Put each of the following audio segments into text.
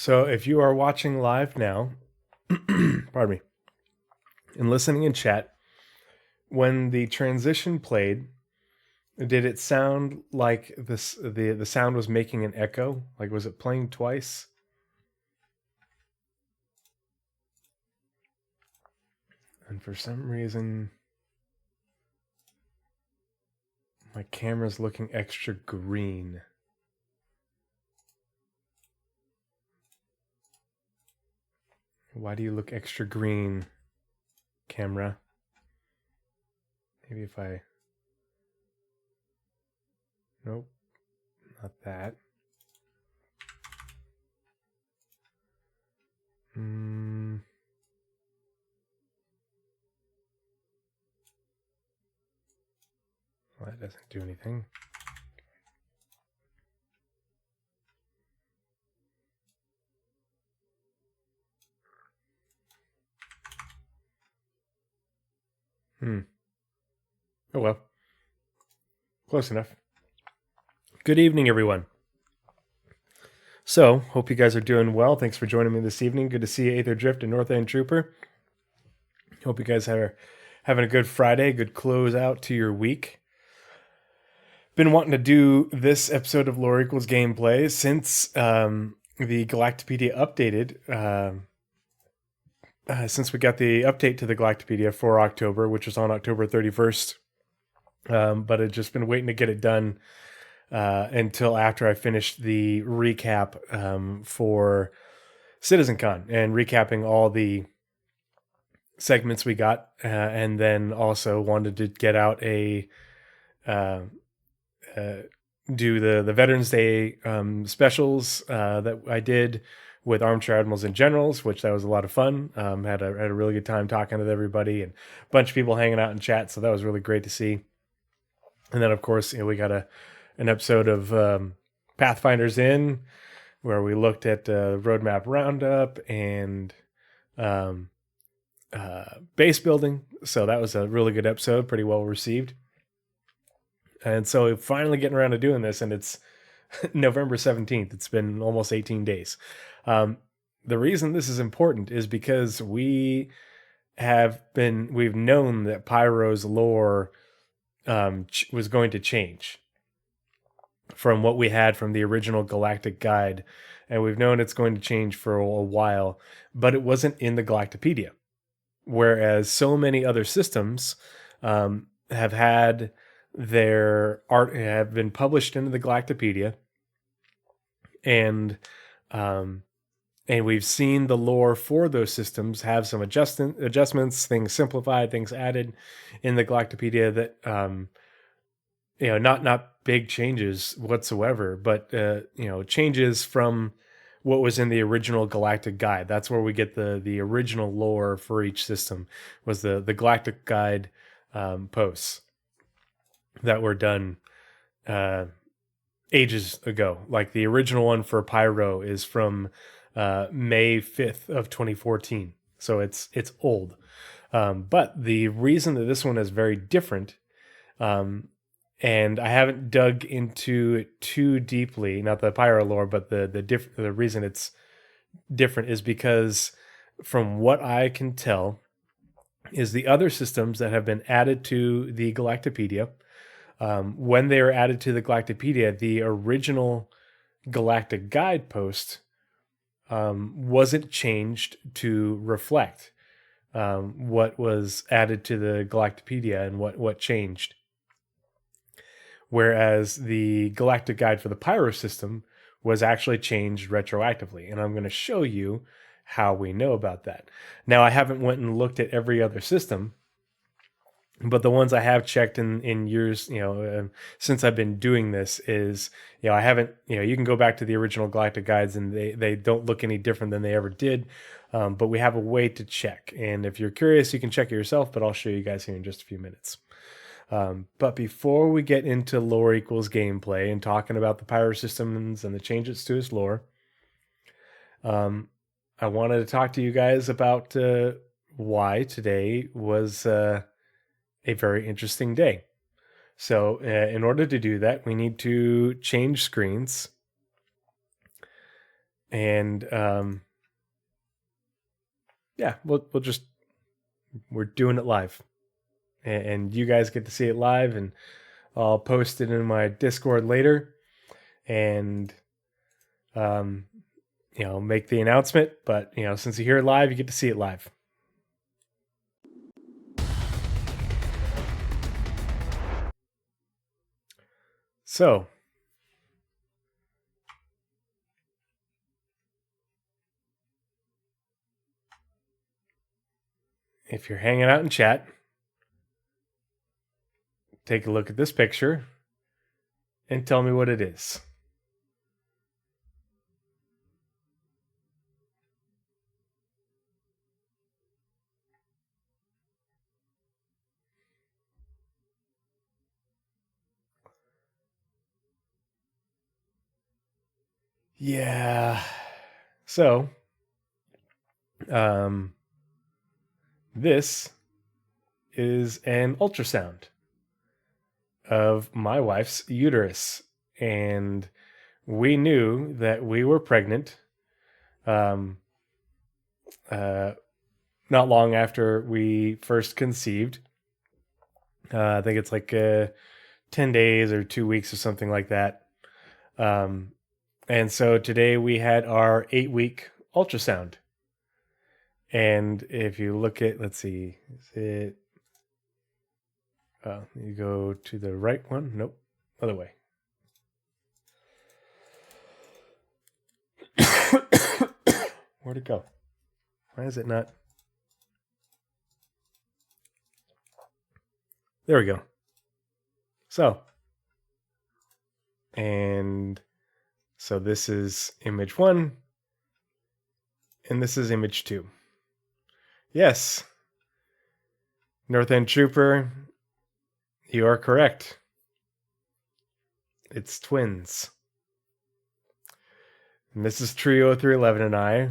So if you are watching live now, pardon me, and listening in chat, when the transition played, did it sound like the sound was making an echo? Like, was it playing twice? And for some reason, my camera's looking extra green. Why do you look extra green, camera? Maybe if I... Nope, not that. Well, that doesn't do anything. Oh well. Close enough. Good evening, everyone. So, hope you guys are doing well. Thanks for joining me this evening. Good to see you, Aether Drift and North End Trooper. Hope you guys are having a good Friday, good close out to your week. Been wanting to do this episode of Lore Equals Gameplay since the Galactapedia updated. Since we got the update to the Galactapedia for October, which was on October 31st. But I'd just been waiting to get it done until after I finished the recap for CitizenCon and recapping all the segments we got, and then also wanted to get out a do the Veterans Day specials that I did with Armchair Admirals and Generals, which that was a lot of fun. Had a really good time talking with everybody and a bunch of people hanging out in chat, so that was really great to see. And then, of course, we got an episode of Pathfinders In, where we looked at Roadmap Roundup and base building. So that was a really good episode, pretty well received. And so finally getting around to doing this, and it's November 17th. It's been almost 18 days. The reason this is important is because we've known that Pyro's lore was going to change from what we had from the original Galactic Guide, and we've known it's going to change for a while, but it wasn't in the Galactapedia, whereas so many other systems have had their art have been published into the Galactapedia, and we've seen the lore for those systems have some adjustments, things simplified, things added in the Galactapedia that not big changes whatsoever, but changes from what was in the original Galactic Guide. That's where we get the original lore for each system, was the Galactic Guide posts that were done ages ago. Like the original one for Pyro is from May 5th of 2014. So it's old. But the reason that this one is very different, and I haven't dug into it too deeply, not the Pyro lore, but the reason it's different is because, from what I can tell, is the other systems that have been added to the Galactapedia, when they were added to the Galactapedia, the original Galactic Guide post wasn't changed to reflect what was added to the Galactapedia and what changed. Whereas the Galactic Guide for the Pyro system was actually changed retroactively. And I'm going to show you how we know about that. Now, I haven't went and looked at every other system, but the ones I have checked in years, since I've been doing this is, I haven't, you can go back to the original Galactic Guides and they don't look any different than they ever did. But we have a way to check. And if you're curious, you can check it yourself, but I'll show you guys here in just a few minutes. But before we get into Lore Equals Gameplay and talking about the Pyro systems and the changes to its lore, I wanted to talk to you guys about why today was a very interesting day. So in order to do that, we need to change screens. And yeah, we're doing it live, and you guys get to see it live, and I'll post it in my Discord later, and make the announcement. But since you hear it live, you get to see it live. So, if you're hanging out in chat, take a look at this picture and tell me what it is. Yeah. So, this is an ultrasound of my wife's uterus, and we knew that we were pregnant not long after we first conceived. I think it's like 10 days or 2 weeks or something like that. And so today we had our 8-week ultrasound. And if you look at, let's see, is it, you go to the right one? Nope, other way. Where'd it go? Why is it not? There we go. So, and so this is image 1, and this is image 2. Yes, North End Trooper, you are correct. It's twins. Mrs. Trio 311 and I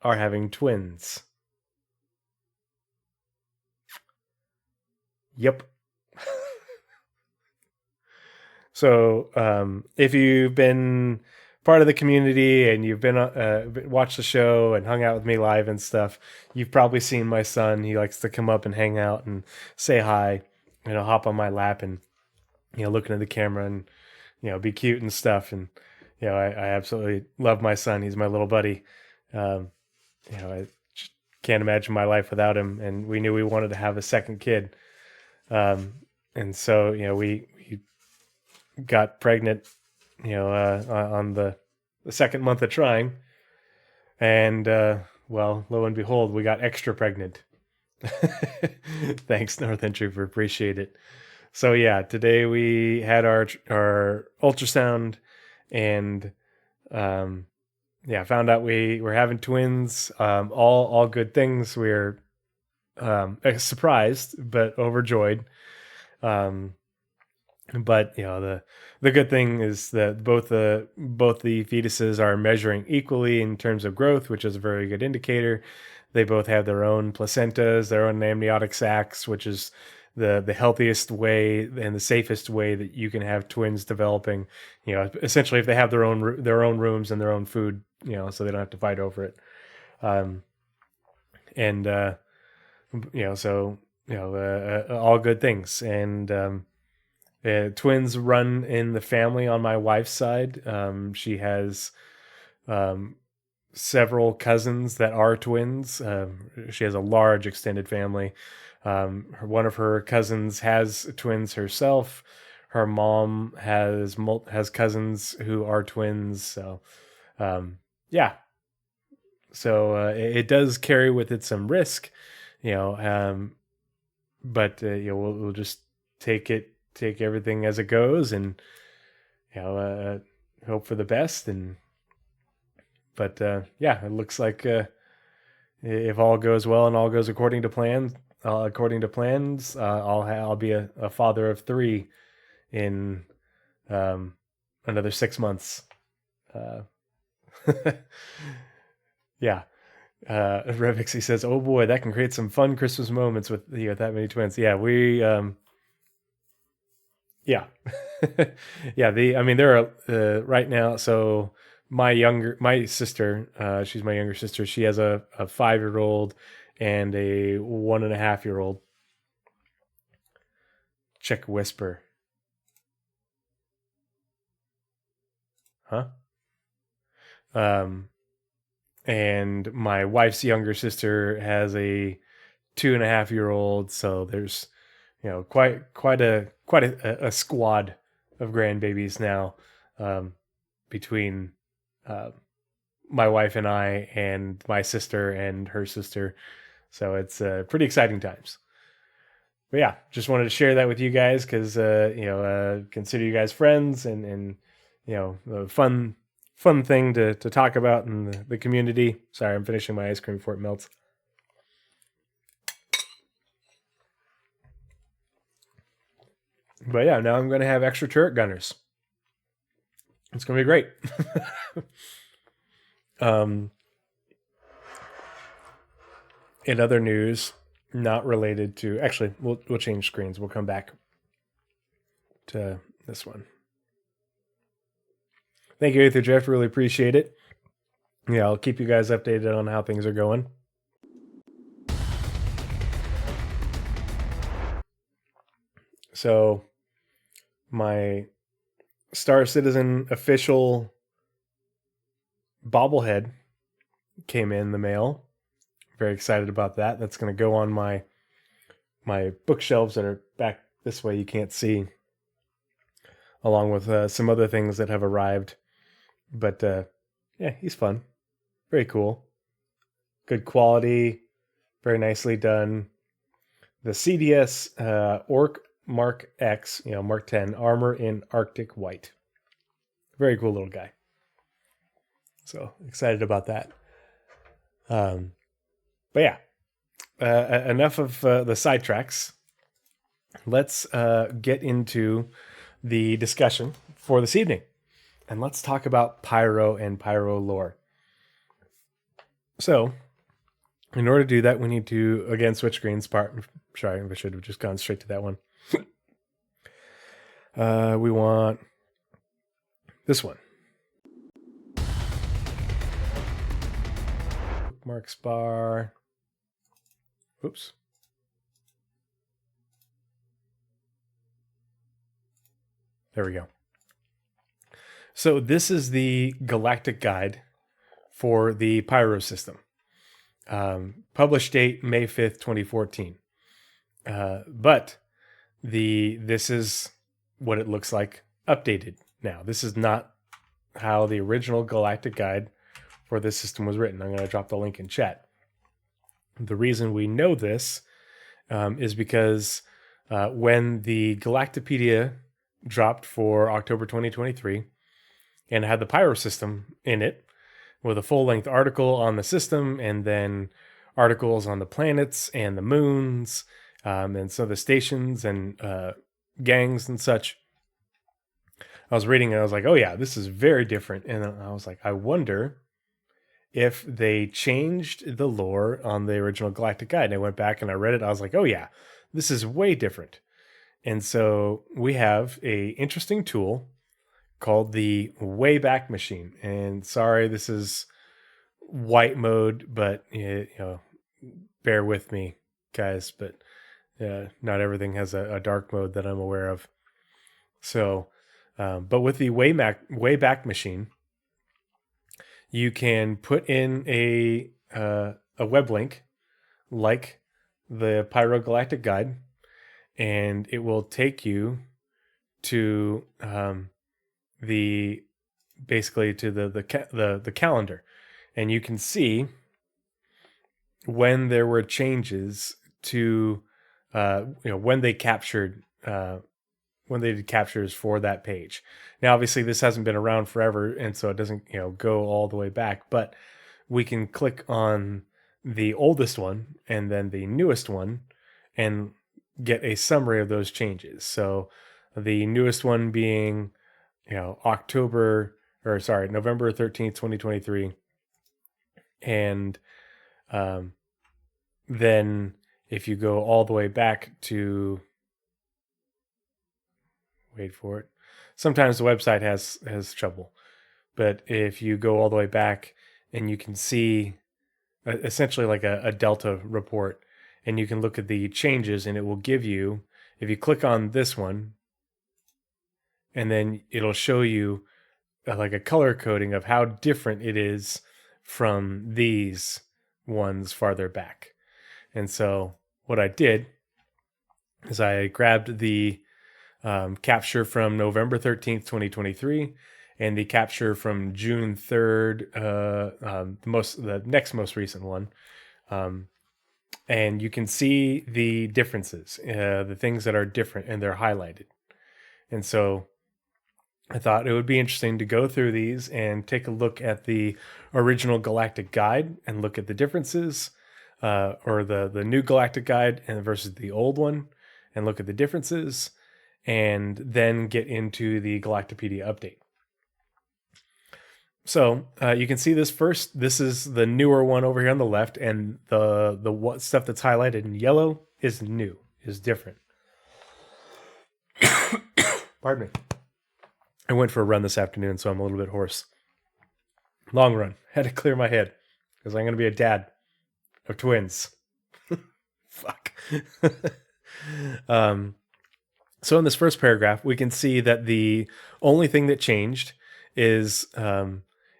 are having twins. Yep. So if you've been part of the community and you've been watched the show and hung out with me live and stuff, you've probably seen my son. He likes to come up and hang out and say hi, hop on my lap and looking at the camera and be cute and stuff. And I absolutely love my son. He's my little buddy. I just can't imagine my life without him. And we knew we wanted to have a second kid. And so, we got pregnant, on the second month of trying. And, well, lo and behold, we got extra pregnant. Thanks, North End Trooper. Appreciate it. So, yeah, today we had our ultrasound and, found out we were having twins. All good things. We're surprised, but overjoyed. But the good thing is that both the fetuses are measuring equally in terms of growth, which is a very good indicator. They both have their own placentas, their own amniotic sacs, which is the healthiest way and the safest way that you can have twins developing. Essentially, if they have their own rooms and their own food, so they don't have to fight over it. All good things. And twins run in the family on my wife's side. She has several cousins that are twins. She has a large extended family. One of her cousins has twins herself. Her mom has cousins who are twins. So, yeah. So it does carry with it some risk, but we'll just take everything as it goes, and hope for the best. But it looks like if all goes well and all goes according to plans, I'll be a father of 3 in another 6 months. Yeah. Revixie says, "Oh boy, that can create some fun Christmas moments with that many twins." Yeah, we yeah. Yeah, there are right now, so my sister, she's my younger sister. She has a 5-year-old and a 1.5-year-old. Check whisper. Huh? And my wife's younger sister has a 2.5-year-old. So there's, quite a squad of grandbabies now, between my wife and I and my sister and her sister. So it's pretty exciting times. But yeah, just wanted to share that with you guys because consider you guys friends and a fun thing to talk about in the community. Sorry, I'm finishing my ice cream before it melts. But yeah, now I'm going to have extra turret gunners. It's going to be great. In other news, not related to, actually, we'll change screens. We'll come back to this one. Thank you, Aether Jeff. Really appreciate it. Yeah, I'll keep you guys updated on how things are going. So, my Star Citizen official bobblehead came in the mail. Very excited about that. That's going to go on my bookshelves that are back this way. You can't see, along with some other things that have arrived. But yeah, he's fun. Very cool. Good quality. Very nicely done. The CDS Orc Mark X, Mark 10 armor in Arctic white. Very cool little guy. So excited about that. But yeah, enough of the sidetracks. Let's get into the discussion for this evening. And let's talk about Pyro and Pyro lore. So, in order to do that, we need to, again, switch screens. Sorry, I should have just gone straight to that one. We want this one. Bookmarks bar. Oops. There we go. So this is the Galactic Guide for the Pyro system. Published date May 5th, 2014. But this is what it looks like updated now. This is not how the original Galactic Guide for this system was written. I'm going to drop the link in chat. The reason we know this is because when the Galactapedia dropped for October 2023 and had the Pyro system in it with a full-length article on the system and then articles on the planets and the moons and so the stations and gangs and such. I was reading it, I was like, oh yeah, this is very different. And I was like, I wonder if they changed the lore on the original Galactic Guide. And I went back and I read it. I was like, oh yeah, this is way different. And so we have a interesting tool called the Wayback Machine. And sorry, this is white mode, but bear with me, guys. But not everything has a dark mode that I'm aware of. So, but with the Wayback Machine, you can put in a web link like the Pyro Galactic Guide, and it will take you to the calendar, and you can see when there were changes to when they captured when they did captures for that page. Now, obviously, this hasn't been around forever, and so it doesn't go all the way back. But we can click on the oldest one and then the newest one, and get a summary of those changes. So the newest one being November 13th, 2023, and then if you go all the way back to, wait for it. Sometimes the website has trouble, but if you go all the way back and you can see essentially like a delta report, and you can look at the changes, and it will give you, if you click on this one, and then it'll show you like a color coding of how different it is from these ones farther back. And so what I did is I grabbed the capture from November 13th, 2023, and the capture from June 3rd, the next most recent one. And you can see the differences, the things that are different, and they're highlighted. And so I thought it would be interesting to go through these and take a look at the original Galactic Guide and look at the differences, or the new Galactic Guide and versus the old one, and look at the differences, and then get into the Galactapedia update. So you can see this first. This is the newer one over here on the left, and the what stuff that's highlighted in yellow is new, is different. Pardon me. I went for a run this afternoon, so I'm a little bit hoarse. Long run. Had to clear my head because I'm going to be a dad of twins. Fuck. So in this first paragraph, we can see that the only thing that changed is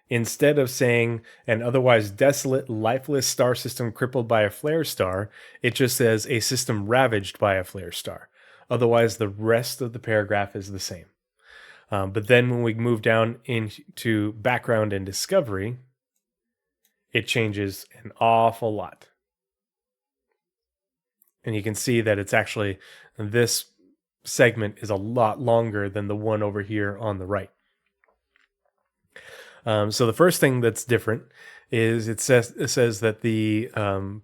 instead of saying an otherwise desolate, lifeless star system crippled by a flare star, it just says a system ravaged by a flare star. Otherwise, the rest of the paragraph is the same. But then when we move down into background and discovery, it changes an awful lot. And you can see that it's actually, this segment is a lot longer than the one over here on the right. So the first thing that's different is it says that the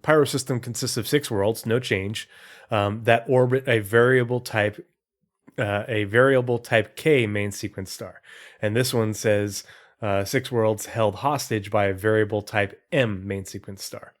Pyro system consists of 6 worlds, no change, that orbit a variable type K main sequence star. And this one says 6 worlds held hostage by a variable type M main sequence star.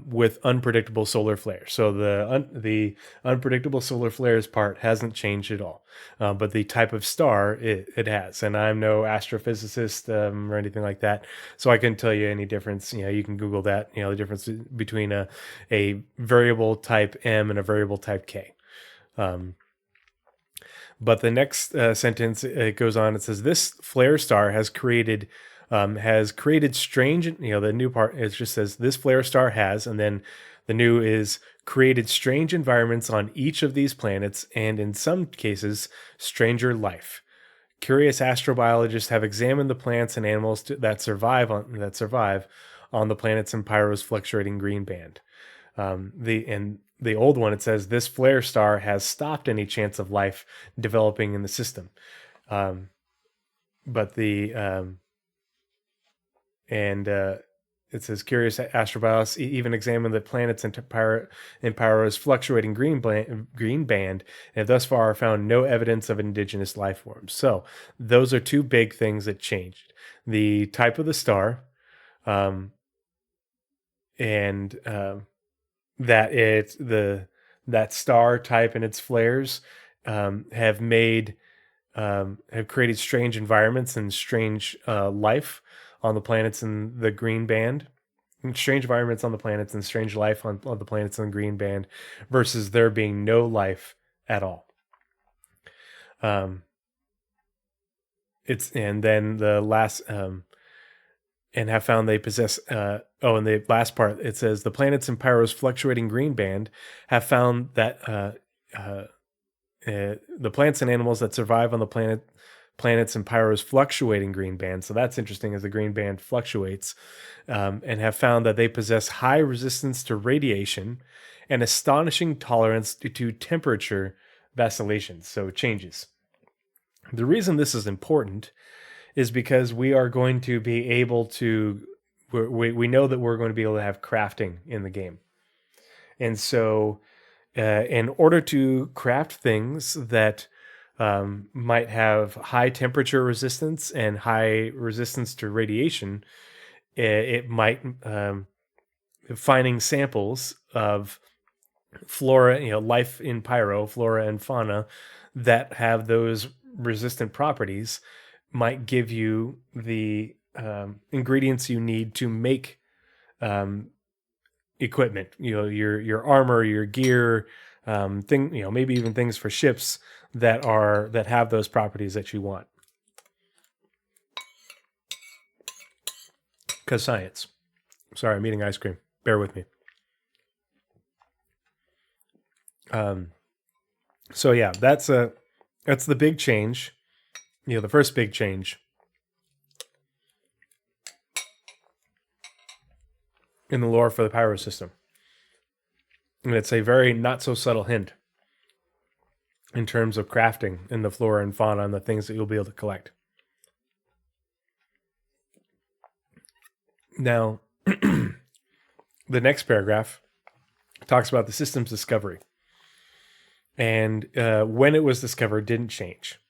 With unpredictable solar flares. So the unpredictable solar flares part hasn't changed at all, but the type of star it has. And I'm no astrophysicist or anything like that, so I couldn't tell you any difference. You can Google that. The difference between a variable type M and a variable type K. But the next sentence, it goes on. It says this flare star has created strange, the new part, it just says this flare star has, and then the new is created strange environments on each of these planets, and in some cases, stranger life. Curious astrobiologists have examined the plants and animals that survive on the planets in Pyro's fluctuating green band. The old one, it says this flare star has stopped any chance of life developing in the system. But the it says curious astrobiologists even examined the planets in Pyro's fluctuating green band, and thus far found no evidence of indigenous life forms. So those are two big things that changed: the type of the star, and that star type and its flares have created strange environments and strange life on the planets in the green band, strange environments on the planets and strange life on the planets in the green band, versus there being no life at all. And then the last, and have found they possess, and the last part, it says the planets in Pyro's fluctuating green band have found that the plants and animals that survive on the planets in Pyro's fluctuating green band, so that's interesting as the green band fluctuates, and have found that they possess high resistance to radiation and astonishing tolerance to temperature vacillations, so changes. The reason this is important is because we are going to be able to, we know that we're going to be able to have crafting in the game. And so in order to craft things that might have high temperature resistance and high resistance to radiation, it might finding samples of flora, life in Pyro, flora and fauna that have those resistant properties might give you the ingredients you need to make equipment. Your armor, your gear, maybe even things for ships that have those properties that you want. Because science. Sorry, I'm eating ice cream. Bear with me. So yeah, that's the big change. The first big change in the lore for the Pyro system. And it's a very not so subtle hint in terms of crafting in the flora and fauna and the things that you'll be able to collect. Now, the next paragraph talks about the system's discovery. And when it was discovered didn't change.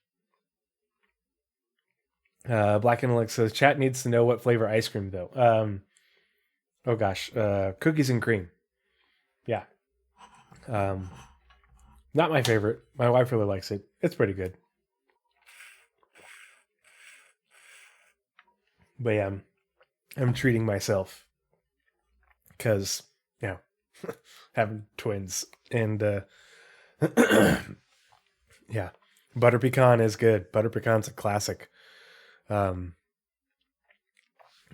Black Intellect says, chat needs to know what flavor ice cream, though. Cookies and cream. Yeah. Not my favorite. My wife really likes it. It's pretty good. But yeah, I'm treating myself because, having twins. And yeah, butter pecan is good. Butter pecan's a classic. But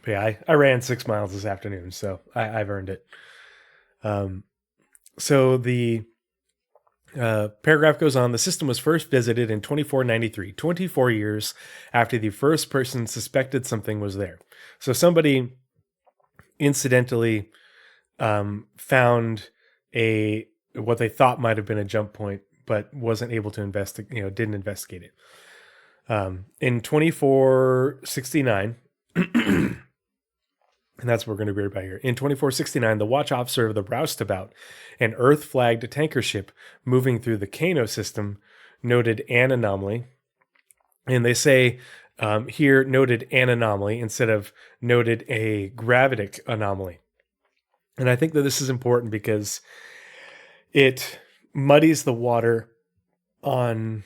yeah, I ran 6 miles this afternoon, so I've earned it. So the paragraph goes on. The system was first visited in 2493, 24 years after the first person suspected something was there. So somebody incidentally found what they thought might have been a jump point, but wasn't able to didn't investigate it. In 2469, and that's what we're going to read about here. In 2469, the watch officer of the Roustabout, an Earth-flagged tanker ship moving through the Kano system, noted an anomaly. And they say here noted an anomaly instead of noted a gravitic anomaly. And I think that this is important because it muddies the water on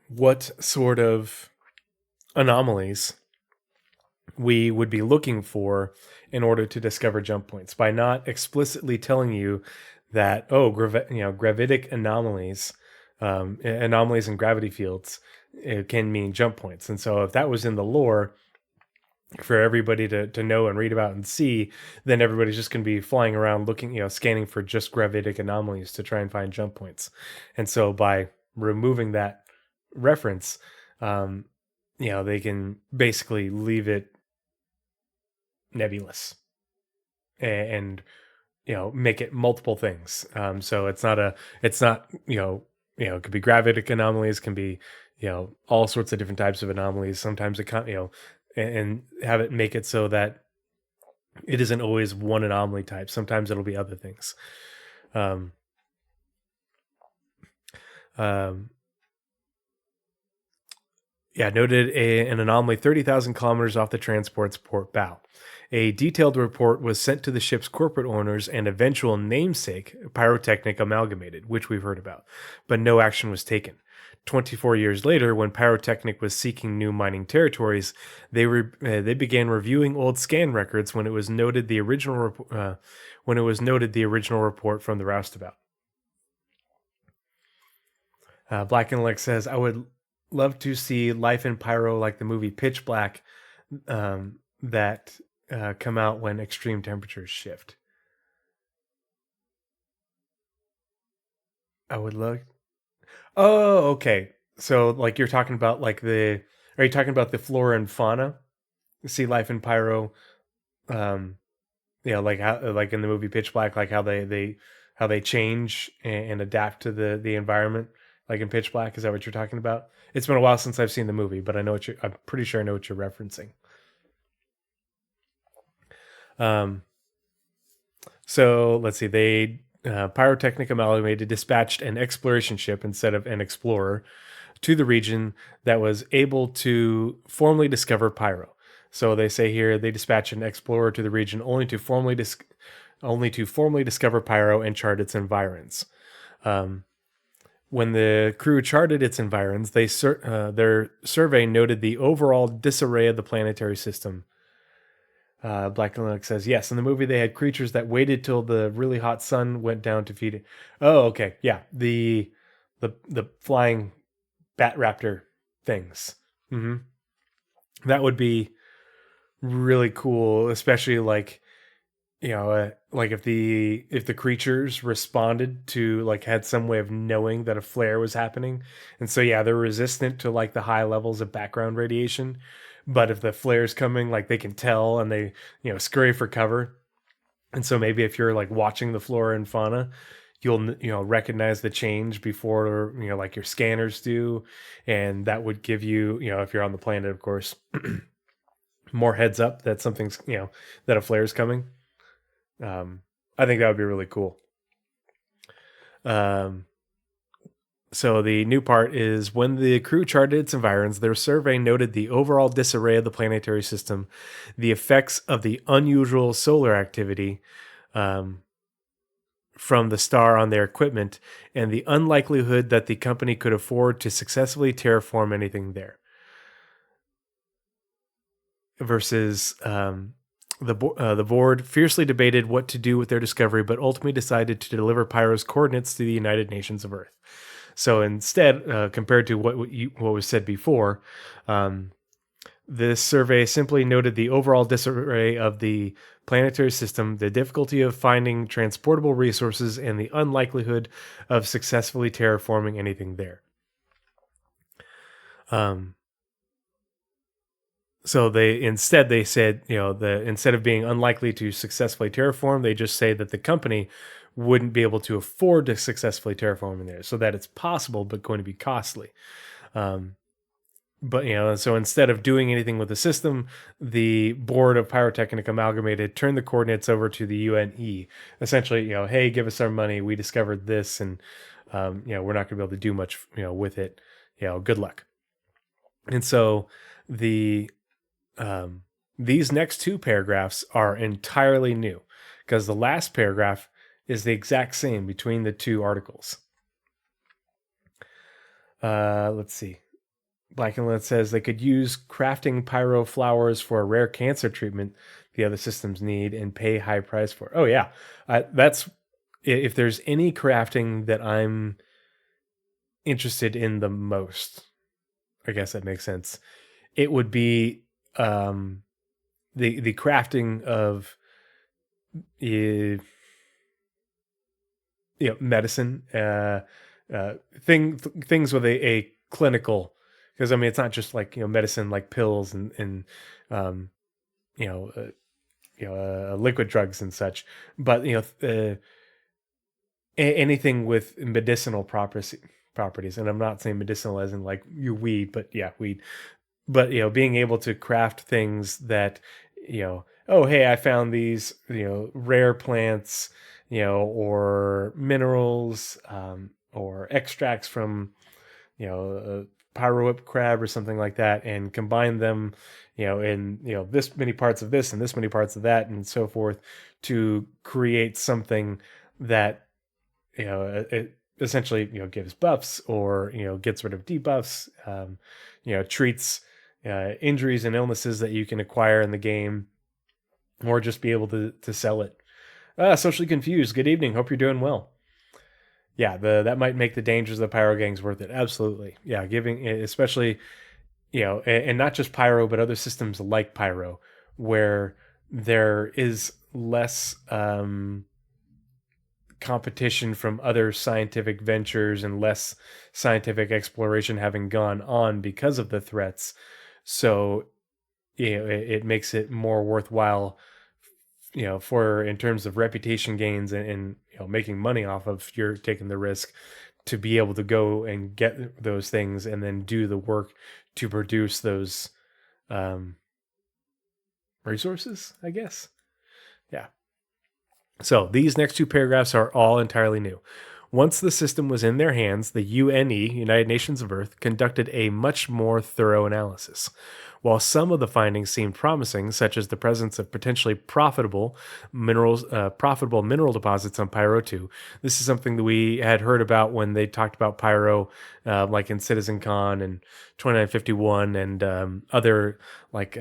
what sort of anomalies we would be looking for in order to discover jump points by not explicitly telling you that, gravitic anomalies, anomalies in gravity fields, it can mean jump points. And so if that was in the lore for everybody to know and read about and see, then everybody's just going to be flying around looking, scanning for just gravitic anomalies to try and find jump points. And so by removing that reference, they can basically leave it nebulous and make it multiple things. So it could be gravitic anomalies, can be, all sorts of different types of anomalies. Sometimes it can't, and have it make it so that it isn't always one anomaly type. Sometimes it'll be other things. Noted an anomaly 30,000 kilometers off the transport's port bow. A detailed report was sent to the ship's corporate owners and eventual namesake, Pyrotechnic Amalgamated, which we've heard about, but no action was taken. 24 years later, when Pyrotechnic was seeking new mining territories, they began reviewing old scan records when it was noted the original report from the Roustabout. Black Intellect says, I would love to see life in Pyro like the movie Pitch Black that come out when extreme temperatures shift. I would love... Oh, okay. So like you're talking about are you talking about the flora and fauna? See life in Pyro, like how, like in the movie Pitch Black, like how they change and adapt to the environment, like in Pitch Black. Is that what you're talking about? It's been a while since I've seen the movie, but I'm pretty sure I know what you're referencing. So let's see. Pyrotechnic Amalgamated dispatched an exploration ship instead of an explorer to the region that was able to formally discover Pyro. So they say here they dispatched an explorer to the region only to formally discover Pyro and chart its environs. When the crew charted its environs, their survey noted the overall disarray of the planetary system. Black Linux says, yes, in the movie they had creatures that waited till the really hot sun went down to feed it. Oh, okay. Yeah. The flying bat raptor things. That would be really cool, especially like, like if the creatures responded to, like, had some way of knowing that a flare was happening, and so yeah, they're resistant to like the high levels of background radiation, but if the flare's coming, like they can tell and they scurry for cover. And so maybe if you're like watching the flora and fauna, you'll recognize the change before like your scanners do, and that would give you, if you're on the planet, of course, more heads up that something's that a flare's coming. I think that would be really cool. So the new part is, when the crew charted its environs, their survey noted the overall disarray of the planetary system, the effects of the unusual solar activity from the star on their equipment, and the unlikelihood that the company could afford to successfully terraform anything there. Versus the board fiercely debated what to do with their discovery, but ultimately decided to deliver Pyro's coordinates to the United Nations of Earth. So instead, compared to what was said before, this survey simply noted the overall disarray of the planetary system, the difficulty of finding transportable resources, and the unlikelihood of successfully terraforming anything there. So they said, instead of being unlikely to successfully terraform, they just say that the company wouldn't be able to afford to successfully terraform in there, so that it's possible but going to be costly. But so instead of doing anything with the system, the board of Pyrotechnic Amalgamated turned the coordinates over to the UNE. Essentially, hey, give us our money. We discovered this, and we're not going to be able to do much, with it. Good luck. And so these next two paragraphs are entirely new, because the last paragraph is the exact same between the two articles. Let's see. Black and Lit says they could use crafting pyro flowers for a rare cancer treatment the other systems need and pay high price for. Oh yeah, that's, if there's any crafting that I'm interested in the most, I guess that makes sense. It would be the crafting of medicine, things with a clinical, because I mean it's not just like medicine like pills and liquid drugs and such, but anything with medicinal properties. And I'm not saying medicinal as in like your weed, but yeah, weed. But being able to craft things that oh hey, I found these rare plants, or minerals, or extracts from a pyro whip crab or something like that, and combine them in this many parts of this and this many parts of that and so forth, to create something that it essentially gives buffs, or gets rid of debuffs, treats injuries and illnesses that you can acquire in the game, or just be able to sell it. Socially confused, good evening, hope you're doing well. Yeah, that might make the dangers of the pyro gangs worth it. Absolutely. Yeah, giving, especially and not just pyro but other systems like pyro, where there is less competition from other scientific ventures and less scientific exploration having gone on because of the threats. So it makes it more worthwhile for, in terms of reputation gains and making money off of, you're taking the risk to be able to go and get those things and then do the work to produce those resources, I guess. Yeah. So these next two paragraphs are all entirely new. Once the system was in their hands, the UNE, United Nations of Earth, conducted a much more thorough analysis. While some of the findings seemed promising, such as the presence of potentially profitable mineral deposits on Pyro 2, this is something that we had heard about when they talked about Pyro, like in CitizenCon and 2951 and other like.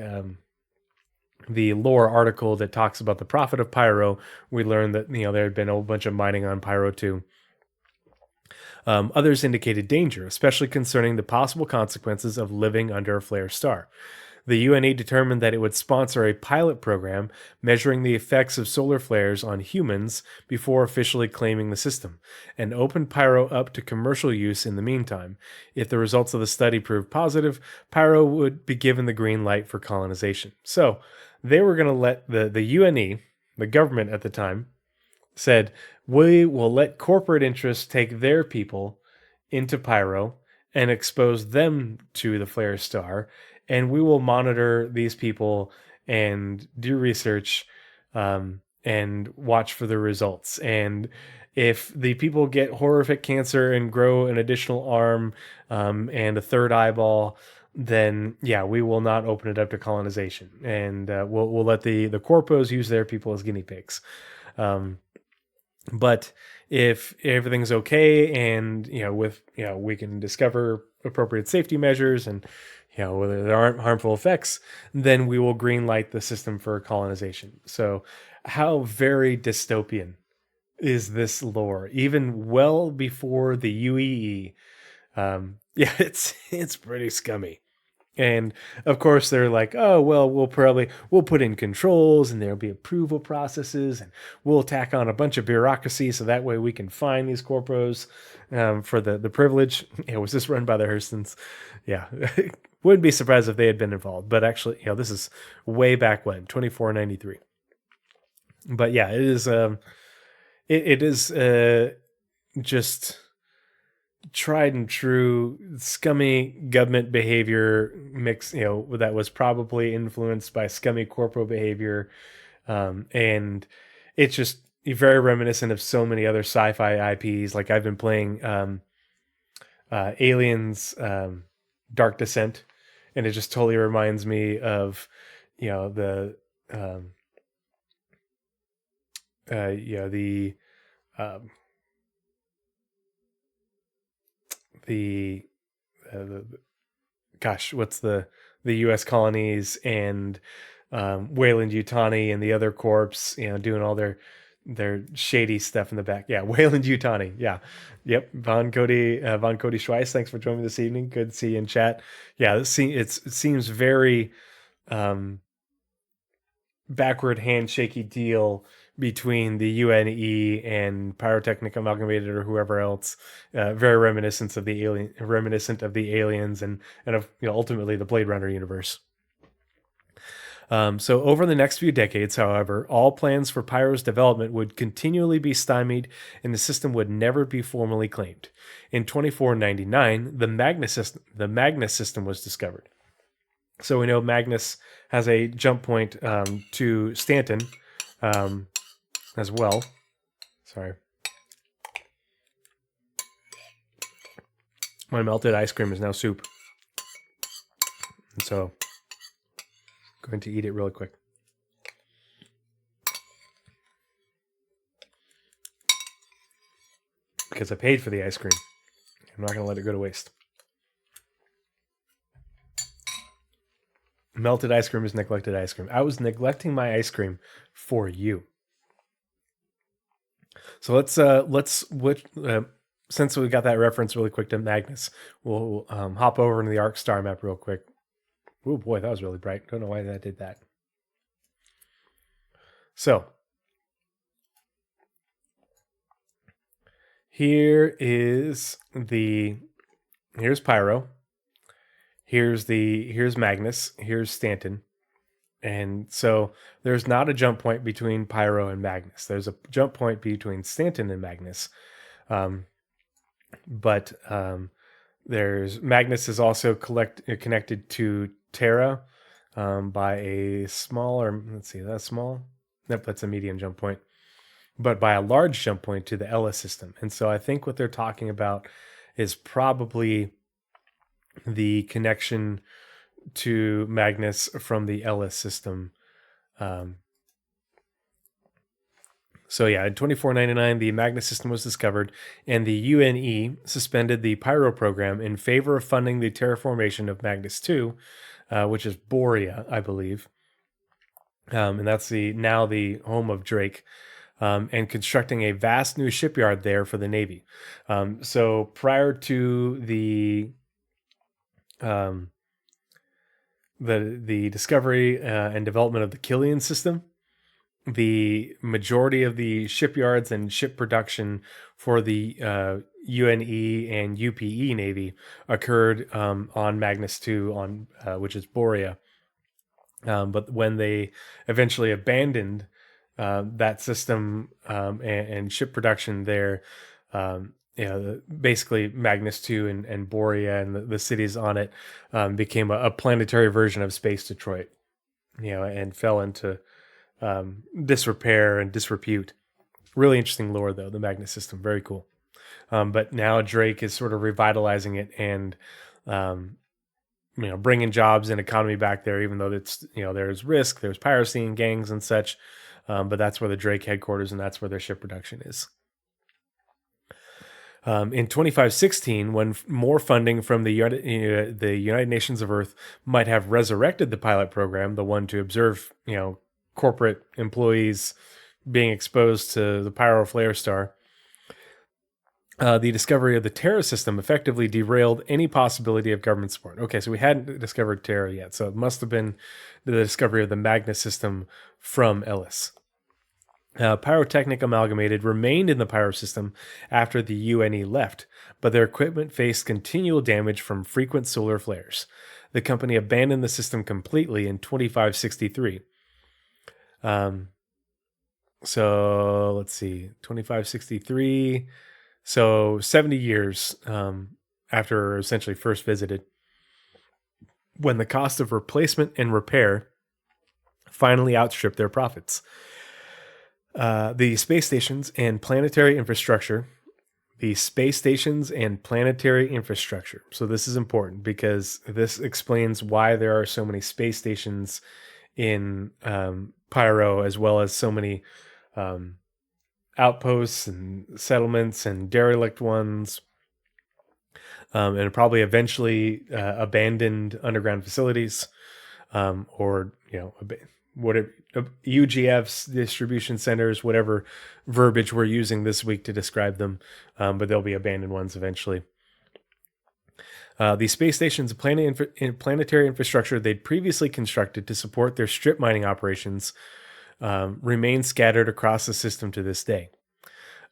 The lore article that talks about the profit of Pyro, we learned that there had been a whole bunch of mining on Pyro 2. Others indicated danger, especially concerning the possible consequences of living under a flare star. The UNE determined that it would sponsor a pilot program measuring the effects of solar flares on humans before officially claiming the system, and opened Pyro up to commercial use in the meantime. If the results of the study proved positive, Pyro would be given the green light for colonization. So they were going to let the UNE, the government at the time, said, we will let corporate interests take their people into Pyro and expose them to the flare star, and we will monitor these people and do research and watch for the results. And if the people get horrific cancer and grow an additional arm and a third eyeball, then we will not open it up to colonization, and we'll let the corpos use their people as guinea pigs. But if everything's okay and we can discover appropriate safety measures and whether there aren't harmful effects, then we will green light the system for colonization. So how very dystopian is this lore? Even well before the UEE, it's pretty scummy. And of course they're like, oh, well, we'll put in controls and there'll be approval processes and we'll tack on a bunch of bureaucracy so that way we can find these corpos for the privilege. Was this run by the Hurstons? Yeah. Wouldn't be surprised if they had been involved, but actually, this is way back when, 2493. But yeah, it is just tried and true scummy government behavior mix, that was probably influenced by scummy corporate behavior. And it's just very reminiscent of so many other sci-fi IPs. Like I've been playing Aliens Dark Descent, and it just totally reminds me of the what's the U.S. colonies and Weyland-Yutani and the other corps, doing all their shady stuff in the back. Yeah, Weyland-Yutani. Yeah, yep. Von Cody Schweiss, thanks for joining me this evening. Good to see you in chat. Yeah, it seems very backward handshaky deal between the UNE and Pyrotechnic Amalgamated or whoever else. Very reminiscent of the aliens and of ultimately the Blade Runner universe. So over the next few decades, however, all plans for Pyro's development would continually be stymied and the system would never be formally claimed. In 2499, the Magnus system was discovered. So we know Magnus has a jump point to Stanton as well. Sorry. My melted ice cream is now soup. And so I'm going to eat it really quick. Because I paid for the ice cream. I'm not going to let it go to waste. Melted ice cream is neglected ice cream. I was neglecting my ice cream for you. So since we got that reference really quick to Magnus, we'll hop over into the Ark Starmap real quick. Oh boy, that was really bright. Don't know why that did that. So here's Pyro. Here's Magnus. Here's Stanton. And so there's not a jump point between Pyro and Magnus. There's a jump point between Stanton and Magnus. But there's Magnus is also connected to Terra by a smaller, let's see, that's small. Nope, that's a medium jump point. but by a large jump point to the Ellis system. And so I think what they're talking about is probably the connection to Magnus from the Ellis system. So yeah, in 2499, the Magnus system was discovered, and the UNE suspended the Pyro program in favor of funding the terraformation of Magnus 2, which is Borea, I believe. And that's now the home of Drake, and constructing a vast new shipyard there for the Navy. So prior to the discovery and development of the Killian system, the majority of the shipyards and ship production for the UNE and UPE Navy occurred on Magnus 2, which is Borea. But when they eventually abandoned that system and ship production there, basically Magnus 2 and Borea and the cities on it became a planetary version of Space Detroit, and fell into disrepair and disrepute. Really interesting lore, though, the Magnus system. Very cool. But now Drake is sort of revitalizing it and bringing jobs and economy back there, even though it's, there's risk, there's piracy and gangs and such. But that's where the Drake headquarters, and that's where their ship production is. In 2516, when more funding from the United Nations of Earth might have resurrected the pilot program, the one to observe, corporate employees being exposed to the Pyro Flare Star, the discovery of the Terra system effectively derailed any possibility of government support. Okay, so we hadn't discovered Terra yet, so it must have been the discovery of the Magnus system from Ellis. Pyrotechnic Amalgamated remained in the Pyro system after the UNE left, but their equipment faced continual damage from frequent solar flares. The company abandoned the system completely in 2563. So let's see, 2563. So 70 years after essentially first visited, when the cost of replacement and repair finally outstripped their profits. The space stations and planetary infrastructure. So this is important because this explains why there are so many space stations in Pyro, as well as so many outposts and settlements and derelict ones, and probably eventually abandoned underground facilities, or whatever, UGFs, distribution centers, whatever verbiage we're using this week to describe them, but they'll be abandoned ones eventually. The space stations and planetary infrastructure they'd previously constructed to support their strip mining operations remain scattered across the system to this day.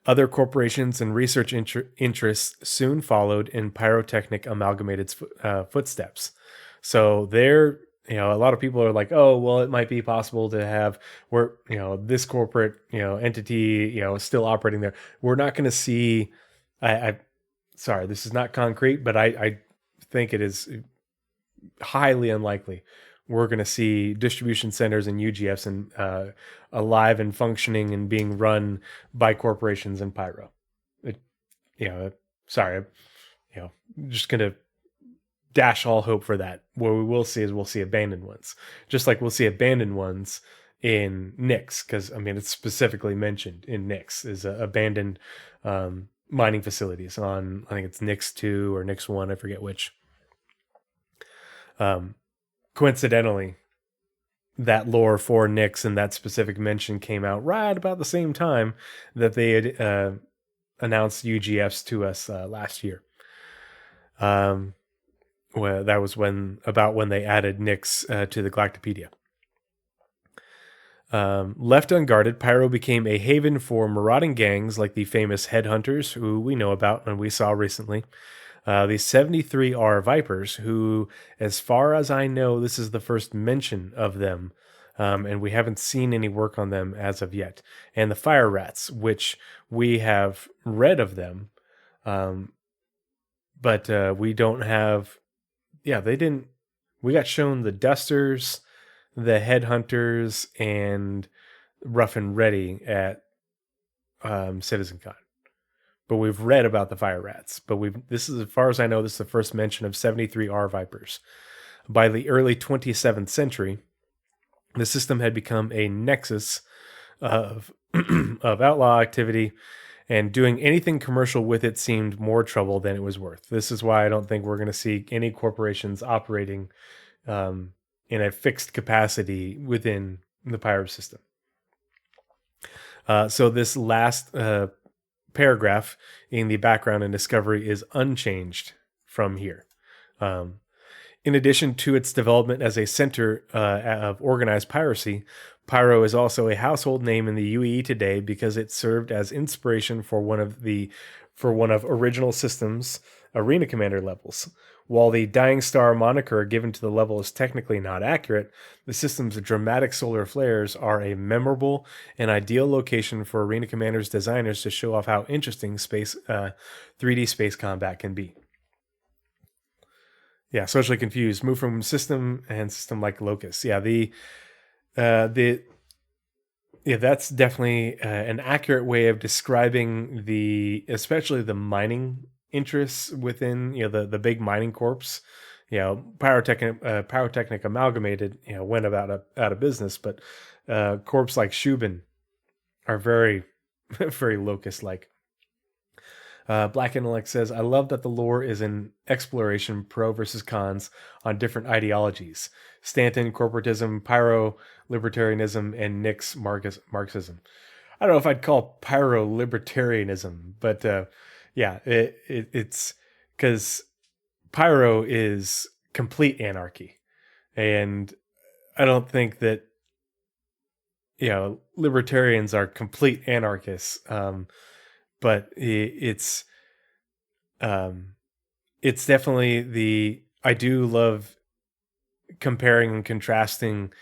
Other corporations and research interests soon followed in Pyrotechnic Amalgamated's footsteps. So they're, a lot of people are like, oh, well, it might be possible to have this corporate, entity, still operating there. We're not going to see, sorry, this is not concrete, but I think it is highly unlikely we're going to see distribution centers and UGFs and alive and functioning and being run by corporations in Pyro. Just going to dash all hope for that. What we will see is we'll see abandoned ones, just like we'll see abandoned ones in Nyx, because it's specifically mentioned in Nyx is abandoned mining facilities on, I think it's Nyx 2 or Nyx 1, I forget which. Coincidentally, that lore for Nyx and that specific mention came out right about the same time that they had announced UGFs to us last year. Well, that was when they added Nyx to the Galactapedia. Left unguarded, Pyro became a haven for marauding gangs like the famous Headhunters, who we know about and we saw recently. The 73R Vipers, who, as far as I know, this is the first mention of them, and we haven't seen any work on them as of yet. And the Fire Rats, which we have read of them, but we don't have... Yeah, they didn't... We got shown the Dusters, the Headhunters, and Rough and Ready at CitizenCon. But we've read about the fire rats. But this is, as far as I know, this is the first mention of 73R vipers. By the early 27th century, the system had become a nexus of of outlaw activity, and doing anything commercial with it seemed more trouble than it was worth. This is why I don't think we're going to see any corporations operating in a fixed capacity within the Pyro system. So this last paragraph in the background and discovery is unchanged from here. In addition to its development as a center of organized piracy, Pyro is also a household name in the UEE today because it served as inspiration for one of original systems' Arena Commander levels. While the Dying Star moniker given to the level is technically not accurate, the system's dramatic solar flares are a memorable and ideal location for Arena Commander's designers to show off how interesting 3D space combat can be. Yeah, socially confused. Move from system and system like Locust. Yeah, that's definitely an accurate way of describing especially the mining interests within the big mining corps. Pyrotechnic Amalgamated went out of business, but corps like Shubin are very very Locust like. Black Intellect says, I love that the lore is an exploration, pro versus cons, on different ideologies. Stanton, corporatism, Pyro, libertarianism, and Nick's Marxism. I don't know if I'd call Pyro libertarianism, but it's because Pyro is complete anarchy. And I don't think that, libertarians are complete anarchists. But it's definitely I do love comparing and contrasting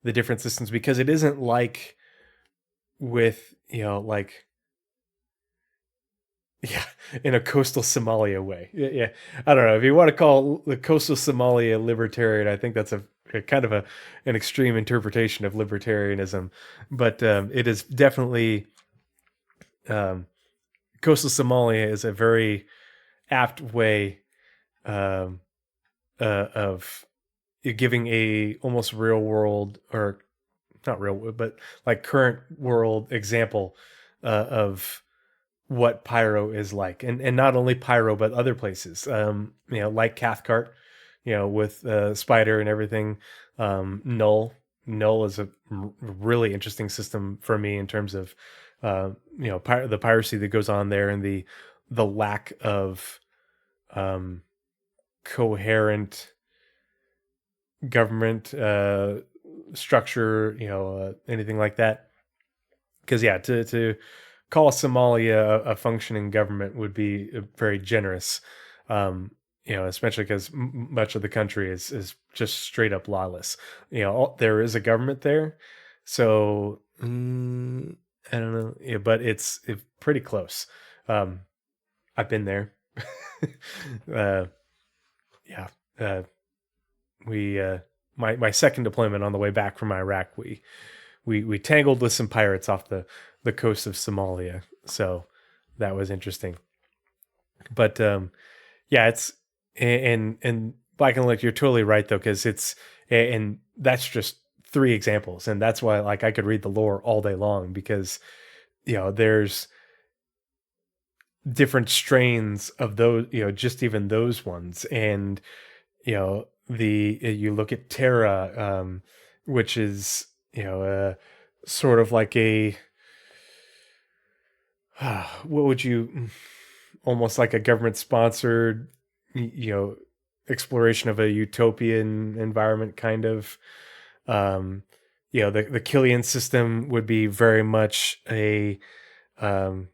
the different systems, because it isn't like with, in a coastal Somalia way. Yeah. I don't know if you want to call the coastal Somalia libertarian. I think that's a kind of an extreme interpretation of libertarianism, but it is definitely, coastal Somalia is a very apt way of giving a almost real world, or not real, but like current world example of what Pyro is like, and not only Pyro but other places, like Cathcart, with Spider and everything. Null is a really interesting system for me in terms of the piracy that goes on there, and the lack of coherent government structure, anything like that. Because to call Somalia a functioning government would be very generous, especially because much of the country is just straight up lawless. There is a government there, so I don't know, but it's pretty close. I've been there. My second deployment on the way back from Iraq, we tangled with some pirates off the coast of Somalia, so that was interesting. But it's and Black and Lick, you're totally right though, because and that's just 3 examples, and that's why I could read the lore all day long, because there's different strains of those, just even those ones. And you look at Terra, which is sort of like a what would you, almost like a government sponsored exploration of a utopian environment, kind of. The Killian system would be very much a what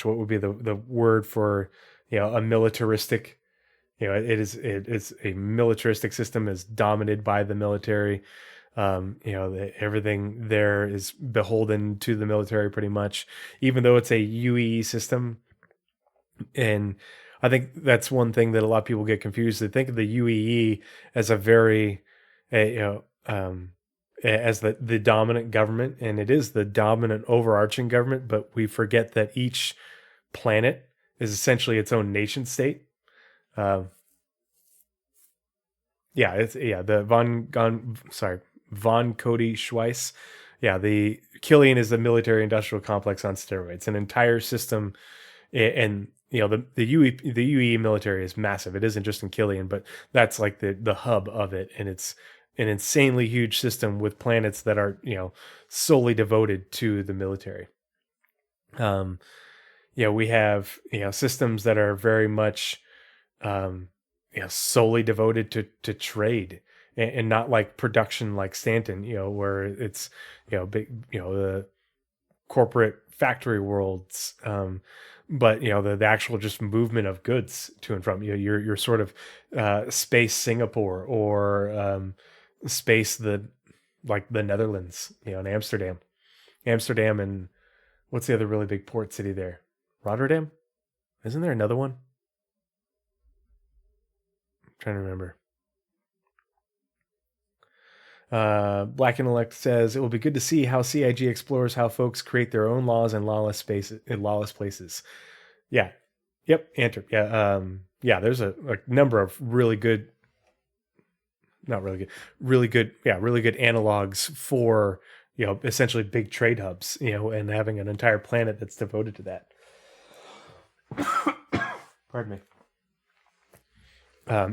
would be the word for a militaristic, it's a militaristic system, is dominated by the military. Everything there is beholden to the military pretty much, even though it's a UEE system. And I think that's one thing that a lot of people get confused. They think of the UEE as a very as the dominant government, and it is the dominant overarching government, but we forget that each planet is essentially its own nation state. Uh, the von Cody Schweiss. Yeah, the Killian is the military industrial complex on steroids, an entire system, and the UE military is massive. It isn't just in Killian, but that's like the hub of it, and it's an insanely huge system with planets that are solely devoted to the military. We have systems that are very much solely devoted to trade, and not like production like Stanton, where it's big, the corporate factory worlds, but the actual just movement of goods to and from. Your sort of space Singapore, or space the Netherlands, in Amsterdam, and what's the other really big port city there? Rotterdam? Isn't there another one? I'm trying to remember. Black Intellect says it will be good to see how CIG explores how folks create their own laws in lawless places. Yeah. Yep. Antwerp. Yeah. There's a number of really good, not really good, really good analogs for, essentially big trade hubs, and having an entire planet that's devoted to that. Pardon me.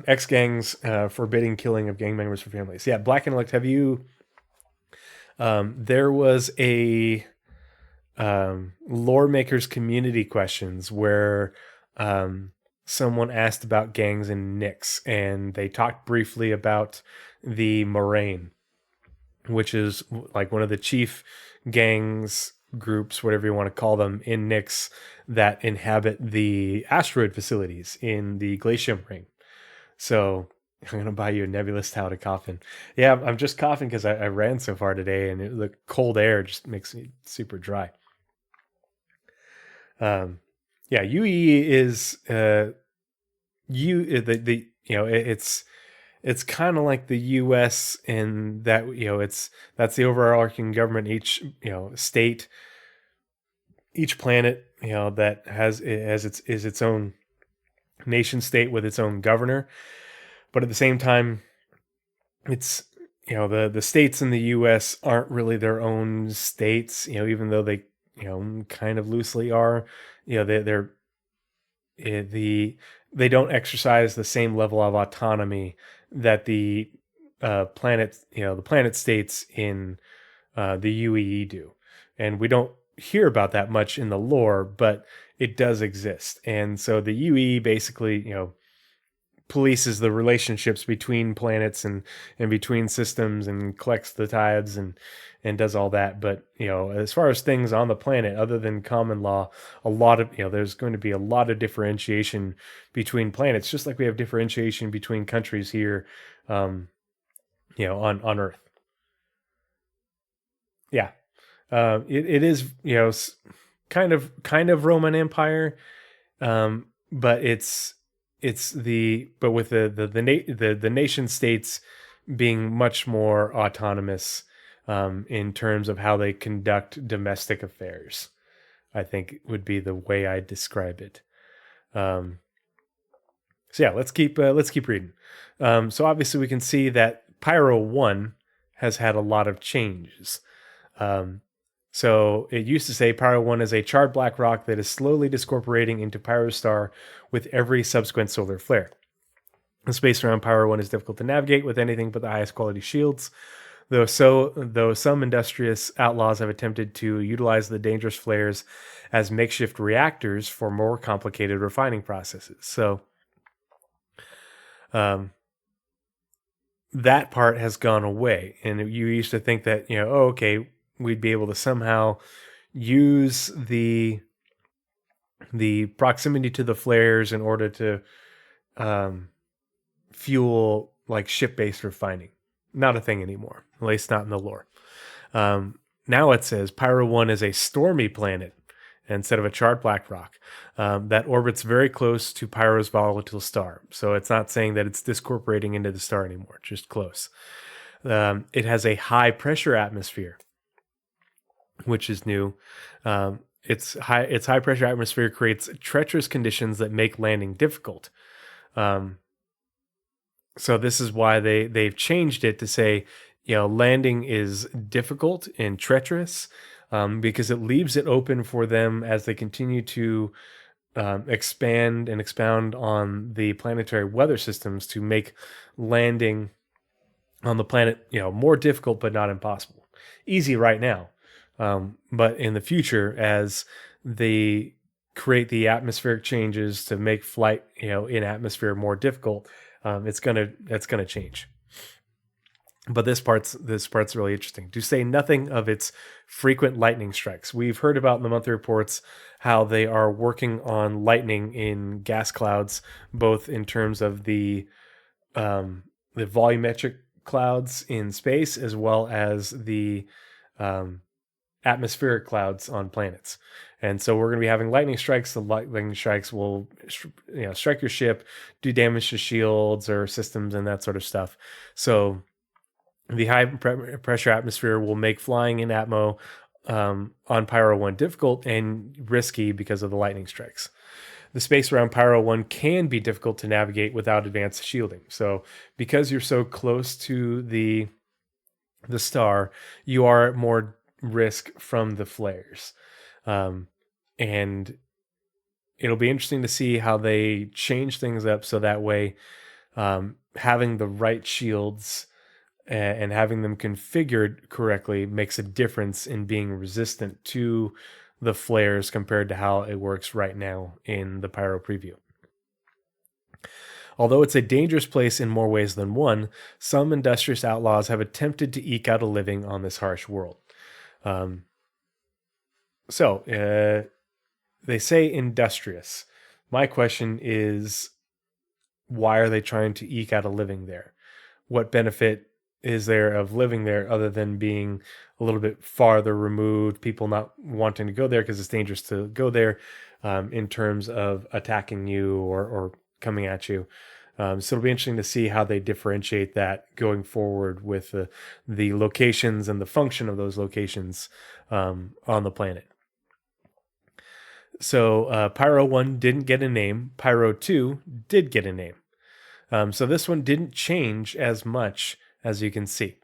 X gangs forbidding killing of gang members for families. Yeah, Black Intellect, have you? There was a lore makers community questions where someone asked about gangs in Nyx, and they talked briefly about the Moraine, which is like one of the chief gangs groups, whatever you want to call them, in Nyx that inhabit the asteroid facilities in the Glacium ring. So I'm going to buy you a nebulous towel to cough in. Yeah, I'm just coughing because I ran so far today, and the cold air just makes me super dry. UE is it's kind of like the US in that that's the overarching government. Each state, each planet that has its own nation state with its own governor, but at the same time, it's the states in the US aren't really their own states, even though they kind of loosely are. They don't exercise the same level of autonomy that the planet states in the UEE do, and we don't hear about that much in the lore, but it does exist. And so the UE basically polices the relationships between planets and between systems, and collects the tithes and does all that. But as far as things on the planet other than common law, a lot of there's going to be a lot of differentiation between planets, just like we have differentiation between countries here on Earth. Yeah. It is kind of Roman Empire, but with the nation states being much more autonomous in terms of how they conduct domestic affairs, I think would be the way I describe it. So yeah, let's keep reading. So obviously we can see that Pyro 1 has had a lot of changes. So it used to say Pyro 1 is a charred black rock that is slowly discorporating into Pyrostar with every subsequent solar flare. The space around Pyro 1 is difficult to navigate with anything but the highest quality shields, though some industrious outlaws have attempted to utilize the dangerous flares as makeshift reactors for more complicated refining processes. So that part has gone away, and you used to think that we'd be able to somehow use the proximity to the flares in order to fuel like ship-based refining. Not a thing anymore, at least not in the lore. Now it says Pyro 1 is a stormy planet instead of a charred black rock that orbits very close to Pyro's volatile star. So it's not saying that it's discorporating into the star anymore, just close. It has a high pressure atmosphere, which is new. Its high pressure atmosphere creates treacherous conditions that make landing difficult. Um, so this is why they've changed it to say, landing is difficult and treacherous, because it leaves it open for them as they continue to expand and expound on the planetary weather systems to make landing on the planet, more difficult but not impossible. Easy right now, but in the future, as they create the atmospheric changes to make flight, in atmosphere more difficult, that's gonna change. But this part's really interesting. To say nothing of its frequent lightning strikes. We've heard about in the monthly reports how they are working on lightning in gas clouds, both in terms of the volumetric clouds in space as well as the um, atmospheric clouds on planets. And so we're going to be having lightning strikes. The lightning strikes will, strike your ship, do damage to shields or systems and that sort of stuff. So the high pressure atmosphere will make flying in Atmo on Pyro 1 difficult and risky because of the lightning strikes. The space around Pyro 1 can be difficult to navigate without advanced shielding. So because you're so close to the star, you are at more risk from the flares. And it'll be interesting to see how they change things up so that way having the right shields and having them configured correctly makes a difference in being resistant to the flares compared to how it works right now in the Pyro preview. Although it's a dangerous place in more ways than one, some industrious outlaws have attempted to eke out a living on this harsh world. They say industrious. My question is, why are they trying to eke out a living there? What benefit is there of living there other than being a little bit farther removed, people not wanting to go there because it's dangerous to go there in terms of attacking you or coming at you? So it'll be interesting to see how they differentiate that going forward with the locations and the function of those locations on the planet. So Pyro 1 didn't get a name. Pyro 2 did get a name. So this one didn't change as much, as you can see.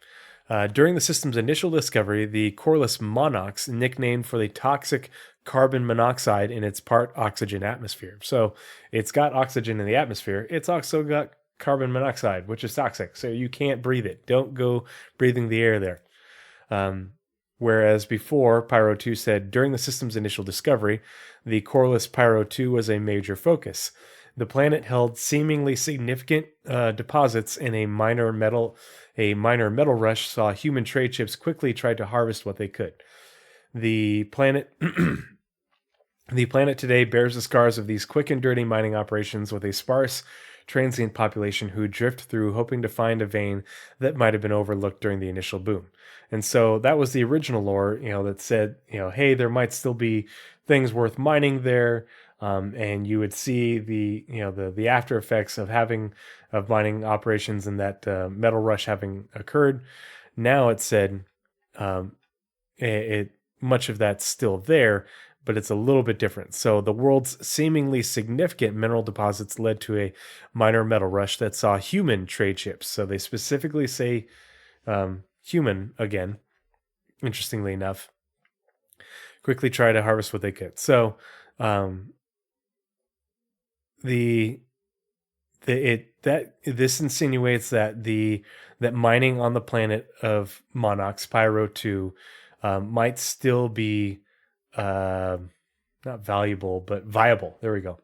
During the system's initial discovery, the coreless monox, nicknamed for the toxic carbon monoxide in its part oxygen atmosphere. So it's got oxygen in the atmosphere. It's also got carbon monoxide, which is toxic. So you can't breathe it. Don't go breathing the air there. Whereas before, Pyro 2 said, during the system's initial discovery, the coreless Pyro 2 was a major focus. The planet held seemingly significant deposits, and a minor metal rush saw human trade ships quickly try to harvest what they could. The planet today bears the scars of these quick and dirty mining operations, with a sparse transient population who drift through hoping to find a vein that might have been overlooked during the initial boom. And so that was the original lore, that said, hey, there might still be things worth mining there. And you would see the after effects of mining operations and that metal rush having occurred. Now it said much of that's still there, but it's a little bit different. So the world's seemingly significant mineral deposits led to a minor metal rush that saw human trade ships. So they specifically say human again, interestingly enough, quickly try to harvest what they could. So this insinuates that mining on the planet of Monox Pyro 2 might still be not valuable but viable. There we go.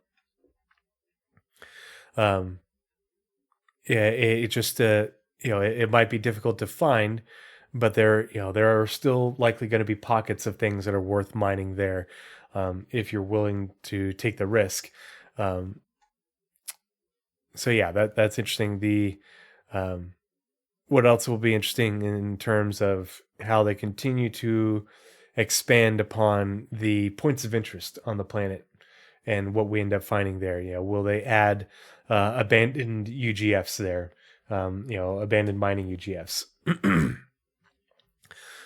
It just it might be difficult to find, but there are still likely going to be pockets of things that are worth mining there if you're willing to take the risk. So yeah, that's interesting. What else will be interesting in terms of how they continue to expand upon the points of interest on the planet and what we end up finding there? Will they add abandoned UGFs there? Abandoned mining UGFs.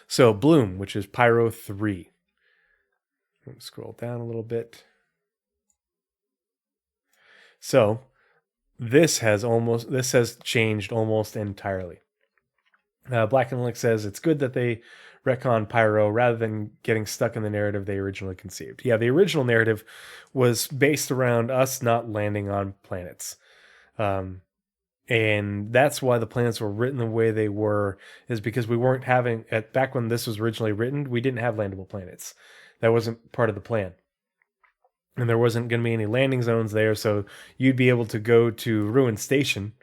So Bloom, which is Pyro 3. Scroll down a little bit. So this has changed almost entirely. Black and Link says it's good that they retcon Pyro rather than getting stuck in the narrative they originally conceived. Yeah, the original narrative was based around us not landing on planets. And that's why the planets were written the way they were, is because we weren't having, back when this was originally written, we didn't have landable planets. That wasn't part of the plan. And there wasn't going to be any landing zones there, so you'd be able to go to Ruin Station.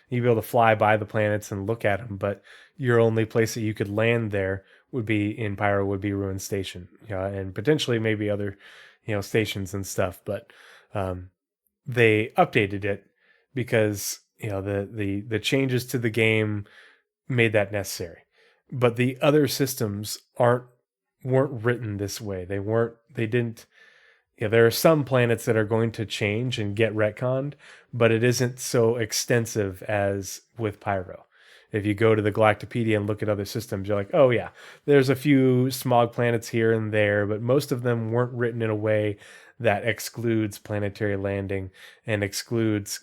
You'd be able to fly by the planets and look at them, but your only place that you could land there would be in Pyro, would be Ruin Station, and potentially maybe other, stations and stuff. But they updated it because the changes to the game made that necessary. But the other systems weren't written this way. They didn't. There are some planets that are going to change and get retconned, but it isn't so extensive as with Pyro. If you go to the Galactapedia and look at other systems, you're like, oh yeah, there's a few smog planets here and there, but most of them weren't written in a way that excludes planetary landing and excludes,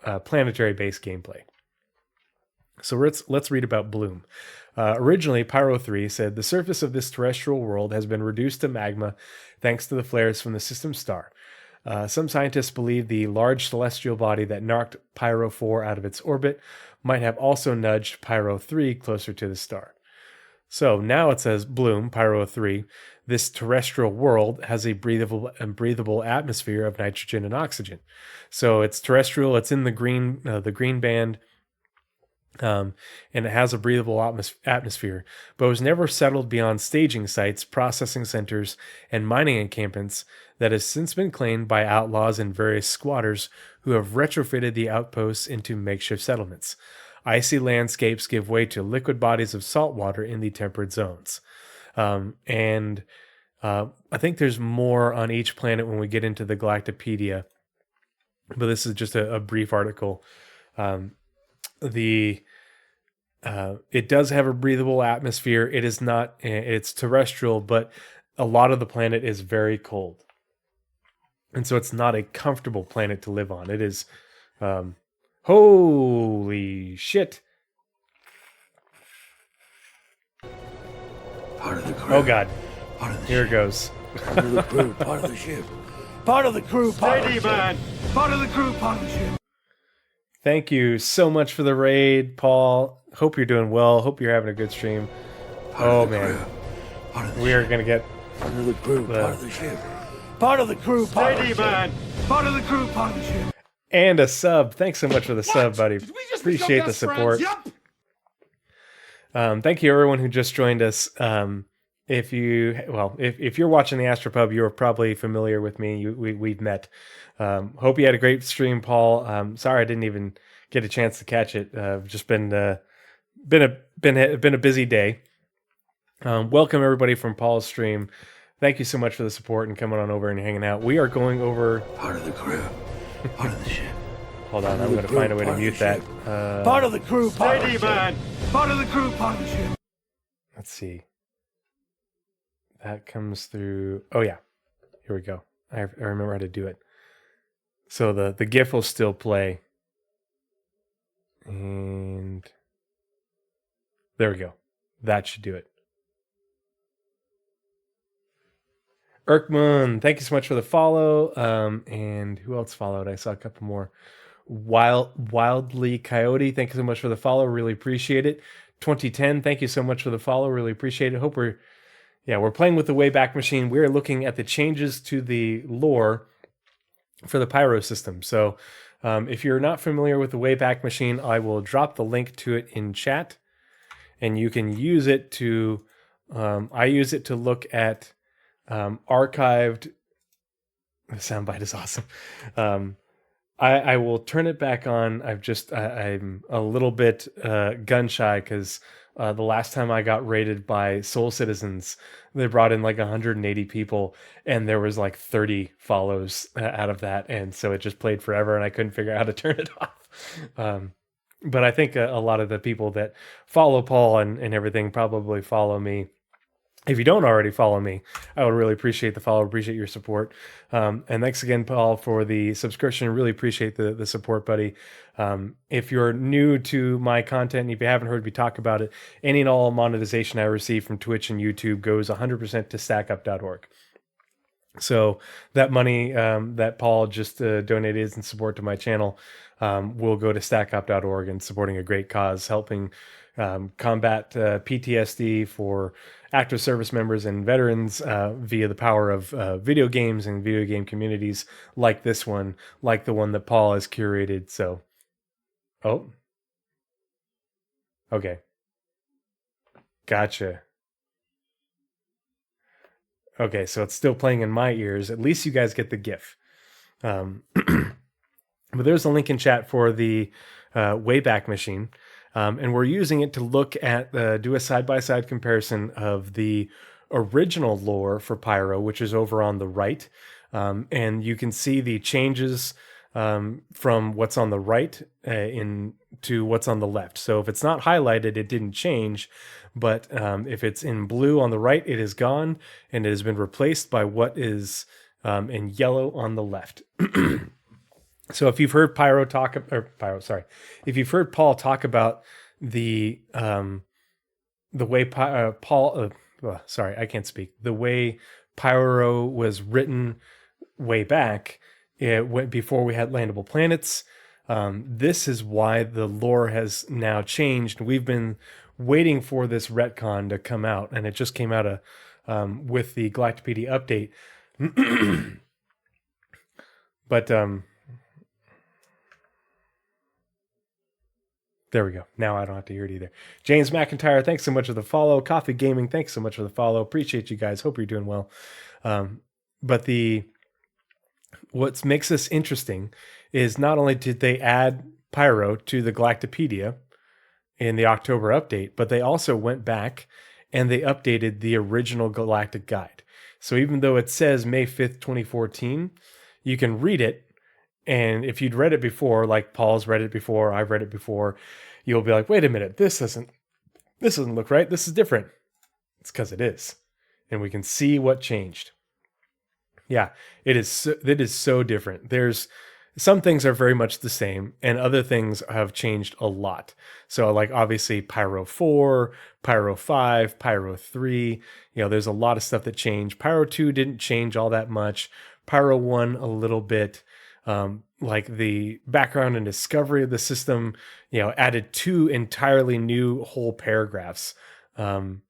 planetary-based gameplay. So let's read about Bloom. Originally, Pyro 3 said the surface of this terrestrial world has been reduced to magma thanks to the flares from the system star. Some scientists believe the large celestial body that knocked Pyro 4 out of its orbit might have also nudged Pyro 3 closer to the star. So now it says Bloom, Pyro 3, this terrestrial world has a breathable atmosphere of nitrogen and oxygen. So it's terrestrial, it's in the green band, and it has a breathable atmosphere, but was never settled beyond staging sites, processing centers, and mining encampments that has since been claimed by outlaws and various squatters who have retrofitted the outposts into makeshift settlements. Icy landscapes give way to liquid bodies of salt water in the temperate zones. And I think there's more on each planet when we get into the Galactapedia, but this is just a brief article. It does have a breathable atmosphere. It's terrestrial, but a lot of the planet is very cold. And so it's not a comfortable planet to live on. It is, holy shit. Part of the crew. Oh God. Part of the Here ship. it goes. Part of the crew, part of the ship. Part of the crew, part of the ship. Man. Part of the crew, part of the ship. Thank you so much for the raid, Paul. Hope you're doing well. Hope you're having a good stream. Oh man. We are gonna get part of the crew, part of the ship. Part of the crew, part of the ship. Part of the crew, part of the ship. And a sub. Thanks so much for the sub, buddy. Appreciate the support. Yep. Thank you everyone who just joined us. If you're watching the Astropub, you're probably familiar with me. We've met. Hope you had a great stream, Paul. Sorry I didn't even get a chance to catch it. Just been a busy day. Welcome everybody from Paul's stream. Thank you so much for the support and coming on over and hanging out. We are going over part of the crew, part of the ship. Hold on, I'm going to find a way to mute that. Part of the crew, part of the ship. Part of the crew, part of the ship. Let's see. That comes through. Oh yeah, here we go. I remember how to do it. So the GIF will still play, and there we go. That should do it. Erkman, thank you so much for the follow. And who else followed? I saw a couple more. Wildly Coyote, thank you so much for the follow. Really appreciate it. 2010, thank you so much for the follow. Really appreciate it. Hope we're playing with the Wayback Machine. We're looking at the changes to the lore for the Pyro system. So if you're not familiar with the Wayback Machine, I will drop the link to it in chat, and you can use it to. I use it to look at archived. The soundbite is awesome. I will turn it back on. I'm a little bit gun shy because the last time I got raided by Soul Citizens, they brought in like 180 people, and there was like 30 follows out of that, and so it just played forever, and I couldn't figure out how to turn it off. But I think a lot of the people that follow Paul and everything probably follow me. If you don't already follow me, I would really appreciate the follow, appreciate your support. And thanks again, Paul, for the subscription. Really appreciate the support, buddy. If you're new to my content, and if you haven't heard me talk about it, any and all monetization I receive from Twitch and YouTube goes 100% to stackup.org. So that money that Paul just donated in support to my channel will go to stackup.org and supporting a great cause, helping combat PTSD for active service members and veterans via the power of video games and video game communities like this one, like the one that Paul has curated. So, okay. Gotcha. Okay, so it's still playing in my ears. At least you guys get the GIF. But there's a link in chat for the Wayback Machine. And we're using it to look at, do a side-by-side comparison of the original lore for Pyro, which is over on the right. And you can see the changes from what's on the right to what's on the left. So if it's not highlighted, it didn't change. But if it's in blue on the right, it is gone, and it has been replaced by what is in yellow on the left. So if you've heard if you've heard Paul talk about the way the way Pyro was written way back, it went before we had landable planets. This is why the lore has now changed. We've been waiting for this retcon to come out, and it just came out with the Galactapedia update. But there we go. Now I don't have to hear it either. James McIntyre, thanks so much for the follow. Coffee Gaming, thanks so much for the follow. Appreciate you guys. Hope you're doing well. But what makes this interesting is not only did they add Pyro to the Galactapedia in the October update, but they also went back and they updated the original Galactic Guide. So even though it says May 5th, 2014, you can read it. And if you'd read it before, like Paul's read it before, I've read it before, you'll be like, wait a minute, this doesn't look right. This is different. It's because it is. And we can see what changed. Yeah, it is so different. There's some things are very much the same, and other things have changed a lot. So like obviously Pyro 4, Pyro 5, Pyro 3, there's a lot of stuff that changed. Pyro 2 didn't change all that much. Pyro 1 a little bit. Like the background and discovery of the system, added 2 entirely new whole paragraphs, and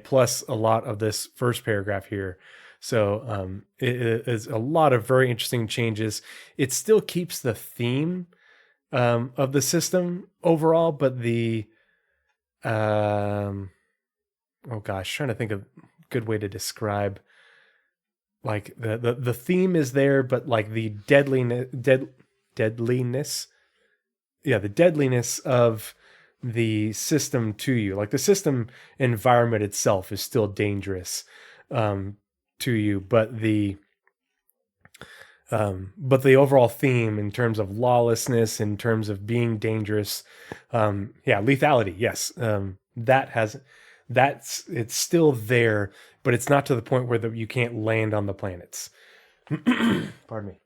plus a lot of this first paragraph here. So it is a lot of very interesting changes. It still keeps the theme of the system overall, but trying to think of a good way to describe. Like the theme is there, but like the deadliness, the deadliness of the system to you, like the system environment itself is still dangerous to you, but the overall theme in terms of lawlessness, in terms of being dangerous, lethality, yes, it's still there, but it's not to the point where you can't land on the planets. Pardon me.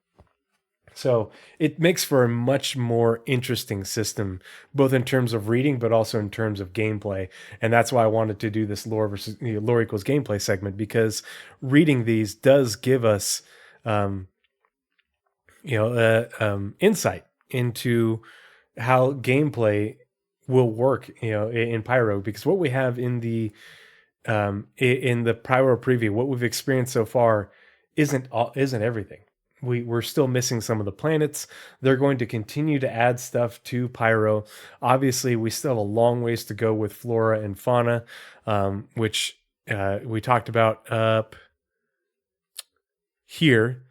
So it makes for a much more interesting system, both in terms of reading, but also in terms of gameplay. And that's why I wanted to do this lore versus lore equals gameplay segment, because reading these does give us, insight into how gameplay will work, in Pyro, because what we have in the Pyro preview, what we've experienced so far isn't everything. We're still missing some of the planets. They're going to continue to add stuff to Pyro. Obviously, we still have a long ways to go with flora and fauna, which we talked about up here.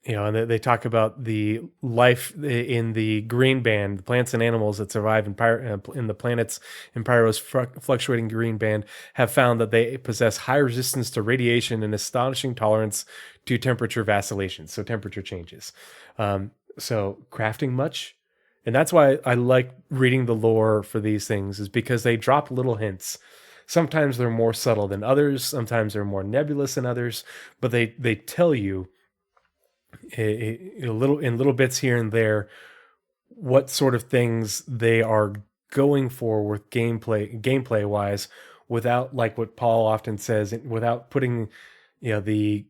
And they talk about the life in the green band, the plants and animals that survive in the planets in Pyro's fluctuating green band have found that they possess high resistance to radiation and astonishing tolerance to temperature vacillations, so temperature changes. So crafting much And that's why I like reading the lore for these things, is because they drop little hints. Sometimes they're more subtle than others, sometimes they're more nebulous than others, but they tell you a little in little bits here and there what sort of things they are going for with gameplay wise, without, like what Paul often says, without putting the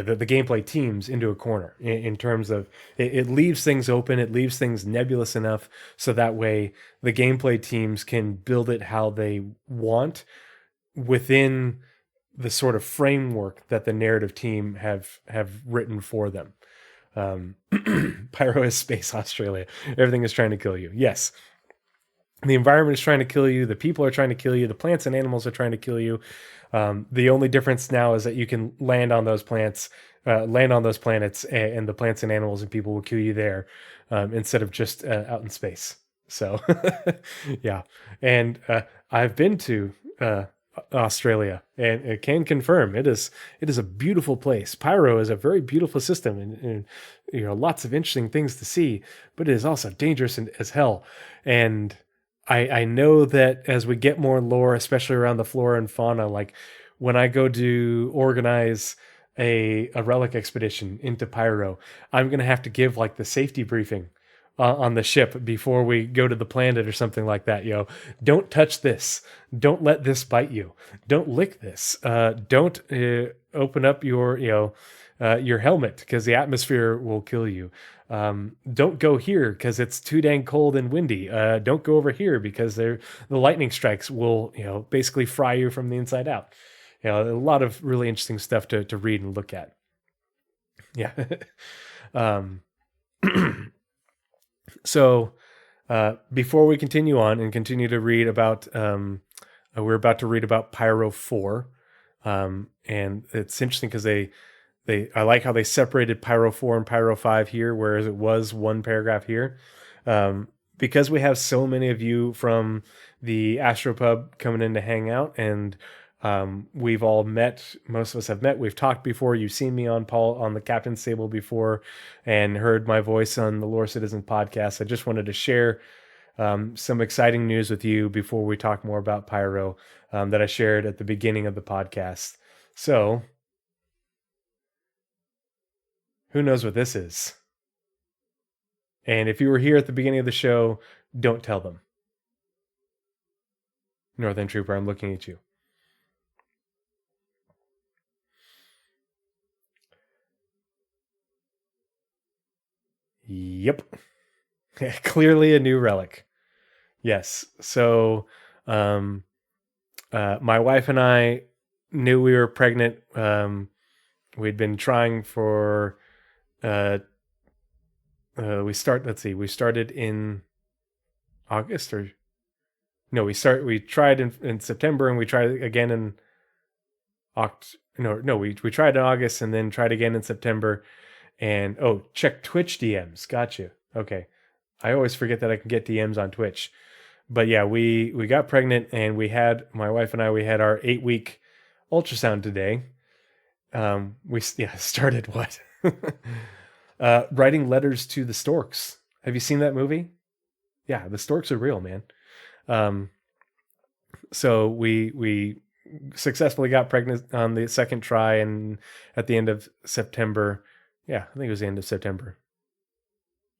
the gameplay teams into a corner in terms of it leaves things open, it leaves things nebulous enough so that way the gameplay teams can build it how they want within the sort of framework that the narrative team have written for them. Pyro is Space Australia. Everything is trying to kill you. Yes. The environment is trying to kill you. The people are trying to kill you. The plants and animals are trying to kill you. The only difference now is that you can land on those planets, and the plants and animals and people will kill you there, instead of just out in space. So, yeah. And I've been to Australia, and it can confirm it is a beautiful place. Pyro is a very beautiful system, and lots of interesting things to see, but it is also dangerous as hell. And I know that as we get more lore, especially around the flora and fauna, like when I go to organize a relic expedition into Pyro, I'm going to have to give like the safety briefing on the ship before we go to the planet or something like that. Don't touch this. Don't let this bite you. Don't lick this. Don't open up your helmet because the atmosphere will kill you. Don't go here because it's too dang cold and windy. Don't go over here because the lightning strikes will, basically fry you from the inside out. A lot of really interesting stuff to read and look at. Yeah. So, before we continue on and continue to read about, we're about to read about Pyro 4. And it's interesting because I like how they separated Pyro 4 and Pyro 5 here, whereas it was one paragraph here. Because we have so many of you from the Astropub coming in to hang out, and we've all met, most of us have met, we've talked before, you've seen me on the Captain's Table before, and heard my voice on the Lore Citizen podcast. I just wanted to share some exciting news with you before we talk more about Pyro that I shared at the beginning of the podcast. So, who knows what this is? And if you were here at the beginning of the show, don't tell them. Northern Trooper, I'm looking at you. Yep. Clearly a new relic. Yes. So, my wife and I knew we were pregnant. We'd been trying for, we started in August we tried in September, and we tried again in we tried in August and then tried again in September. And check Twitch DMs. Gotcha. Okay. I always forget that I can get DMs on Twitch. But yeah, we got pregnant, and my wife and I had our 8-week ultrasound today. We started what? Writing letters to the storks. Have you seen that movie? Yeah, the storks are real, man. So we successfully got pregnant on the second try, and at the end of September. Yeah, I think it was the end of September.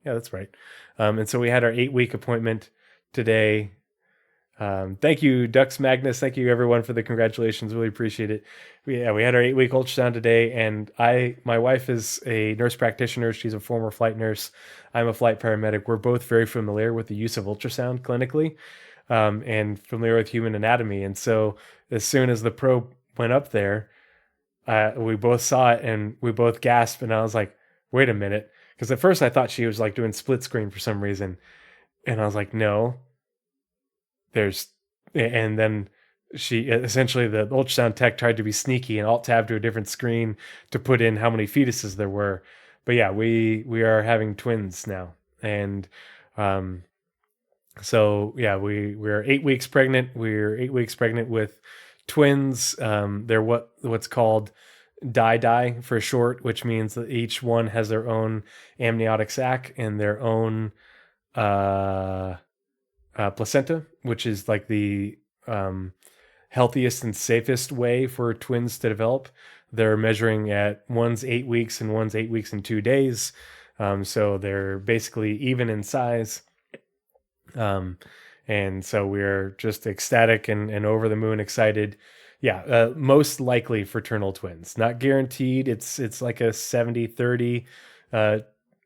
Yeah, that's right. And so we had our 8-week appointment today. Thank you, Dux Magnus. Thank you, everyone, for the congratulations. Really appreciate it. We had our 8-week ultrasound today, and my wife is a nurse practitioner. She's a former flight nurse. I'm a flight paramedic. We're both very familiar with the use of ultrasound clinically, and familiar with human anatomy. And so as soon as the probe went up there, we both saw it and we both gasped, and I was like, wait a minute. Because at first I thought she was like doing split screen for some reason. And I was like, no, and then she essentially, the ultrasound tech tried to be sneaky and alt tab to a different screen to put in how many fetuses there were. But yeah, we are having twins now. And, so yeah, we're 8 weeks pregnant. We're 8 weeks pregnant with twins. They're what's called die for short, which means that each one has their own amniotic sac and their own placenta, which is like the healthiest and safest way for twins to develop. They're measuring at one's 8 weeks and one's 8 weeks and 2 days. So they're basically even in size. And so we're just ecstatic and over the moon excited. Yeah, most likely fraternal twins. Not guaranteed. It's like a 70-30.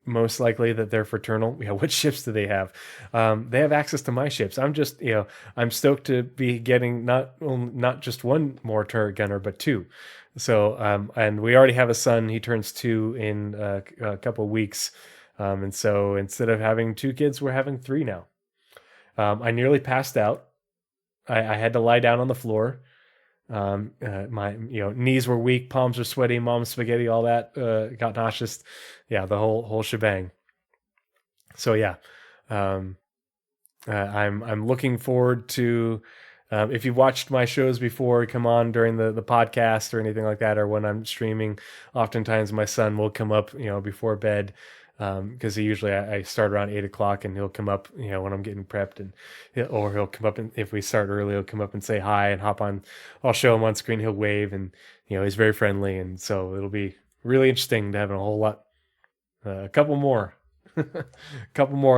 Most likely that they're fraternal. Yeah, what ships do they have? They have access to my ships. I'm just, I'm stoked to be getting not just one more turret gunner, but two. So, and we already have a son. He turns 2 in a couple of weeks. And so instead of having 2 kids, we're having 3 now. I nearly passed out. I had to lie down on the floor. My knees were weak, palms were sweaty, mom's spaghetti, all that. Got nauseous. Yeah, the whole shebang. So yeah, I'm looking forward to. If you've watched my shows before, come on during the podcast or anything like that, or when I'm streaming. Oftentimes, my son will come up, before bed. Because I start around 8 o'clock, and he'll come up, when I'm getting prepped, and he'll come up, and if we start early, he'll come up and say hi and hop on. I'll show him on screen. He'll wave, and he's very friendly, and so it'll be really interesting to have a whole lot, a couple more,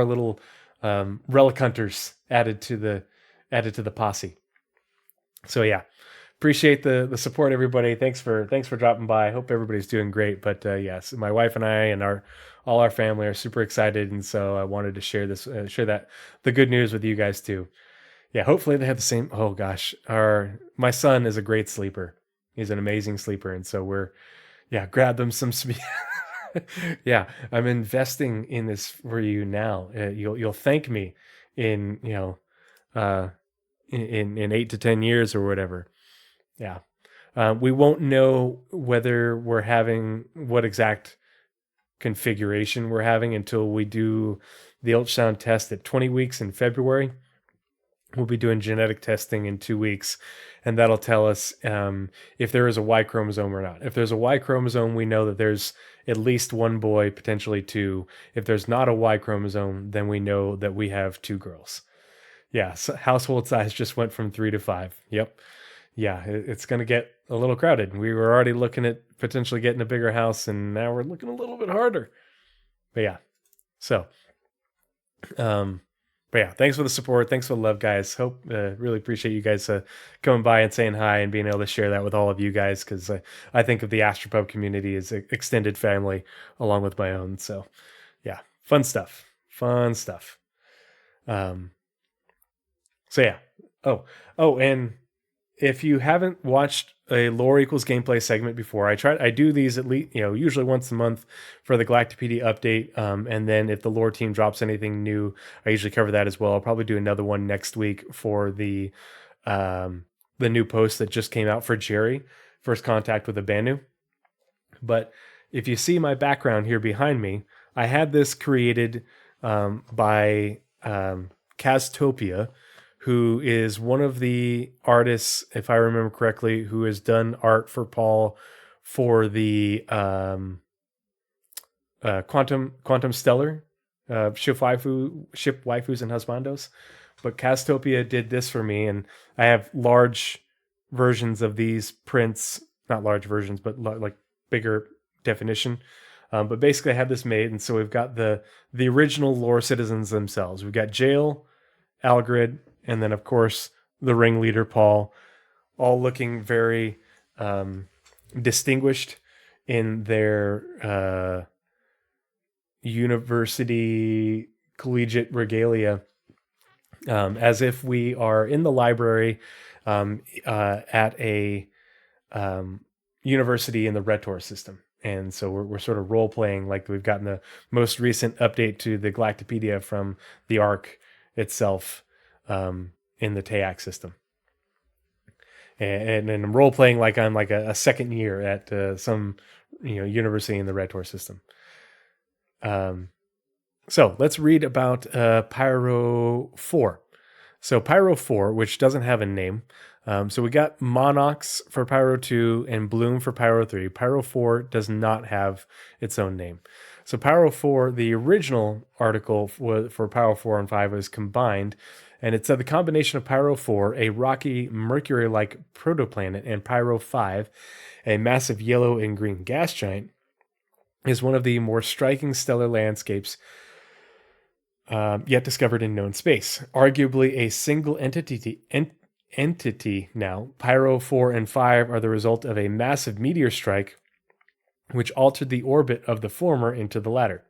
little relic hunters added to the posse. So yeah. Appreciate the support, everybody. Thanks for dropping by. I hope everybody's doing great. But yes, my wife and I and all our family are super excited, and so I wanted to share the good news with you guys too. Yeah, hopefully they have the same. Oh gosh, my son is a great sleeper. He's an amazing sleeper, and so grab them some. Yeah, I'm investing in this for you now. You'll thank me in in 8 to 10 years or whatever. Yeah. We won't know whether we're having what exact configuration we're having until we do the ultrasound test at 20 weeks in February. We'll be doing genetic testing in 2 weeks, and that'll tell us if there is a Y chromosome or not. If there's a Y chromosome, we know that there's at least 1 boy, potentially 2. If there's not a Y chromosome, then we know that we have 2 girls. Yeah, so household size just went from 3 to 5. Yep. Yeah, it's going to get a little crowded. We were already looking at potentially getting a bigger house, and now we're looking a little bit harder. But yeah, so, but yeah, thanks for the support. Thanks for the love, guys. Really appreciate you guys coming by and saying hi and being able to share that with all of you guys, because I think of the Astropub community as an extended family along with my own. So yeah, fun stuff. So yeah. And if you haven't watched a lore equals gameplay segment before, I do these at least, usually once a month for the Galactapedia update. And then if the lore team drops anything new, I usually cover that as well. I'll probably do another one next week for the new post that just came out for Jerry, First Contact with a Banu. But if you see my background here behind me, I had this created by Galactapedia, who is one of the artists, if I remember correctly, who has done art for Paul for the Quantum Stellar ship waifus and husbandos. But Galactapedia did this for me, and I have large versions of these prints, not large versions, but like bigger definition. But basically I have this made, and so we've got the original lore citizens themselves. We've got Jael, Algrid, and then, of course, the ringleader, Paul, all looking very distinguished in their university collegiate regalia, as if we are in the library at a university in the Retor system. And so we're sort of role-playing like we've gotten the most recent update to the Galactapedia from the Ark itself, in the TAAC system, and I'm role playing like I'm like a second year at some university in the Retor system. So let's read about Pyro 4. So Pyro 4, which doesn't have a name. So we got Monox for Pyro 2 and Bloom for Pyro 3. Pyro 4 does not have its own name. So Pyro 4, the original article for Pyro 4 and 5 was combined, and it said the combination of Pyro 4, a rocky Mercury-like protoplanet, and Pyro 5, a massive yellow and green gas giant, is one of the more striking stellar landscapes yet discovered in known space. Arguably a single entity now, Pyro 4 and 5 are the result of a massive meteor strike which altered the orbit of the former into the latter.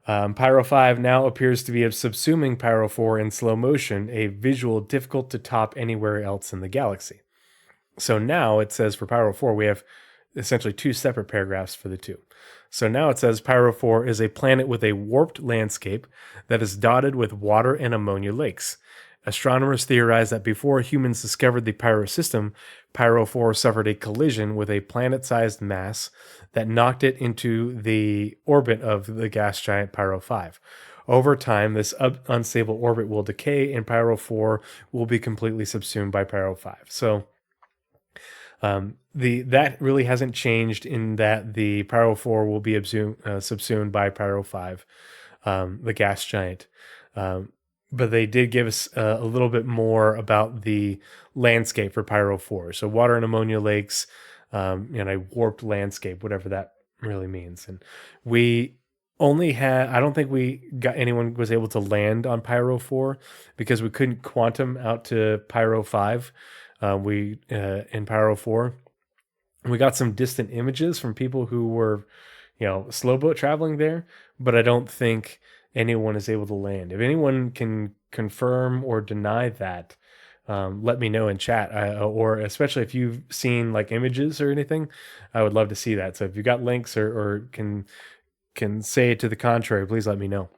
Pyro 5 now appears to be subsuming Pyro 4 in slow motion, a visual difficult to top anywhere else in the galaxy. So now it says for Pyro 4, we have essentially two separate paragraphs for the two. So now it says Pyro 4 is a planet with a warped landscape that is dotted with water and ammonia lakes. Astronomers theorize that before humans discovered the Pyro system, Pyro 4 suffered a collision with a planet-sized mass that knocked it into the orbit of the gas giant Pyro 5. Over time, this unstable orbit will decay, and Pyro 4 will be completely subsumed by Pyro 5. So that really hasn't changed in that the Pyro 4 will be subsumed by Pyro 5, the gas giant. But they did give us a little bit more about the landscape for Pyro 4. So water and ammonia lakes, and a warped landscape, whatever that really means. And we only had, I don't think anyone was able to land on Pyro 4 because we couldn't quantum out to Pyro 5. In Pyro 4, we got some distant images from people who were, slow boat traveling there, but I don't think anyone is able to land. If anyone can confirm or deny that, let me know in chat, or especially if you've seen like images or anything, I would love to see that. So if you got links or can say to the contrary, please let me know.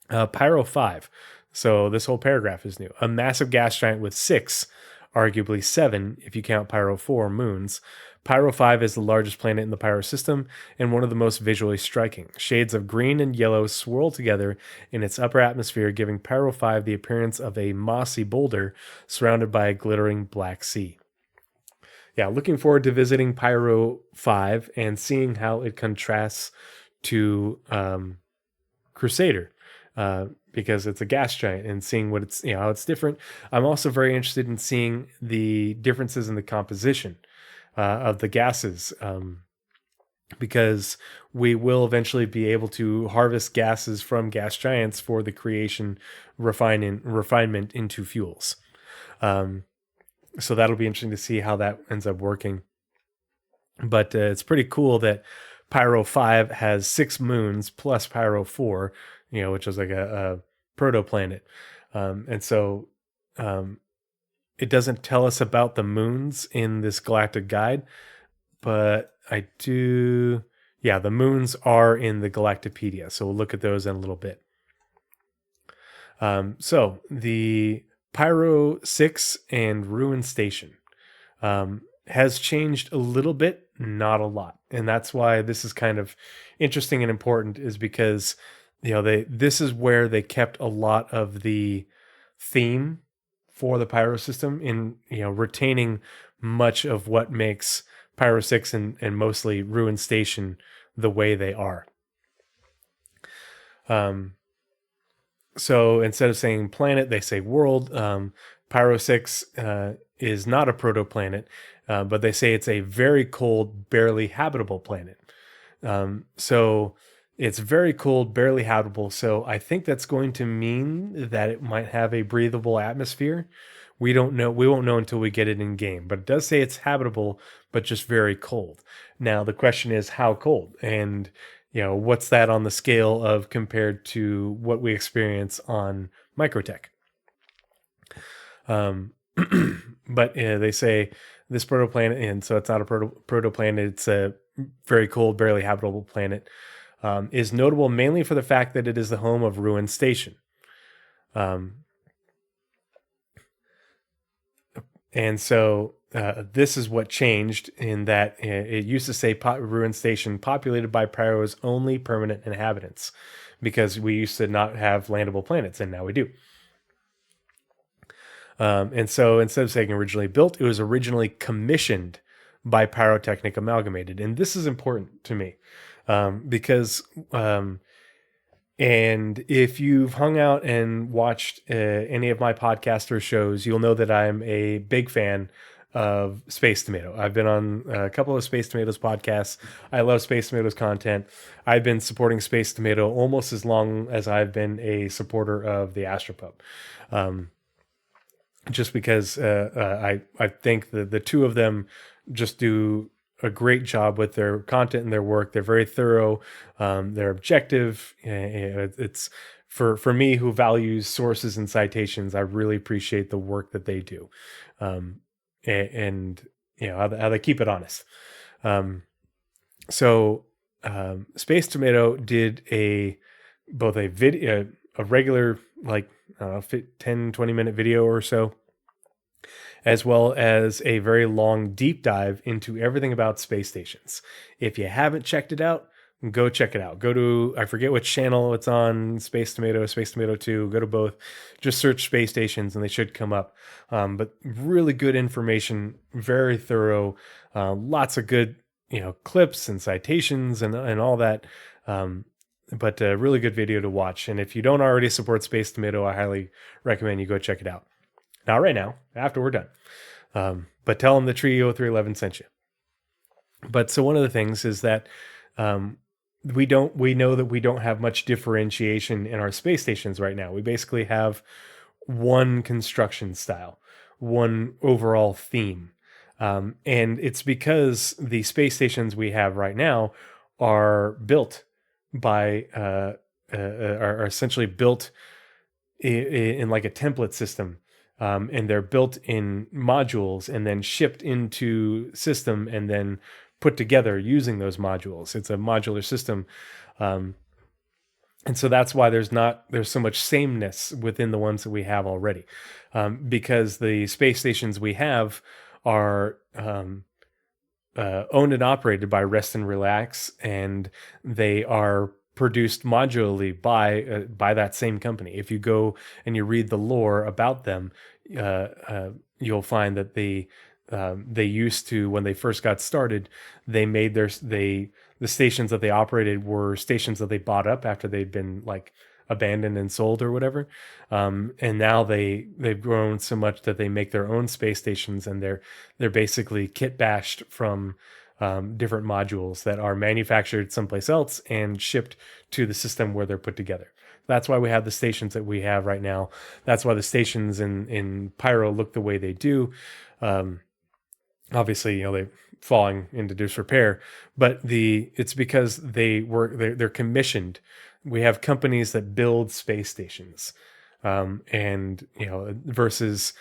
Pyro 5. So this whole paragraph is new. A massive gas giant with 6, arguably 7 if you count Pyro 4 moons. Pyro 5 is the largest planet in the Pyro system and one of the most visually striking. Shades of green and yellow swirl together in its upper atmosphere, giving Pyro 5 the appearance of a mossy boulder surrounded by a glittering black sea. Yeah, looking forward to visiting Pyro 5 and seeing how it contrasts to Crusader. Because it's a gas giant, and seeing what it's, how it's different. I'm also very interested in seeing the differences in the composition of the gases, because we will eventually be able to harvest gases from gas giants for the creation, refinement into fuels. So that'll be interesting to see how that ends up working. But it's pretty cool that Pyro 5 has 6 moons plus Pyro 4, which is like a protoplanet. And so it doesn't tell us about the moons in this galactic guide, but the moons are in the Galactapedia. So we'll look at those in a little bit. So the Pyro 6 and Ruin Station has changed a little bit, not a lot. And that's why this is kind of interesting and important, is because this is where they kept a lot of the theme for the Pyro system in, retaining much of what makes Pyro 6 and mostly Ruin Station the way they are. So instead of saying planet, they say world. Pyro 6 is not a protoplanet, but they say it's a very cold, barely habitable planet. So it's very cold, barely habitable. So I think that's going to mean that it might have a breathable atmosphere. We don't know. We won't know until we get it in game. But it does say it's habitable, but just very cold. Now the question is how cold, and what's that on the scale of compared to what we experience on Microtech. But they say this protoplanet, and so it's not a protoplanet. It's a very cold, barely habitable planet. Is notable mainly for the fact that it is the home of Ruin Station. And so this is what changed, in that it used to say Ruin Station populated by Pyro's only permanent inhabitants, because we used to not have landable planets, and now we do. And so instead of saying originally built, it was originally commissioned by Pyrotechnic Amalgamated. And this is important to me because and if you've hung out and watched any of my podcaster shows, you'll know that I'm a big fan of Space Tomato. I've been on a couple of Space Tomatoes podcasts. I love Space Tomatoes content. I've been supporting Space Tomato almost as long as I've been a supporter of the Astropup. Just because I think the two of them just do a great job with their content and their work. They're very thorough. They're objective. It's for me, who values sources and citations, I really appreciate the work that they do. And you know, how they keep it honest. So Space Tomato did both a video, a regular, like 10-20 minute video or so, as well as a very long deep dive into everything about space stations. If you haven't checked it out, go check it out. Go to, I forget which channel it's on, Space Tomato 2, go to both. Just search space stations and they should come up. But really good information, very thorough, lots of good, clips and citations and all that. But a really good video to watch. And if you don't already support Space Tomato, I highly recommend you go check it out. Not right now, after we're done. But tell them the Trio 311 sent you. But so one of the things is that we know that we don't have much differentiation in our space stations right now. We basically have one construction style, one overall theme. And it's because the space stations we have right now are built by, are essentially built in like a template system. And they're built in modules and then shipped into system and then put together using those modules. It's a modular system. And so that's why there's so much sameness within the ones that we have already. Because the space stations we have are owned and operated by Rest and Relax, and they are produced modularly by that same company. If you go and you read the lore about them, you'll find that they used to, when they first got started, they made the stations that they operated were stations that they bought up after they'd been like abandoned and sold or whatever. And now they've grown so much that they make their own space stations, and they're basically kit bashed from different modules that are manufactured someplace else and shipped to the system where they're put together. That's why we have the stations that we have right now. That's why the stations in Pyro look the way they do. Obviously, they're falling into disrepair, but it's because they're commissioned. We have companies that build space stations, and versus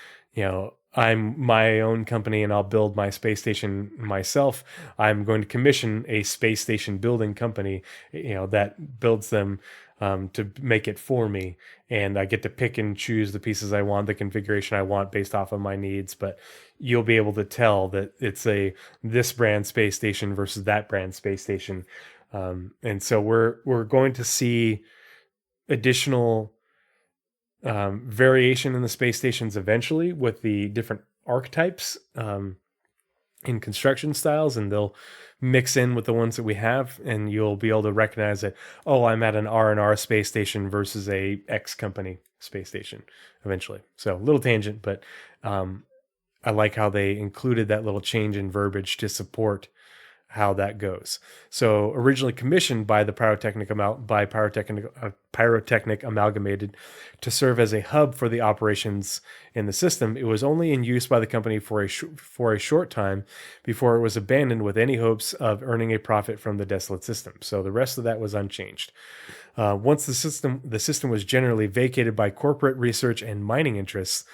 I'm my own company and I'll build my space station myself. I'm going to commission a space station building company, that builds them to make it for me. And I get to pick and choose the pieces I want, the configuration I want based off of my needs. But you'll be able to tell that it's this brand space station versus that brand space station. And so we're going to see additional variation in the space stations eventually with the different archetypes in construction styles, and they'll mix in with the ones that we have, and you'll be able to recognize that, I'm at an R&R space station versus a X company space station eventually. So a little tangent, but I like how they included that little change in verbiage to support how that goes. So originally commissioned by the Pyrotechnic Amalgamated to serve as a hub for the operations in the system, it was only in use by the company for a short time before it was abandoned with any hopes of earning a profit from the desolate system. So the rest of that was unchanged. Once the system was generally vacated by corporate research and mining interests.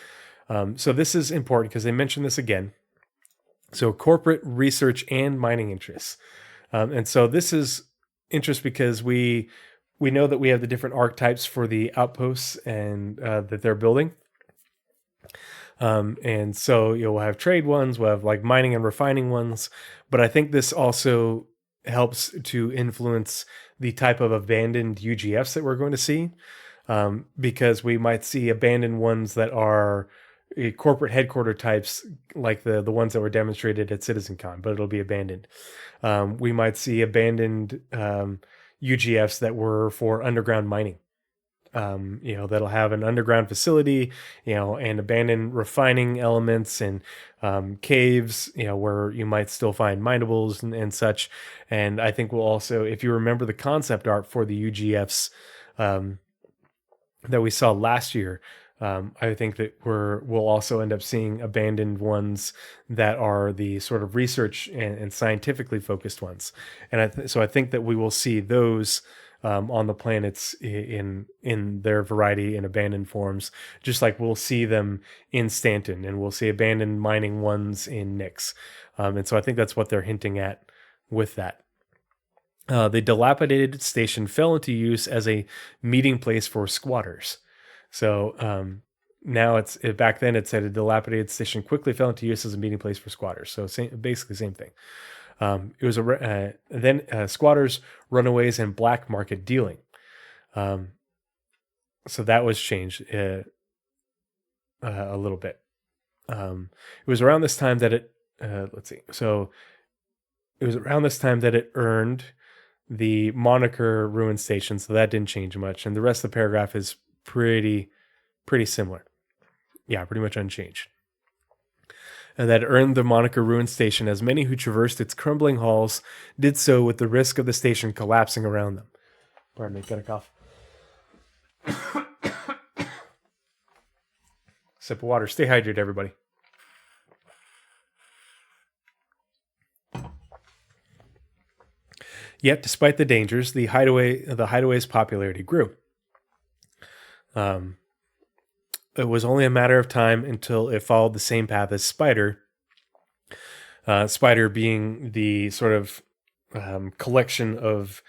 So this is important because they mention this again. So corporate research and mining interests. And so this is interest because we know that we have the different archetypes for the outposts and that they're building. And so you'll have trade ones, we'll have like mining and refining ones. But I think this also helps to influence the type of abandoned UGFs that we're going to see. Because we might see abandoned ones that are corporate headquarter types like the ones that were demonstrated at CitizenCon, but it'll be abandoned. We might see abandoned UGFs that were for underground mining. That'll have an underground facility, and abandoned refining elements and caves, where you might still find minables and such. And I think we'll also, if you remember the concept art for the UGFs that we saw last year, I think that we'll also end up seeing abandoned ones that are the sort of research and scientifically focused ones. And so I think that we will see those on the planets in their variety in abandoned forms, just like we'll see them in Stanton, and we'll see abandoned mining ones in Nyx. And so I think that's what they're hinting at with that. The dilapidated station fell into use as a meeting place for squatters. So now back then it said a dilapidated station quickly fell into use as a meeting place for squatters. So basically same thing. It was then squatters, runaways, and black market dealing. So that was changed a little bit. It was around this time that it So it was around this time that it earned the moniker Ruin Station. So that didn't change much, and the rest of the paragraph is pretty similar. Yeah, pretty much unchanged. And that earned the moniker Ruin Station, as many who traversed its crumbling halls did so with the risk of the station collapsing around them. Pardon me, got a cough. Sip of water. Stay hydrated, everybody. Yet, despite the dangers, the hideaway's popularity grew. It was only a matter of time until it followed the same path as Spider. Spider being the sort of collection of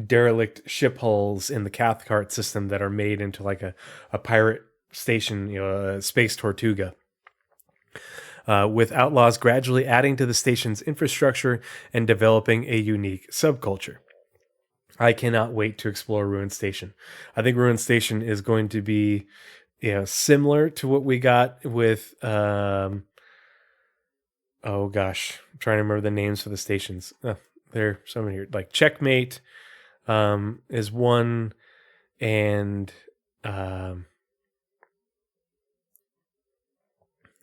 derelict ship hulls in the Cathcart system that are made into like a pirate station, a space Tortuga. With outlaws gradually adding to the station's infrastructure and developing a unique subculture. I cannot wait to explore Ruin Station. I think Ruin Station is going to be similar to what we got with oh gosh, I'm trying to remember the names for the stations. There are so many here. Like Checkmate is one, and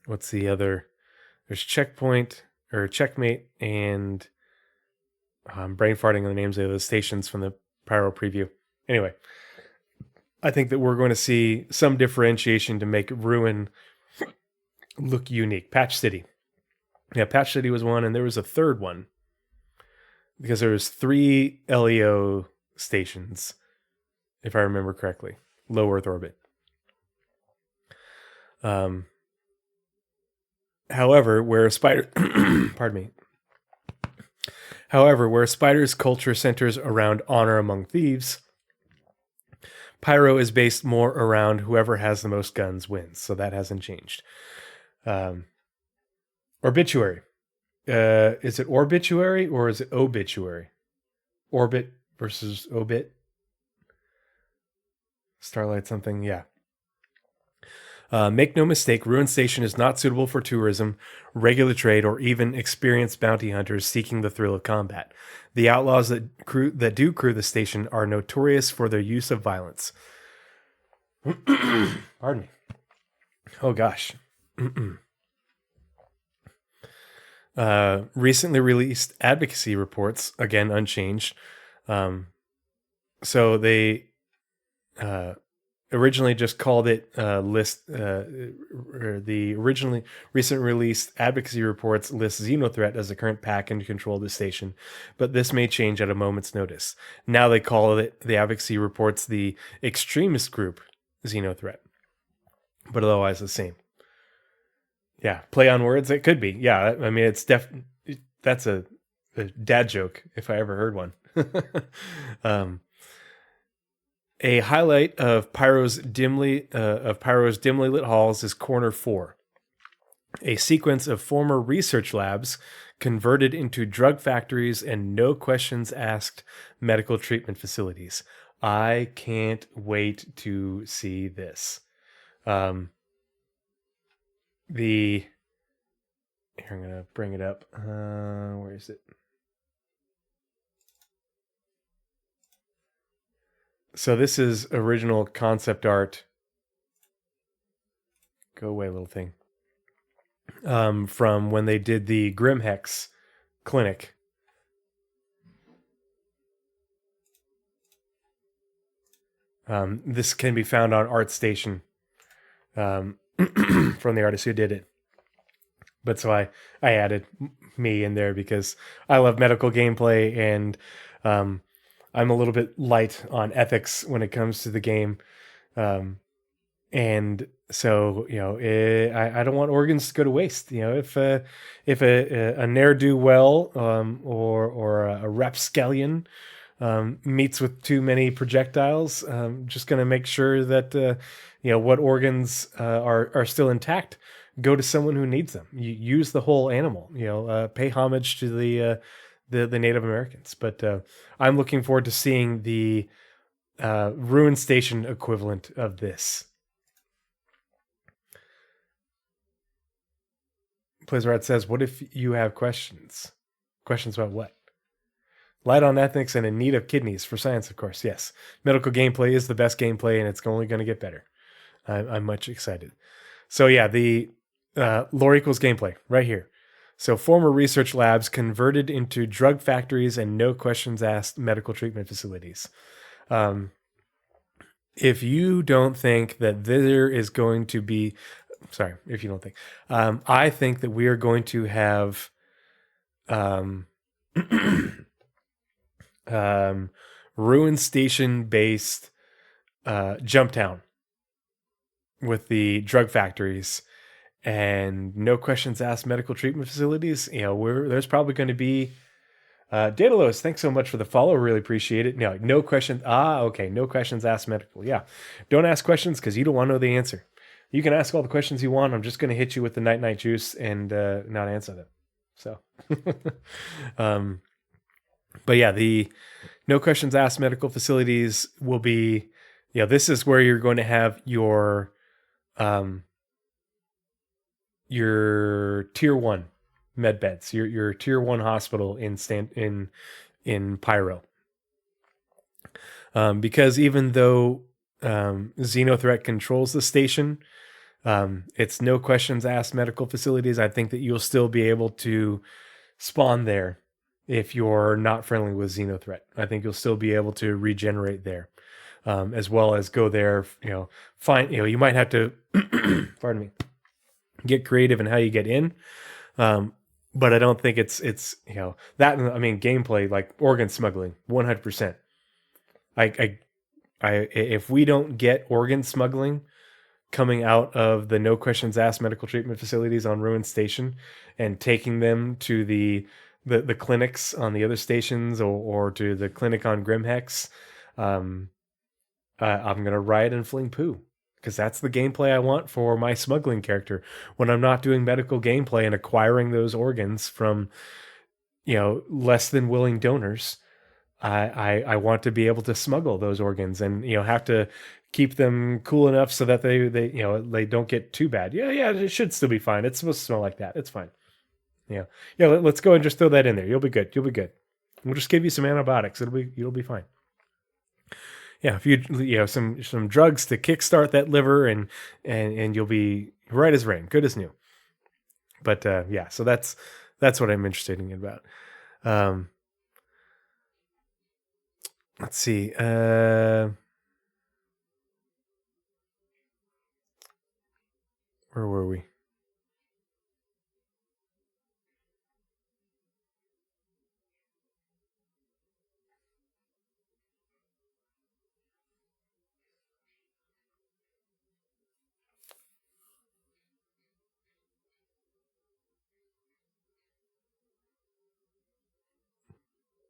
what's the other? There's Checkpoint or Checkmate, and I'm brain farting on the names of the stations from the Pyro preview. Anyway, I think that we're going to see some differentiation to make Ruin look unique. Patch City. Yeah, Patch City was one, and there was a third one. Because there was 3 LEO stations, if I remember correctly. Low Earth orbit. However, where Spider... pardon me. However, where Spider's culture centers around honor among thieves, Pyro is based more around whoever has the most guns wins. So that hasn't changed. Obituary. Is it Orbituary or is it Obituary? Orbit versus Obit? Starlight something, yeah. Make no mistake, Ruin Station is not suitable for tourism, regular trade, or even experienced bounty hunters seeking the thrill of combat. The outlaws that do crew the station are notorious for their use of violence. Pardon me. Oh gosh. Recently released advocacy reports, again unchanged. So they originally just called it the originally recent released advocacy reports list Xenothreat as the current pack and control of the station, but this may change at a moment's notice. Now they call it the advocacy reports the extremist group Xenothreat, but otherwise the same. Yeah, play on words. It could be. Yeah, I mean it's that's a dad joke if I ever heard one. A highlight of Pyro's dimly lit halls is Corner 4, a sequence of former research labs converted into drug factories and no questions asked medical treatment facilities. I can't wait to see this. Here, I'm gonna bring it up. Where is it? So this is original concept art. Go away, little thing. From when they did the Grimhex clinic. This can be found on ArtStation from the artist who did it. But so I added me in there because I love medical gameplay, and I'm a little bit light on ethics when it comes to the game. And so, I don't want organs to go to waste. If a ne'er-do-well or a rapscallion meets with too many projectiles, just going to make sure that what organs are still intact go to someone who needs them. You use the whole animal. Pay homage to the Native Americans. But I'm looking forward to seeing the Ruin Station equivalent of this. Blizzard says, "What if you have questions? Questions about what? Light on ethics and in need of kidneys for science, of course. Yes, medical gameplay is the best gameplay, and it's only going to get better. I'm much excited. So yeah, the lore equals gameplay right here. So former research labs converted into drug factories and no questions asked medical treatment facilities. If you don't think that there is going to be, sorry, if you don't think, I think that we are going to have Ruin Station based Jump Town with the drug factories and no questions asked medical treatment facilities. There's probably going to be Daedalus, thanks so much for the follow. Really appreciate it. No questions. Okay. No questions asked medical. Yeah. Don't ask questions because you don't want to know the answer. You can ask all the questions you want. I'm just going to hit you with the night juice and not answer them. So, but yeah, the no questions asked medical facilities will be, this is where you're going to have your tier 1 med beds, your tier 1 hospital in Pyro. Because even though Xenothreat controls the station, it's no questions asked medical facilities. I think that you'll still be able to spawn there if you're not friendly with Xenothreat. I think you'll still be able to regenerate there, as well as go there. Find you might have to, pardon me, get creative in how you get in. But I don't think it's that. I mean, gameplay like organ smuggling, 100%. If we don't get organ smuggling coming out of the no questions asked medical treatment facilities on Ruin Station and taking them to the clinics on the other stations or to the clinic on Grimhex, I'm gonna riot and fling poo. Because that's the gameplay I want for my smuggling character. When I'm not doing medical gameplay and acquiring those organs from, less than willing donors, I want to be able to smuggle those organs and, have to keep them cool enough so that they don't get too bad. Yeah, it should still be fine. It's supposed to smell like that. It's fine. Yeah. Let's go and just throw that in there. You'll be good. We'll just give you some antibiotics. You'll be fine. Yeah, if you some drugs to kickstart that liver and you'll be right as rain, good as new. But yeah, so that's what I'm interested in about. Let's see. Where were we?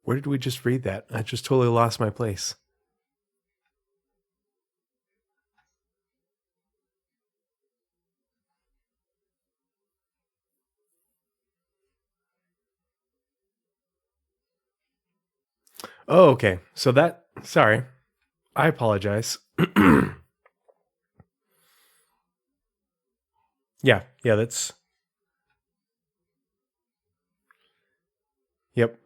Where did we just read that? I just totally lost my place. Oh, okay. So sorry. I apologize. Yeah, that's... Yep.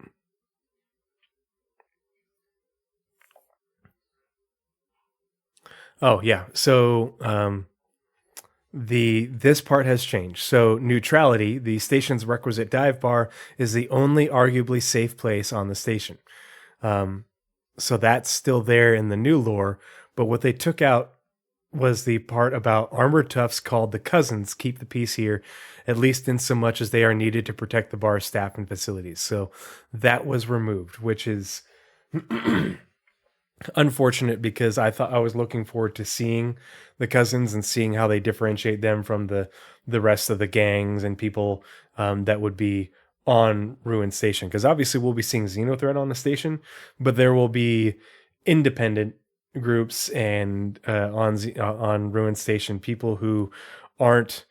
Oh, yeah. So, this part has changed. So neutrality, the station's requisite dive bar, is the only arguably safe place on the station. So that's still there in the new lore, but what they took out was the part about armored toughs called the cousins keep the peace here, at least in so much as they are needed to protect the bar's staff and facilities. So that was removed, which is unfortunate because I thought I was looking forward to seeing the cousins and seeing how they differentiate them from the rest of the gangs and people that would be on Ruin Station. Because obviously we'll be seeing Xenothreat on the station, but there will be independent groups and on Ruin Station people who aren't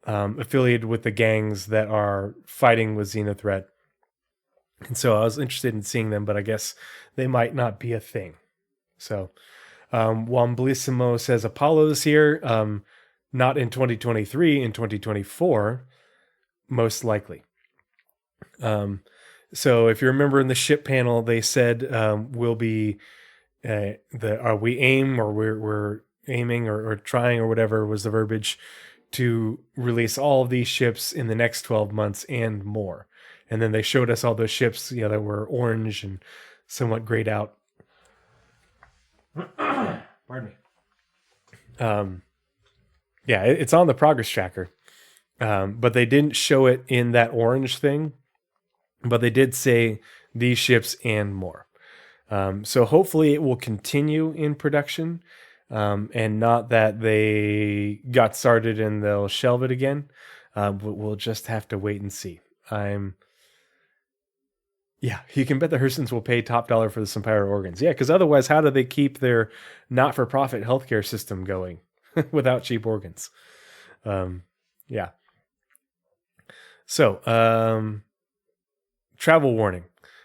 affiliated with the gangs that are fighting with Xenothreat. And so I was interested in seeing them, but I guess they might not be a thing. So, Wamblissimo says Apollo's here, not in 2023, in 2024, most likely. So if you remember in the ship panel, they said we'll be we aim or we're aiming or trying or whatever was the verbiage to release all of these ships in the next 12 months and more. And then they showed us all those ships, that were orange and somewhat grayed out. Pardon me. Yeah, it's on the progress tracker, but they didn't show it in that orange thing. But they did say these ships and more. So hopefully it will continue in production, and not that they got started and they'll shelve it again. But we'll just have to wait and see. Yeah, you can bet the Hersons will pay top dollar for the Pyro organs. Yeah, because otherwise, how do they keep their not-for-profit healthcare system going without cheap organs? Yeah. So, travel warning.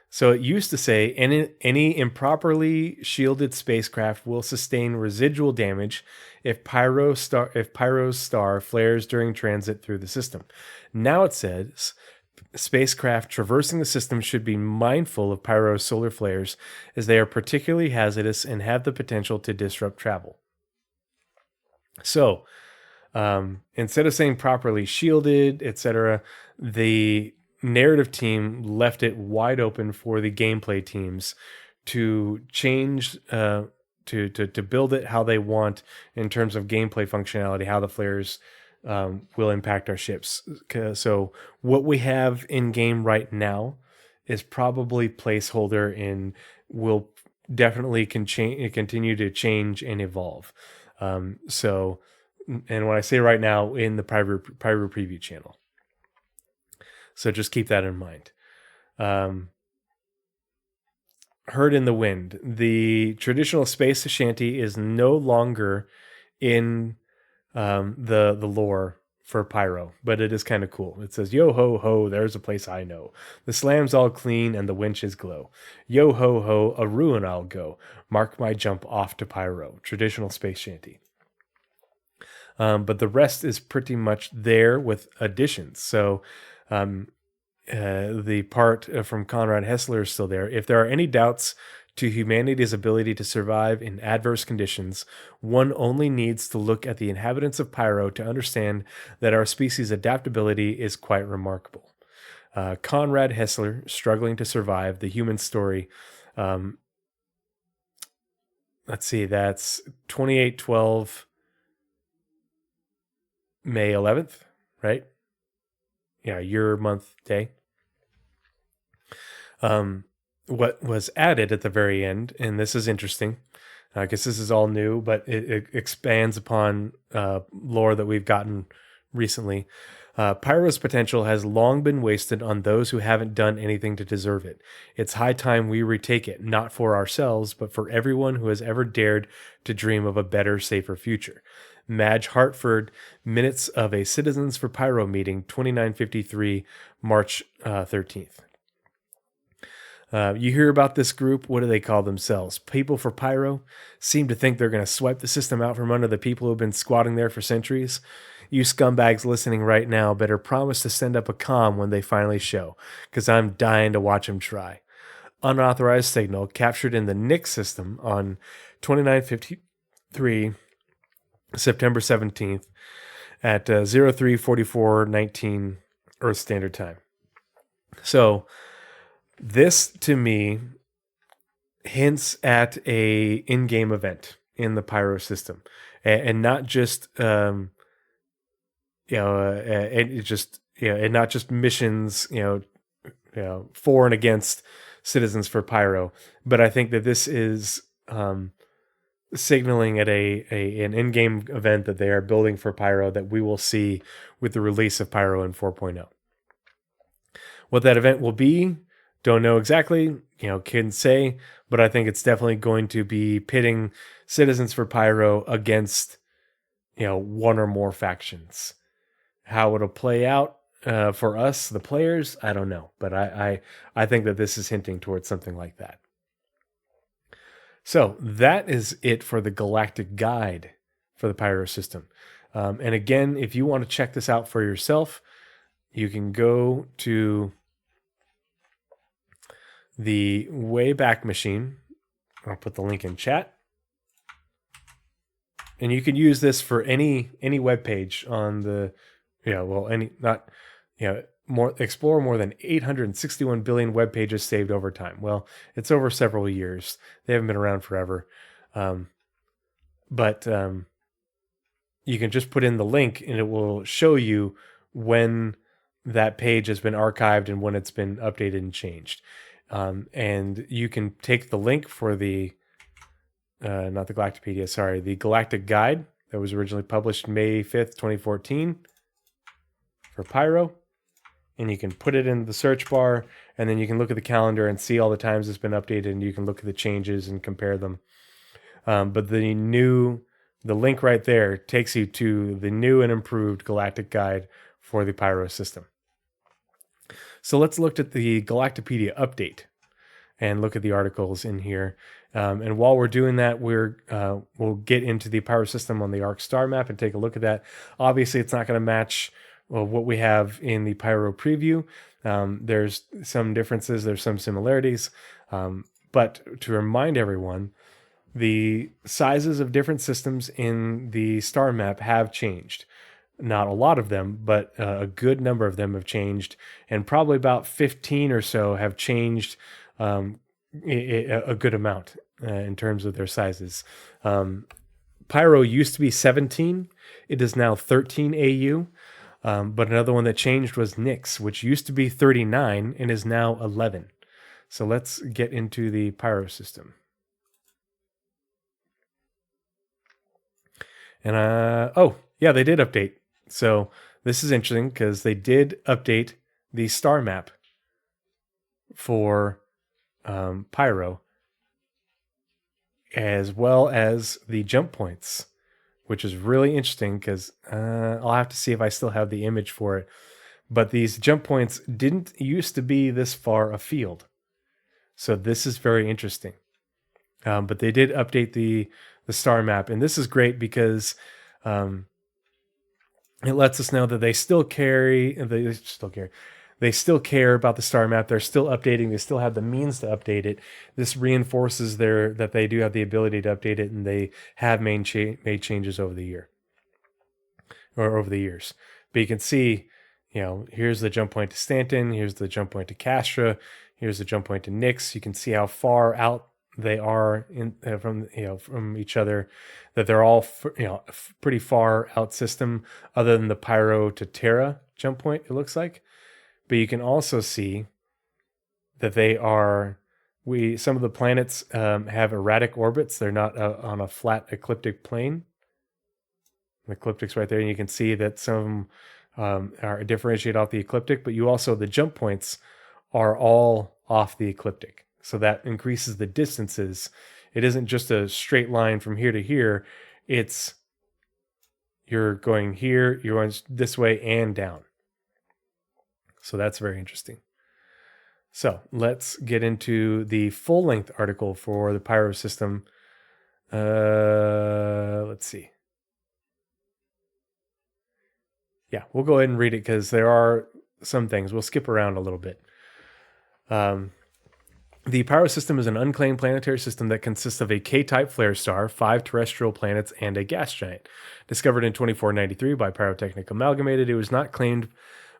So it used to say any improperly shielded spacecraft will sustain residual damage if Pyro's star flares during transit through the system. Now it says spacecraft traversing the system should be mindful of Pyro's solar flares, as they are particularly hazardous and have the potential to disrupt travel. So, instead of saying properly shielded, etc., the narrative team left it wide open for the gameplay teams to change, to build it how they want in terms of gameplay functionality, how the flares will impact our ships. So what we have in game right now is probably placeholder and will definitely continue to change and evolve. So, and when I say right now, in the Pyro preview channel. So just keep that in mind. Heard in the Wind. The traditional space shanty is no longer in the lore for Pyro, but it is kind of cool. It says, yo ho ho, there's a place I know. The slam's all clean and the winches glow. Yo ho ho, a ruin I'll go. Mark my jump off to Pyro. Traditional space shanty. But the rest is pretty much there with additions. So the part from Conrad Hessler is still there. If there are any doubts to humanity's ability to survive in adverse conditions, one only needs to look at the inhabitants of Pyro to understand that our species' adaptability is quite remarkable. Conrad Hessler, Struggling to Survive, the Human Story. Let's see, that's 2812 May 11th, right? Yeah, year, month, day. What was added at the very end, and this is interesting, I guess this is all new, but it expands upon lore that we've gotten recently. Pyro's potential has long been wasted on those who haven't done anything to deserve it. It's high time we retake it, not for ourselves, but for everyone who has ever dared to dream of a better, safer future. Madge Hartford, Minutes of a Citizens for Pyro meeting, 2953, March 13th. You hear about this group, what do they call themselves? People for Pyro? Seem to think they're going to swipe the system out from under the people who have been squatting there for centuries. You scumbags listening right now better promise to send up a comm when they finally show, because I'm dying to watch them try. Unauthorized signal captured in the Nix system on 2953 September 17th at 03:44:19 Earth Standard Time. So this to me hints at a in-game event in the Pyro system, and not just and not just missions, for and against citizens for Pyro, but I think that this is signaling at an in-game event that they are building for Pyro that we will see with the release of Pyro in 4.0. What that event will be, don't know exactly, can say, but I think it's definitely going to be pitting citizens for Pyro against, one or more factions. How it'll play out for us, the players, I don't know, but I think that this is hinting towards something like that. So that is it for the Galactic Guide for the Pyro system. And again, if you want to check this out for yourself, you can go to the Wayback Machine. I'll put the link in chat. And you can use this for any web page on the, explore more than 861 billion web pages saved over time. Well, it's over several years. They haven't been around forever. But you can just put in the link and it will show you when that page has been archived and when it's been updated and changed. And you can take the link for the, not the Galactapedia, sorry, the Galactic Guide that was originally published May 5th, 2014 for Pyro. And you can put it in the search bar, and then you can look at the calendar and see all the times it's been updated, and you can look at the changes and compare them. But the link right there takes you to the new and improved Galactic Guide for the Pyro system. So let's look at the Galactapedia update and look at the articles in here. And while we're doing that, we'll get into the Pyro system on the Ark Starmap and take a look at that. Obviously, it's not going to match what we have in the Pyro preview. There's some differences, there's some similarities. But to remind everyone, the sizes of different systems in the star map have changed. Not a lot of them, but a good number of them have changed, and probably about 15 or so have changed a good amount in terms of their sizes. Pyro used to be 17. It is now 13 AU. But another one that changed was Nix, which used to be 39 and is now 11. So let's get into the Pyro system. And they did update. So this is interesting because they did update the star map for Pyro, as well as the jump points, which is really interesting because I'll have to see if I still have the image for it. But these jump points didn't used to be this far afield. So this is very interesting. But they did update the star map. And this is great because it lets us know that they still care about the star map. They're still updating. They still have the means to update it. This reinforces that they do have the ability to update it, and they have made changes over the years. But you can see, here's the jump point to Stanton. Here's the jump point to Castra. Here's the jump point to Nix. You can see how far out they are from each other. That they're all pretty far out system, other than the Pyro to Terra jump point. It looks like. But you can also see that some of the planets have erratic orbits. They're not on a flat ecliptic plane. The ecliptic's right there, and you can see that some of them are differentiated off the ecliptic, but the jump points are all off the ecliptic. So that increases the distances. It isn't just a straight line from here to here. It's you're going here, you're going this way and down. So that's very interesting. So let's get into the full-length article for the Pyro system. Let's see. yeah, we'll go ahead and read it because there are some things. We'll skip around a little bit. The Pyro system is an unclaimed planetary system that consists of a K-type flare star, 5 terrestrial planets, and a gas giant. Discovered in 2493 by Pyrotechnic Amalgamated, it was not claimed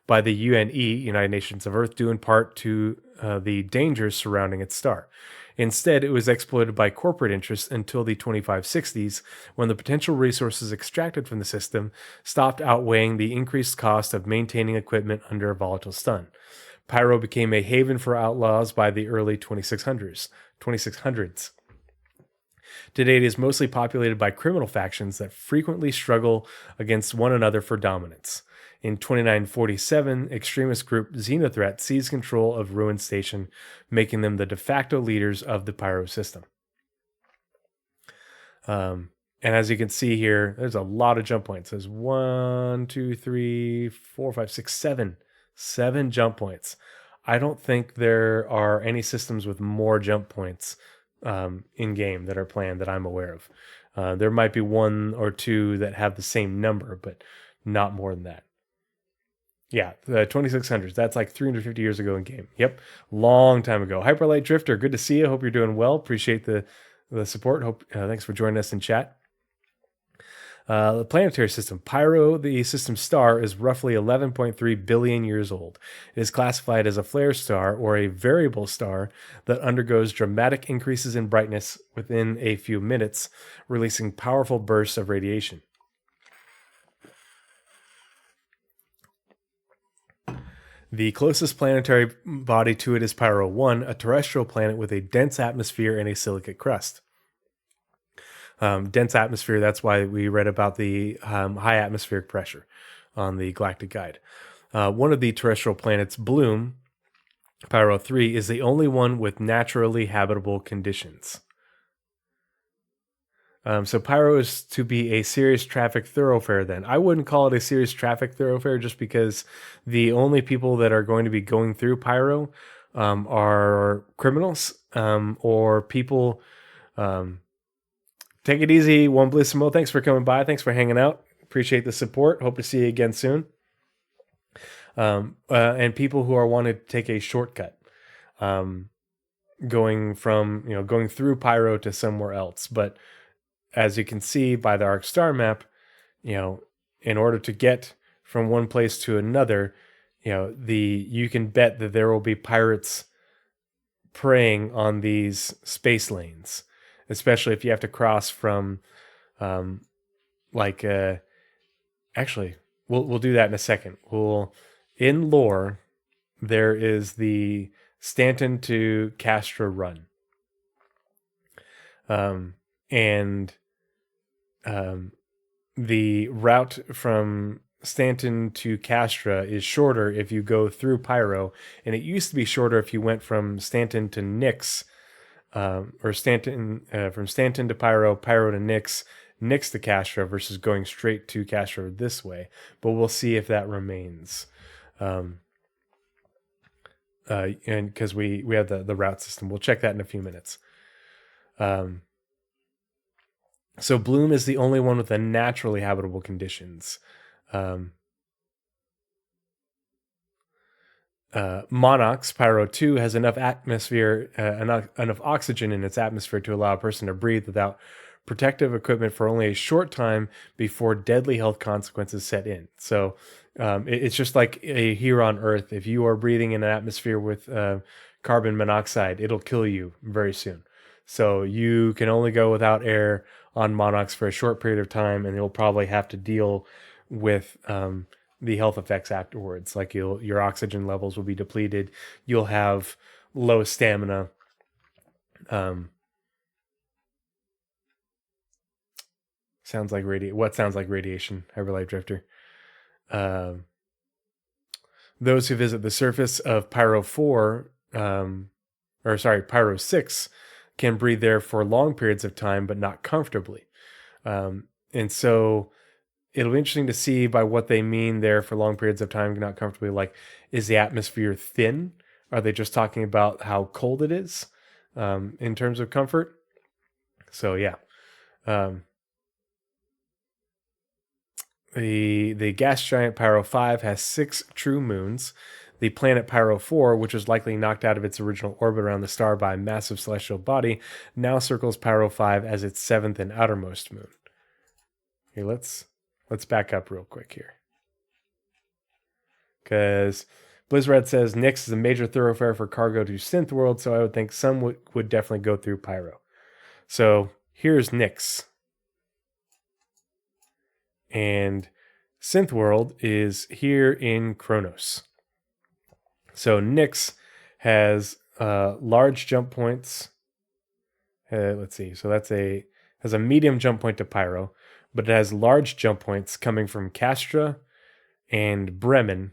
by the UNE, United Nations of Earth, due in part to the dangers surrounding its star. Instead, it was exploited by corporate interests until the 2560s, when the potential resources extracted from the system stopped outweighing the increased cost of maintaining equipment under a volatile stun. Pyro became a haven for outlaws by the early 2600s. Today, it is mostly populated by criminal factions that frequently struggle against one another for dominance. In 2947, extremist group Xenothreat seized control of Ruin Station, making them the de facto leaders of the Pyro system. And as you can see here, there's a lot of jump points. There's 1, 2, 3, 4, 5, 6, 7. 7 jump points. I don't think there are any systems with more jump points in game that are planned that I'm aware of. There might be 1 or 2 that have the same number, but not more than that. Yeah, the 2600s. That's like 350 years ago in game. Yep, long time ago. Hyperlight Drifter, good to see you. Hope you're doing well. Appreciate the support. Hope thanks for joining us in chat. The planetary system, Pyro, the system star, is roughly 11.3 billion years old. It is classified as a flare star or a variable star that undergoes dramatic increases in brightness within a few minutes, releasing powerful bursts of radiation. The closest planetary body to it is Pyro 1, a terrestrial planet with a dense atmosphere and a silicate crust. Dense atmosphere, that's why we read about the high atmospheric pressure on the Galactic Guide. One of the terrestrial planets, Bloom, Pyro 3, is the only one with naturally habitable conditions. So Pyro is to be a serious traffic thoroughfare then. I wouldn't call it a serious traffic thoroughfare just because the only people that are going to be going through Pyro are criminals or people... Take it easy, One Blissimo. Thanks for coming by. Thanks for hanging out. Appreciate the support. Hope to see you again soon. And people who are wanting to take a shortcut, going through Pyro to somewhere else. But as you can see by the Ark Starmap, in order to get from one place to another, you can bet that there will be pirates preying on these space lanes. Especially if you have to cross from, actually, we'll do that in a second. In lore, there is the Stanton to Castra run, and the route from Stanton to Castra is shorter if you go through Pyro, and it used to be shorter if you went from Stanton to Nyx. Or Stanton from Stanton to Pyro, Pyro to Nyx, Nyx to Castra versus going straight to Castra this way. But we'll see if that remains. And because we have the route system, we'll check that in a few minutes. So Bloom is the only one with the naturally habitable conditions. Monox, Pyro 2, has enough enough oxygen in its atmosphere to allow a person to breathe without protective equipment for only a short time before deadly health consequences set in. So it's just like here on Earth. If you are breathing in an atmosphere with carbon monoxide, it'll kill you very soon. So you can only go without air on Monox for a short period of time, and you'll probably have to deal with the health effects afterwards. Like your oxygen levels will be depleted. You'll have low stamina. Sounds like what sounds like radiation, Hyperlight Drifter. Those who visit the surface of Pyro 6 can breathe there for long periods of time, but not comfortably. And so it'll be interesting to see by what they mean there for long periods of time, not comfortably. Like, is the atmosphere thin? Are they just talking about how cold it is in terms of comfort? So, yeah. The gas giant Pyro 5 has 6 true moons. The planet Pyro 4, which was likely knocked out of its original orbit around the star by a massive celestial body, now circles Pyro 5 as its 7th and outermost moon. Here, let's back up real quick here. Because Blizzred says Nyx is a major thoroughfare for cargo to Synth World, so I would think some would definitely go through Pyro. So here's Nyx. And Synth World is here in Kronos. So Nyx has large jump points. Let's see. So has a medium jump point to Pyro, but it has large jump points coming from Castra and Bremen,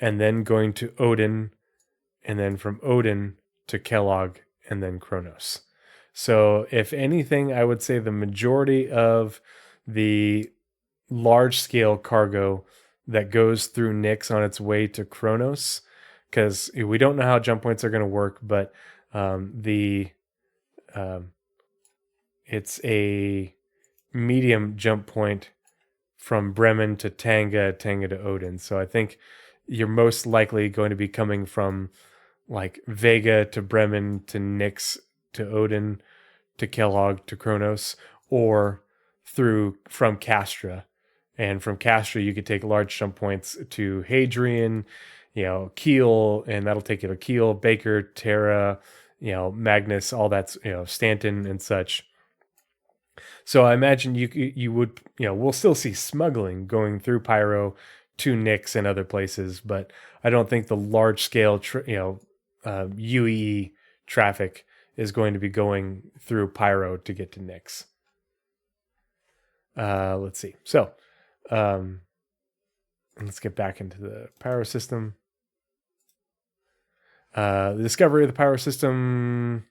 and then going to Odin, and then from Odin to Kellogg, and then Kronos. So if anything, I would say the majority of the large-scale cargo that goes through Nyx on its way to Kronos, because we don't know how jump points are going to work, but it's a medium jump point from Bremen to Tanga to Odin. So I think you're most likely going to be coming from like Vega to Bremen to Nyx to Odin to Kellogg to Kronos, or from Castra. And from Castra, you could take large jump points to Hadrian, Kiel, and that'll take you to Kiel, Baker, Terra, Magnus, all that's, Stanton and such. So I imagine you would, we'll still see smuggling going through Pyro to Nyx and other places, but I don't think the large scale, UE traffic is going to be going through Pyro to get to Nyx. Let's see. So let's get back into the Pyro system. The discovery of the Pyro system.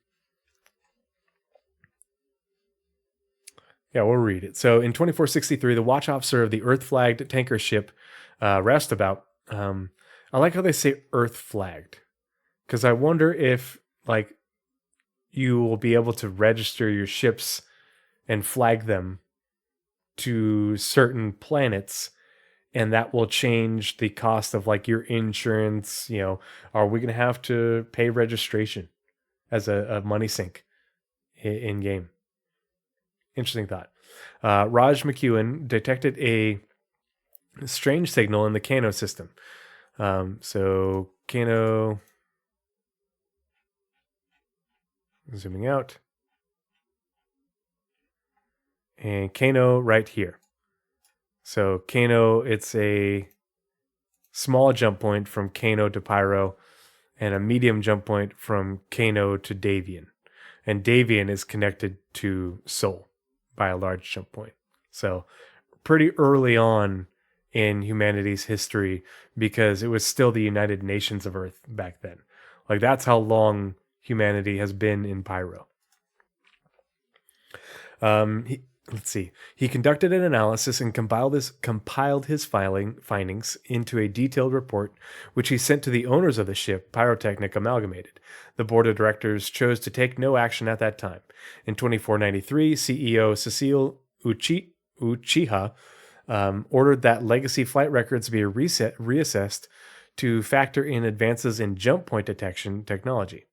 Yeah, we'll read it. So in 2463, the watch officer of the Earth-flagged tanker ship Roustabout. I like how they say Earth-flagged, because I wonder if you will be able to register your ships and flag them to certain planets, and that will change the cost of your insurance. Are we going to have to pay registration as a money sink in game? Interesting thought. Raj McEwen detected a strange signal in the Kano system. So Kano, zooming out, and Kano right here. So Kano, it's a small jump point from Kano to Pyro, and a medium jump point from Kano to Davian. And Davian is connected to Sol by a large jump point. So pretty early on in humanity's history, because it was still the United Nations of Earth back then. That's how long humanity has been in Pyro. Let's see. He conducted an analysis and compiled his findings into a detailed report, which he sent to the owners of the ship, Pyrotechnic Amalgamated. The board of directors chose to take no action at that time. In 2493, CEO Cecile Uchiha ordered that legacy flight records be reassessed to factor in advances in jump point detection technology.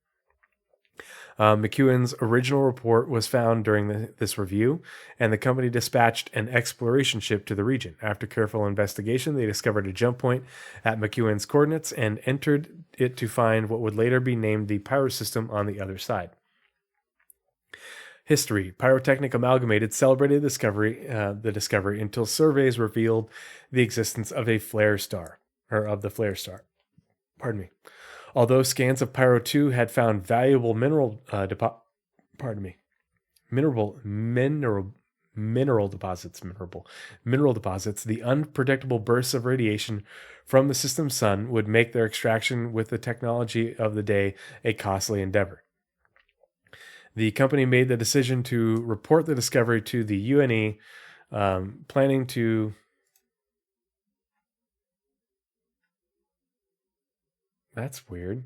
McEwen's original report was found during this review, and the company dispatched an exploration ship to the region. After careful investigation, they discovered a jump point at McEwen's coordinates and entered it to find what would later be named the Pyro system on the other side. History. Pyrotechnic Amalgamated celebrated the discovery until surveys revealed the existence of the flare star. Pardon me. Although scans of Pyro 2 had found valuable mineral deposits, the unpredictable bursts of radiation from the system's sun would make their extraction with the technology of the day a costly endeavor. The company made the decision to report the discovery to the UNE, planning to... That's weird.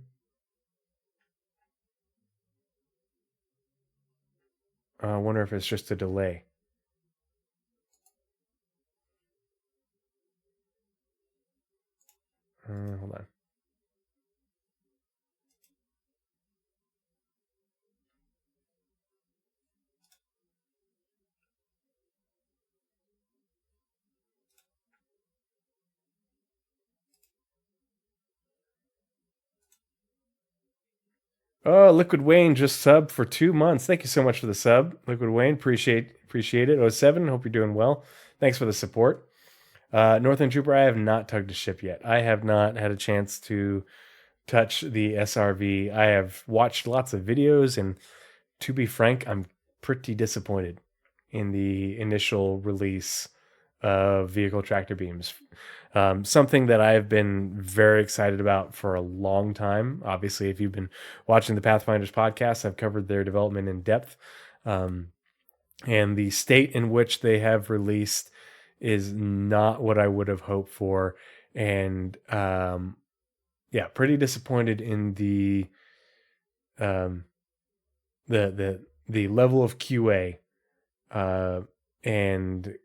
I wonder if it's just a delay. Hold on. Oh, Liquid Wayne just subbed for 2 months. Thank you so much for the sub, Liquid Wayne. Appreciate it. 07, hope you're doing well. Thanks for the support. Northern Trooper, I have not tugged a ship yet. I have not had a chance to touch the SRV. I have watched lots of videos, and to be frank, I'm pretty disappointed in the initial release of vehicle tractor beams. Something that I've been very excited about for a long time. Obviously, if you've been watching the Pathfinders podcast, I've covered their development in depth. And the state in which they have released is not what I would have hoped for. And pretty disappointed in the level of QA and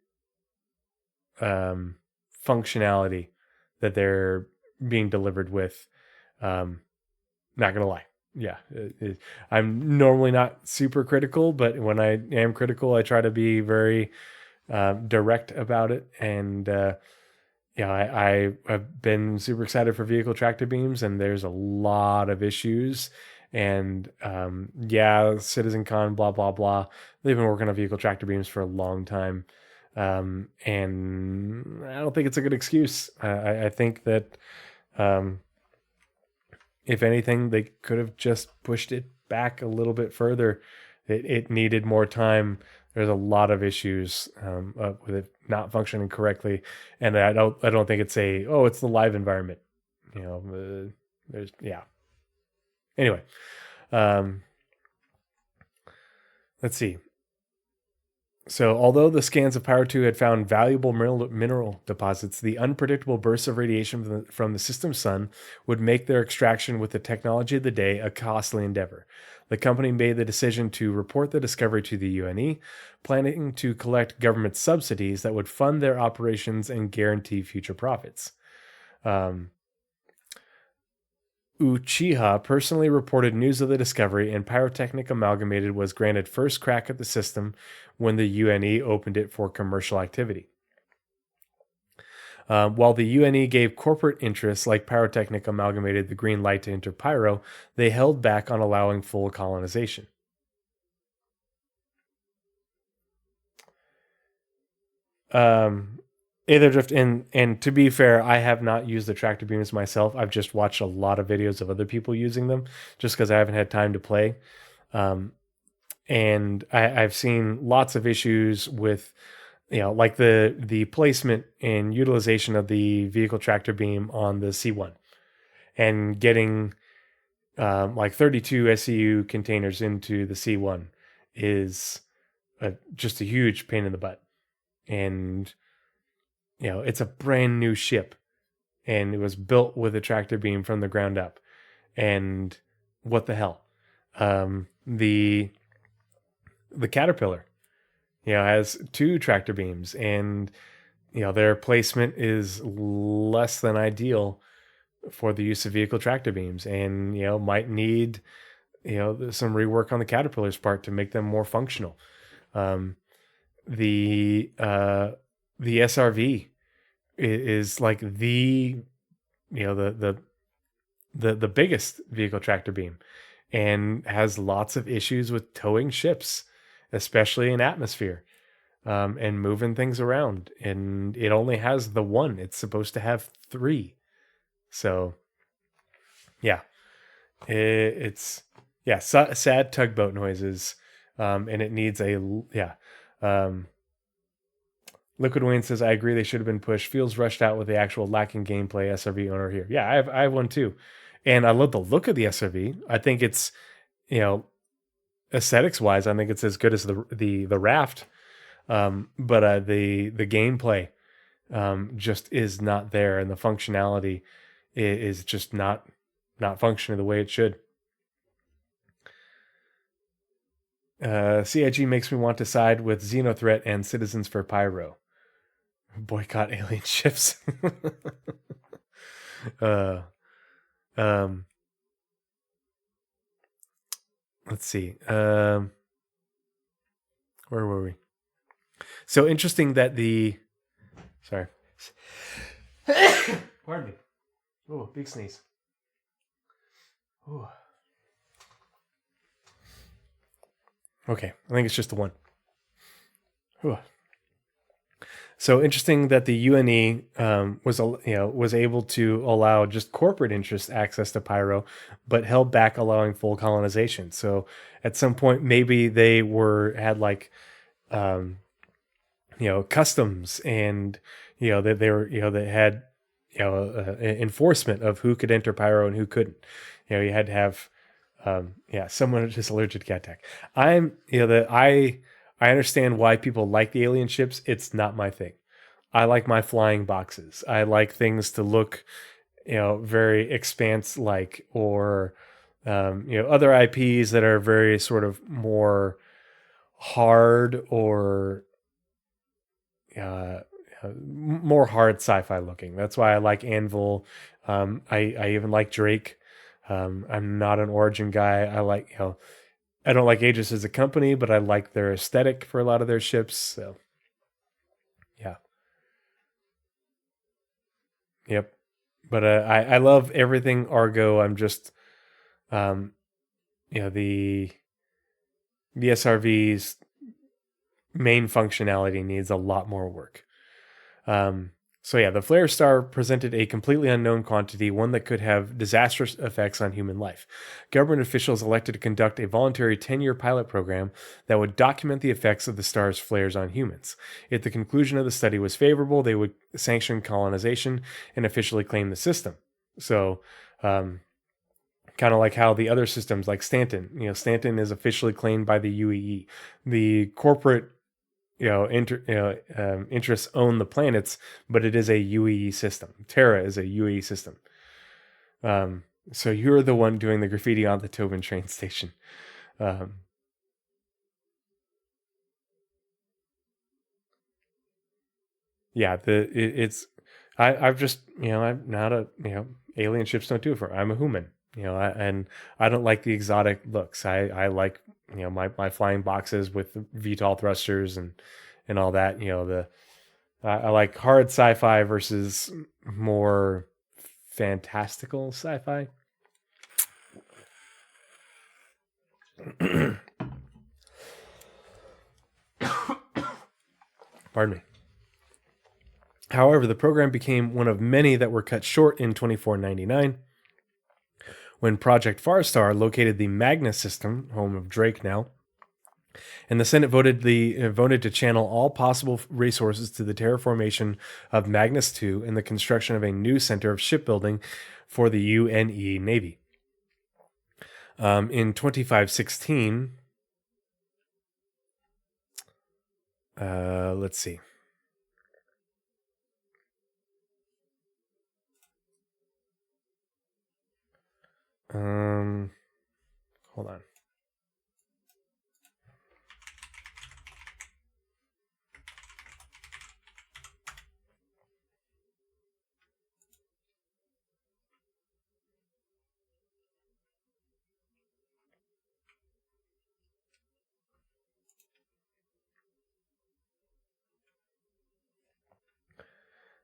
functionality that they're being delivered with. Not gonna lie, I'm normally not super critical, but when I am critical, I try to be very direct about it. And I have been super excited for vehicle tractor beams, and there's a lot of issues. And CitizenCon, blah blah blah, they've been working on vehicle tractor beams for a long time. And I don't think it's a good excuse. I think that if anything, they could have just pushed it back a little bit further. It needed more time. There's a lot of issues with it not functioning correctly, and I don't think it's it's the live environment. Anyway, let's see. So, although the scans of Pyro 2 had found valuable mineral deposits, the unpredictable bursts of radiation from the system's sun would make their extraction with the technology of the day a costly endeavor. The company made the decision to report the discovery to the UNE, planning to collect government subsidies that would fund their operations and guarantee future profits. Uchiha personally reported news of the discovery, and Pyrotechnic Amalgamated was granted first crack at the system when the UNE opened it for commercial activity. While the UNE gave corporate interests like Pyrotechnic Amalgamated the green light to enter Pyro, they held back on allowing full colonization. Aetherdrift, and to be fair, I have not used the tractor beams myself. I've just watched a lot of videos of other people using them just because I haven't had time to play. And I've seen lots of issues with, like the placement and utilization of the vehicle tractor beam on the C1 and getting like 32 SEU containers into the C1 is just a huge pain in the butt. And it's a brand new ship, and it was built with a tractor beam from the ground up. And what the hell? The Caterpillar, has 2 tractor beams, and their placement is less than ideal for the use of vehicle tractor beams, and might need some rework on the Caterpillar's part to make them more functional. The SRV is like the biggest vehicle tractor beam, and has lots of issues with towing ships, especially in atmosphere, and moving things around. And it only has the one. It's supposed to have 3. So it's sad tugboat noises, and it needs Liquid Wayne says, I agree they should have been pushed. Feels rushed out with the actual lacking gameplay. SRV owner here. Yeah, I have one too. And I love the look of the SRV. I think it's, aesthetics wise, I think it's as good as the Raft. But the gameplay just is not there, and the functionality is just not functioning the way it should. CIG makes me want to side with Xenothreat and Citizens for Pyro. Boycott alien ships. uh, um, let's see. Where were we? So interesting that sorry. Pardon me. Oh, big sneeze. Ooh. Okay, I think it's just the one. Ooh. So interesting that the UNE was able to allow just corporate interest access to Pyro, but held back allowing full colonization. So at some point, maybe they had like customs, and that they were they had enforcement of who could enter Pyro and who couldn't. You had to have someone just allergic to cat attack. I understand why people like the alien ships. It's not my thing. I like my flying boxes. I like things to look very expanse like, or other IPs that are very sort of more hard, or more hard sci-fi looking. That's why I like Anvil. I even like Drake. I'm not an Origin guy. I like, I don't like Aegis as a company, but I like their aesthetic for a lot of their ships. So, yeah. Yep. But I love everything Argo. I'm just, the SRV's main functionality needs a lot more work. The Flare Star presented a completely unknown quantity, one that could have disastrous effects on human life. Government officials elected to conduct a voluntary 10-year pilot program that would document the effects of the star's flares on humans. If the conclusion of the study was favorable, they would sanction colonization and officially claim the system. So, kind of like how the other systems, like Stanton, Stanton is officially claimed by the UEE. The corporate interests own the planets, but it is a UEE system. Terra is a UEE system. So you're the one doing the graffiti on the Tobin train station. I've just, I'm not a, alien ships don't do it for me. I'm a human, and I don't like the exotic looks. I like, my flying boxes with VTOL thrusters and all that. I like hard sci-fi versus more fantastical sci-fi. Pardon me. However, the program became one of many that were cut short in 2499 when Project Farstar located the Magnus system, home of Drake now, and the Senate voted to channel all possible resources to the terraformation of Magnus 2 and the construction of a new center of shipbuilding for the UNE Navy. In 2516, let's see. Hold on.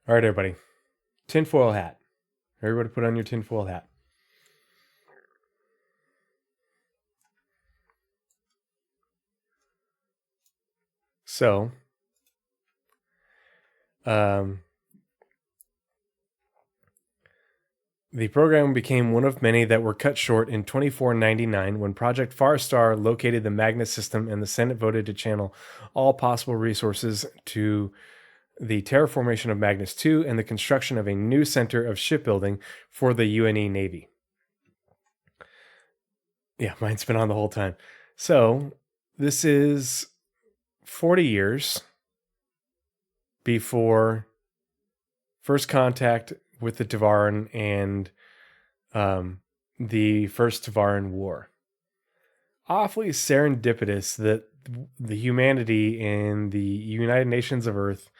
All right, everybody. Tinfoil hat. Everybody put on your tinfoil hat. So, the program became one of many that were cut short in 2499 when Project Farstar located the Magnus system and the Senate voted to channel all possible resources to the terraformation of Magnus 2 and the construction of a new center of shipbuilding for the UNE Navy. Yeah, mine's been on the whole time. So, this is 40 years before first contact with the Tavaran and the First Tavaran War. Awfully serendipitous that the humanity in the United Nations of Earth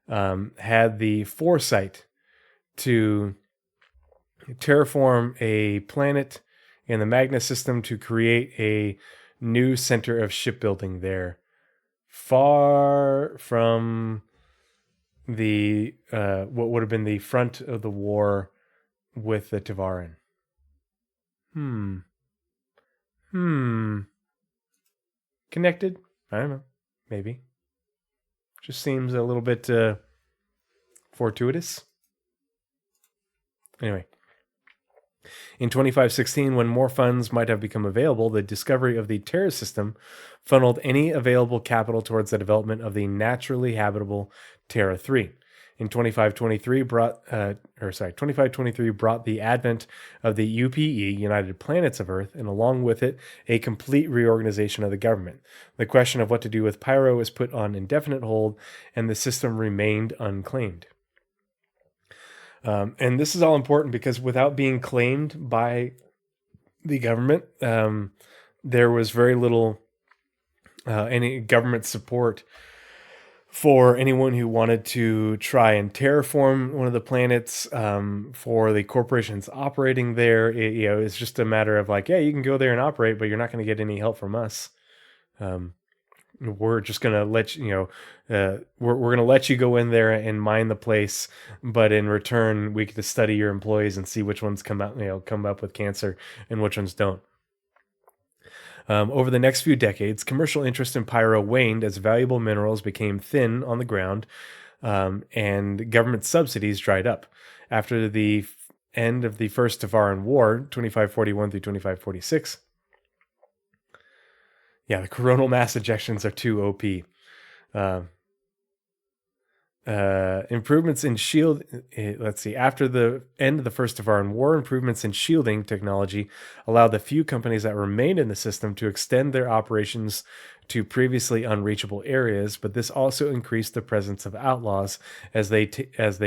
had the foresight to terraform a planet in the Magna system to create a new center of shipbuilding there, far from the what would have been the front of the war with the Tavaran. Connected? I don't know. Maybe. Just seems a little bit fortuitous. Anyway. In 2516, when more funds might have become available, the discovery of the Terra system funneled any available capital towards the development of the naturally habitable Terra 3. In 2523 brought the advent of the UPE, United Planets of Earth, and along with it, a complete reorganization of the government. The question of what to do with Pyro was put on indefinite hold, and the system remained unclaimed. And this is all important because without being claimed by the government, there was very little any government support for anyone who wanted to try and terraform one of the planets, for the corporations operating there. It's just a matter of like, yeah, you can go there and operate, but you're not going to get any help from us. We're just going to let you, we're going to let you go in there and mine the place, but in return, we get to study your employees and see which ones come up with cancer and which ones don't. Over the next few decades, commercial interest in Pyro waned as valuable minerals became thin on the ground, and government subsidies dried up. After the end of the First Tavaran War, 2541 through 2546, the coronal mass ejections are too OP. Improvements in shield. After the end of the First Tavaran War, improvements in shielding technology allowed the few companies that remained in the system to extend their operations to previously unreachable areas, but this also increased the presence of outlaws as they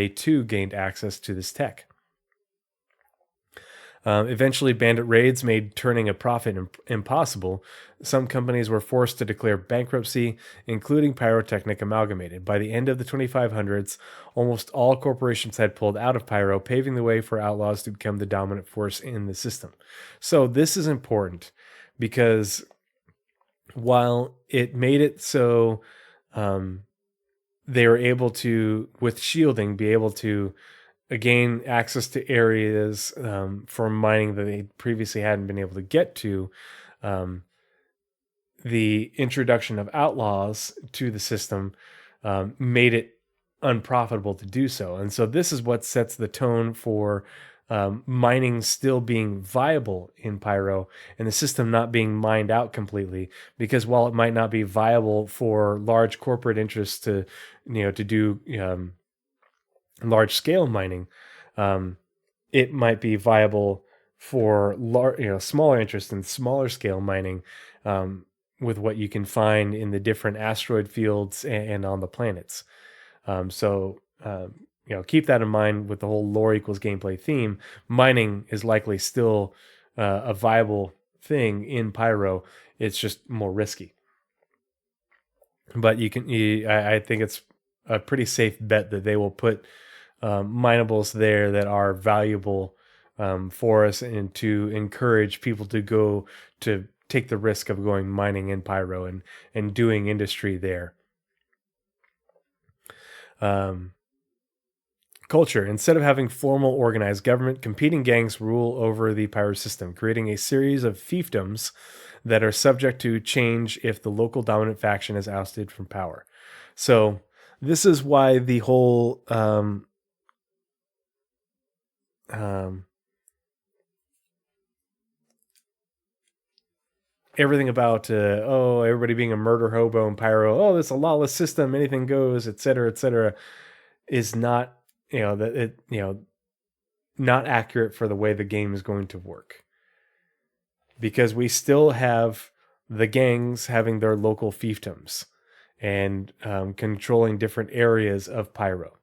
too gained access to this tech. Eventually, bandit raids made turning a profit impossible. Some companies were forced to declare bankruptcy, including Pyrotechnic Amalgamated. By the end of the 2500s, almost all corporations had pulled out of Pyro, paving the way for outlaws to become the dominant force in the system. So this is important because while it made it so they were able to, with shielding, be able to gain access to areas for mining that they previously hadn't been able to get to, the introduction of outlaws to the system made it unprofitable to do so. And so this is what sets the tone for mining still being viable in Pyro and the system not being mined out completely, because while it might not be viable for large corporate interests to do large scale mining, it might be viable for smaller interest in smaller scale mining, with what you can find in the different asteroid fields and on the planets. Keep that in mind with the whole lore equals gameplay theme. Mining is likely still a viable thing in Pyro. It's just more risky. But I think it's a pretty safe bet that they will put minables there that are valuable for us, and to encourage people to go to take the risk of going mining in Pyro and doing industry there. Culture. Instead of having formal organized government, competing gangs rule over the Pyro system, creating a series of fiefdoms that are subject to change if the local dominant faction is ousted from power. So this is why the whole everything about everybody being a murder hobo in Pyro, this is a lawless system, anything goes, etc., is not not accurate for the way the game is going to work, because we still have the gangs having their local fiefdoms and controlling different areas of Pyro.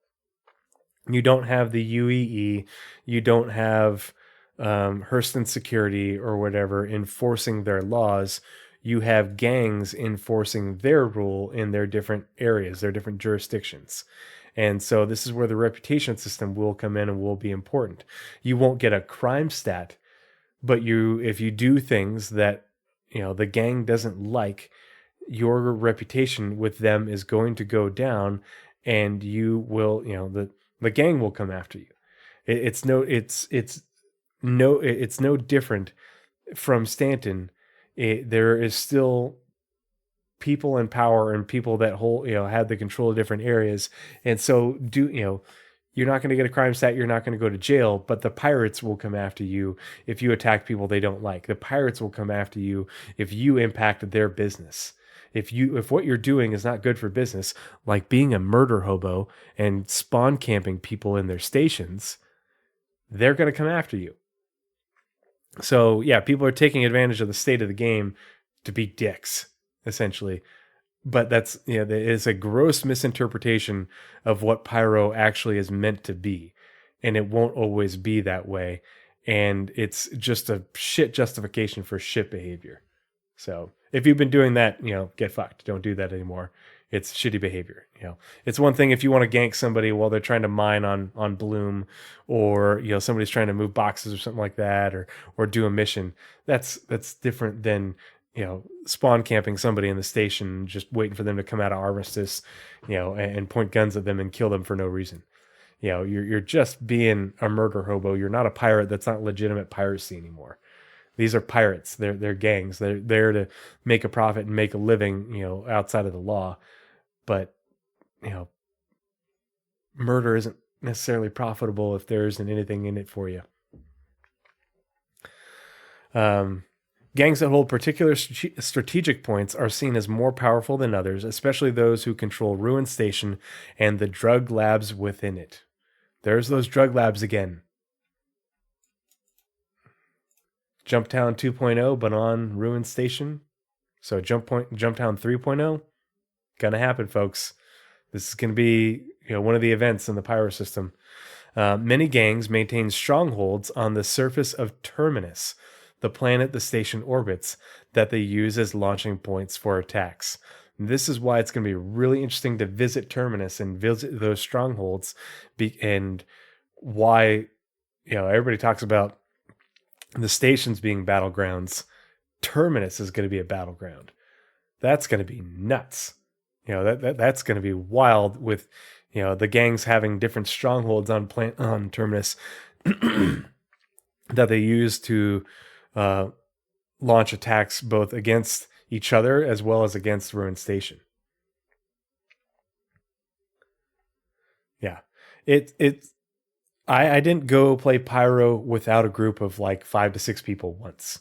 You don't have the UEE, you don't have Hurston Security or whatever enforcing their laws. You have gangs enforcing their rule in their different areas, their different jurisdictions. And so this is where the reputation system will come in and will be important. You won't get a crime stat, but if you do things that, the gang doesn't like, your reputation with them is going to go down, and you will, the gang will come after you. It's no different from Stanton. There is still people in power and people that had the control of different areas, and so you're not going to get a crime stat, you're not going to go to jail, but the pirates will come after you if you attack people they don't like. The pirates will come after you if you impacted their business. If what you're doing is not good for business, like being a murder hobo and spawn camping people in their stations, they're going to come after you. So yeah, people are taking advantage of the state of the game to be dicks, essentially. But that's, it is a gross misinterpretation of what Pyro actually is meant to be. And it won't always be that way. And it's just a shit justification for shit behavior. So if you've been doing that, get fucked. Don't do that anymore. It's shitty behavior. It's one thing if you want to gank somebody while they're trying to mine on Bloom, or somebody's trying to move boxes or something like that, or do a mission. That's different than spawn camping somebody in the station, just waiting for them to come out of armistice, and point guns at them and kill them for no reason. You're just being a murder hobo. You're not a pirate. That's not legitimate piracy anymore. These are pirates. They're gangs. They're there to make a profit and make a living, outside of the law. But, murder isn't necessarily profitable if there isn't anything in it for you. Gangs that hold particular strategic points are seen as more powerful than others, especially those who control Ruin Station and the drug labs within it. There's those drug labs again. Jumptown 2.0, but on Ruin Station. So Jumptown 3.0, gonna happen, folks. This is gonna be one of the events in the Pyro system. Many gangs maintain strongholds on the surface of Terminus, the planet the station orbits, that they use as launching points for attacks. This is why it's going to be really interesting to visit Terminus and visit those strongholds, and why everybody talks about the stations being battlegrounds. Terminus is going to be a battleground. That's going to be nuts. That's going to be wild, with the gangs having different strongholds on Terminus that they use to launch attacks both against each other as well as against Ruin Station. Yeah, I didn't go play Pyro without a group of like 5 to 6 people once,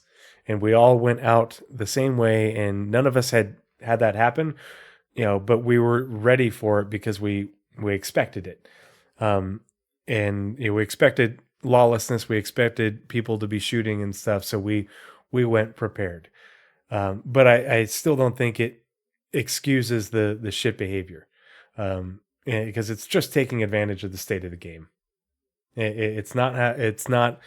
and we all went out the same way, and none of us had that happen, but we were ready for it because we expected it, and we expected lawlessness. We expected people to be shooting and stuff, so we went prepared. But I still don't think it excuses the shit behavior, because it's just taking advantage of the state of the game. It's not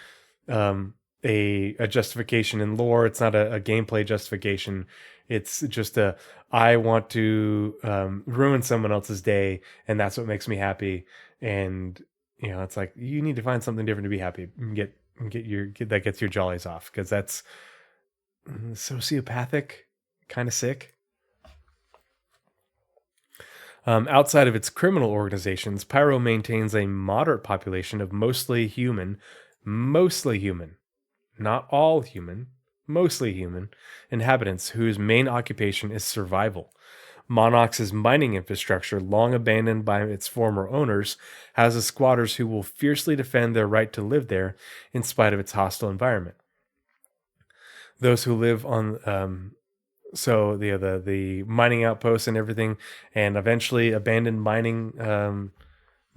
a justification in lore. It's not a gameplay justification. It's just I want to ruin someone else's day, and that's what makes me happy. And it's like, you need to find something different to be happy. Get that gets your jollies off, because that's sociopathic, kind of sick. Outside of its criminal organizations, Pyro maintains a moderate population of mostly human, not all human, mostly human inhabitants whose main occupation is survival. Monarch's mining infrastructure, long abandoned by its former owners, houses squatters who will fiercely defend their right to live there in spite of its hostile environment. Those who live on the mining outposts and everything, and eventually abandoned mining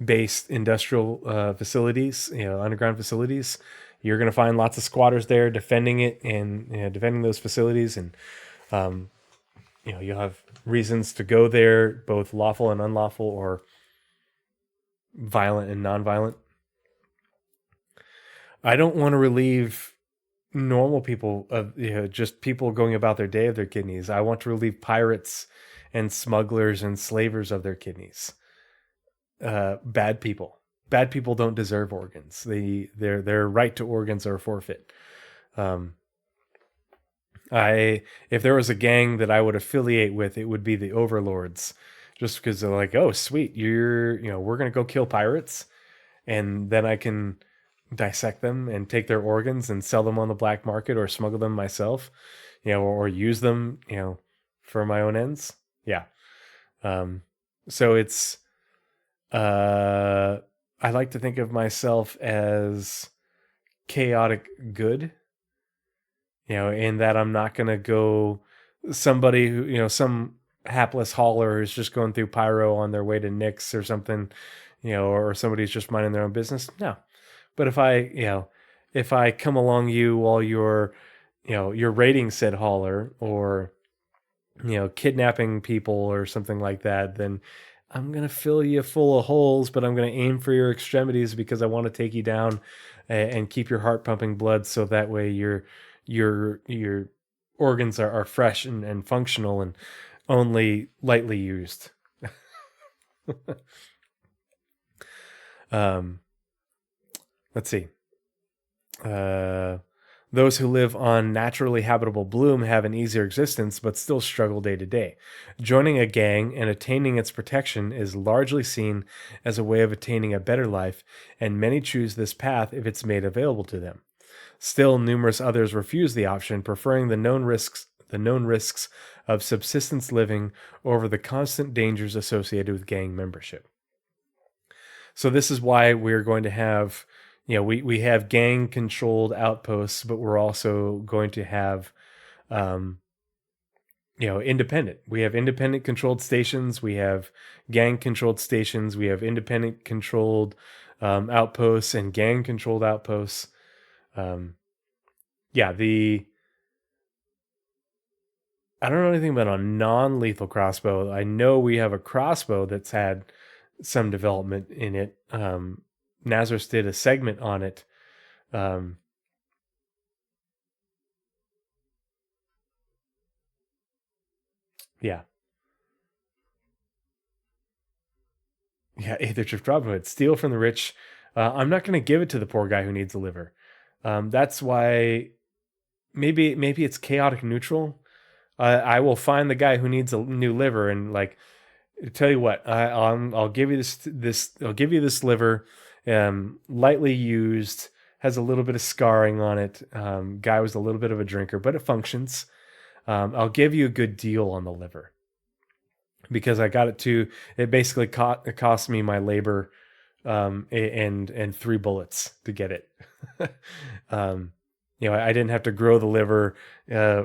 based industrial facilities, underground facilities, you're going to find lots of squatters there defending it and defending those facilities, and you'll have reasons to go there, both lawful and unlawful, or violent and non-violent. I don't want to relieve normal people of just people going about their day of their kidneys. I want to relieve pirates and smugglers and slavers of their kidneys. bad people. Bad people don't deserve organs. Their right to organs are forfeit. If there was a gang that I would affiliate with, it would be the Overlords, just because they're like, oh, sweet, we're gonna go kill pirates, and then I can dissect them and take their organs and sell them on the black market or smuggle them myself, or use them, for my own ends. Yeah. So it's, I like to think of myself as chaotic good, in that I'm not going to go somebody who, some hapless hauler who's just going through Pyro on their way to Nyx or something, or somebody's just minding their own business. No. But if I come along you while you're raiding said hauler, or, kidnapping people or something like that, then I'm going to fill you full of holes, but I'm going to aim for your extremities because I want to take you down and keep your heart pumping blood. So that way your organs are fresh and functional and only lightly used. Let's see. Those who live on naturally habitable bloom have an easier existence, but still struggle day to day. Joining a gang and attaining its protection is largely seen as a way of attaining a better life, and many choose this path if it's made available to them. Still, numerous others refuse the option, preferring the known risks of subsistence living over the constant dangers associated with gang membership. So this is why we're going to have, we have gang controlled outposts, but we're also going to have, independent. We have independent controlled stations. We have gang controlled stations. We have independent controlled outposts and gang controlled outposts. I don't know anything about a non-lethal crossbow. I know we have a crossbow that's had some development in it. Nazareth did a segment on it. Yeah, Aether Drift Robin Hood. Steal from the rich. I'm not going to give it to the poor guy who needs a liver. That's why maybe it's chaotic neutral. I will find the guy who needs a new liver and tell you what, I'll give you I'll give you this liver, lightly used, has a little bit of scarring on it. Guy was a little bit of a drinker, but it functions. I'll give you a good deal on the liver because I got it basically it cost me my labor, and 3 bullets to get it. I didn't have to grow the liver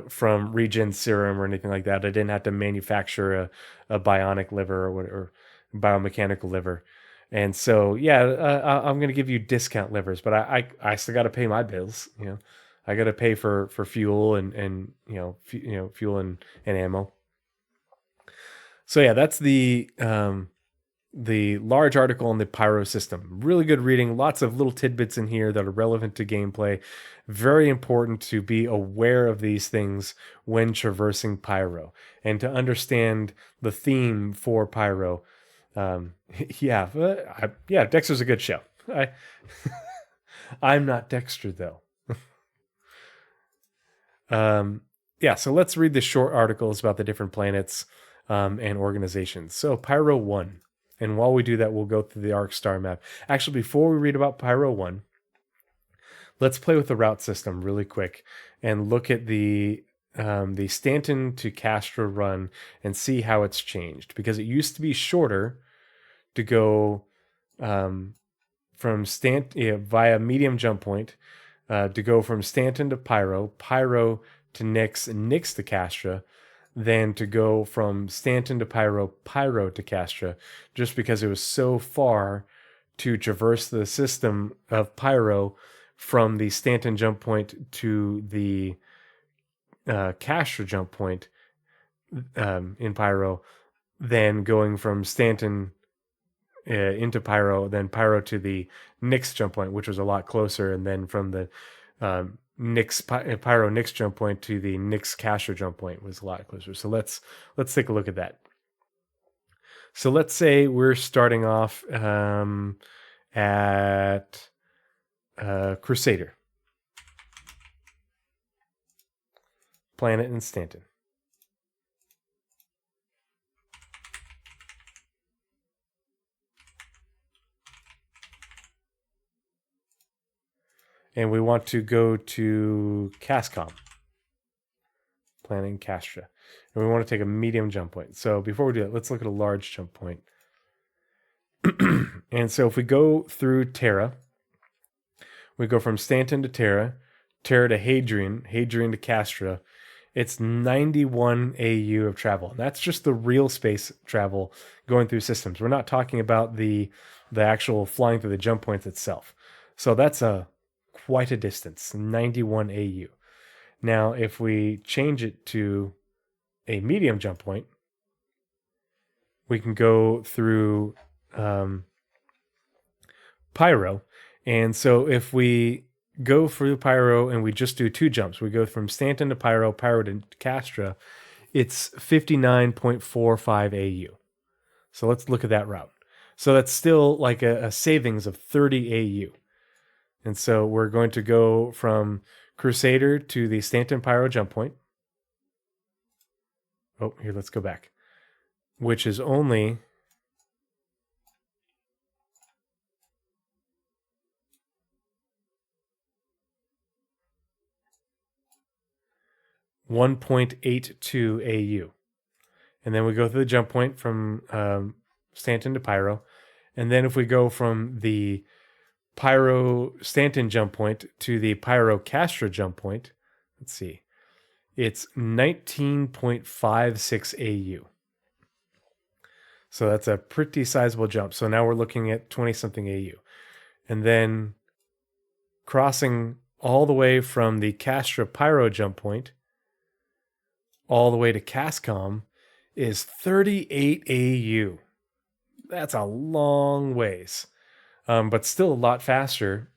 from regen serum or anything like that. I didn't have to manufacture a bionic liver or biomechanical liver. And so, I'm going to give you discount livers, but I still got to pay my bills. I got to pay for fuel and fuel and ammo. So that's the large article on the Pyro system. Really good reading. Lots of little tidbits in here that are relevant to gameplay. Very important to be aware of these things when traversing Pyro and to understand the theme for Pyro. Dexter's a good show. I'm not Dexter though. So let's read the short articles about the different planets and organizations. So Pyro 1. And while we do that, we'll go through the Ark Starmap. Actually, before we read about Pyro 1, let's play with the route system really quick and look at the Stanton to Castra run and see how it's changed. Because it used to be shorter to go from via medium jump point, to go from Stanton to Pyro, Pyro to Nyx, and Nyx to Castra, than to go from Stanton to Pyro, Pyro to Castra, just because it was so far to traverse the system of Pyro from the Stanton jump point to the Castra jump point in Pyro, than going from Stanton into Pyro, then Pyro to the Nyx jump point, which was a lot closer, and then from the Pyro Nyx jump point to the Nyx Castra jump point was a lot closer. So let's take a look at that. So let's say we're starting off at Crusader. Planet in Stanton. And we want to go to Cascom. Planet in Castra. And we want to take a medium jump point. So before we do that, let's look at a large jump point. And so if we go through Terra, we go from Stanton to Terra, Terra to Hadrian, Hadrian to Castra. It's 91 AU of travel. And that's just the real space travel going through systems. We're not talking about the actual flying through the jump points itself. So that's quite a distance, 91 AU. Now, if we change it to a medium jump point, we can go through Pyro. And so if we go through Pyro and we just do 2 jumps, we go from Stanton to Pyro, Pyro to Castra, it's 59.45 AU. So let's look at that route. So that's still like a savings of 30 AU. And so we're going to go from Crusader to the Stanton Pyro jump point. Oh, here, let's go back. Which is only 1.82 AU. And then we go through the jump point from Stanton to Pyro. And then if we go from the Pyro Stanton jump point to the Pyro Castra jump point, let's see, it's 19.56 AU. So that's a pretty sizable jump. So now we're looking at 20-something AU. And then crossing all the way from the Castra Pyro jump point all the way to Cascom is 38 AU. That's a long ways. But still a lot faster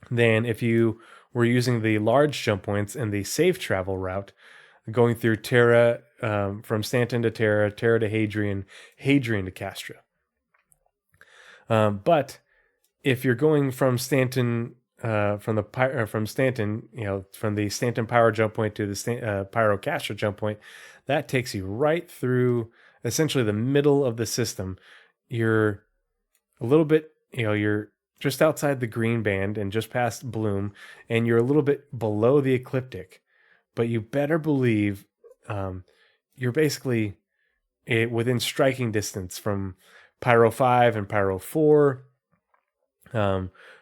than if you were using the large jump points and the safe travel route, going through Terra, from Stanton to Terra, Terra to Hadrian, Hadrian to Castra. But if you're going from Stanton, from Stanton, from the Stanton Pyro jump point to the Pyro Castra jump point, that takes you right through essentially the middle of the system. You're a little bit, you're just outside the green band and just past Bloom, and you're a little bit below the ecliptic, but you better believe you're basically within striking distance from Pyro 5 and Pyro 4,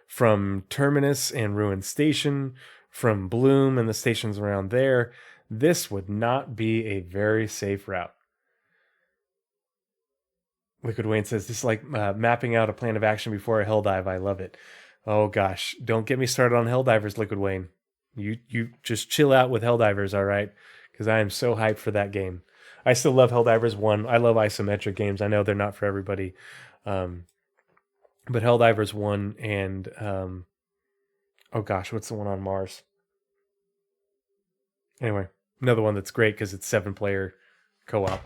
from Terminus and Ruin Station, from Bloom and the stations around there. This would not be a very safe route. Liquid Wayne says, this is like mapping out a plan of action before a hell dive. I love it. Oh gosh, don't get me started on Helldivers, Liquid Wayne. You just chill out with Helldivers, all right? Because I am so hyped for that game. I still love Helldivers 1. I love isometric games. I know they're not for everybody. But Helldivers 1 and oh gosh, what's the one on Mars? Anyway, another one that's great because it's 7-player co-op.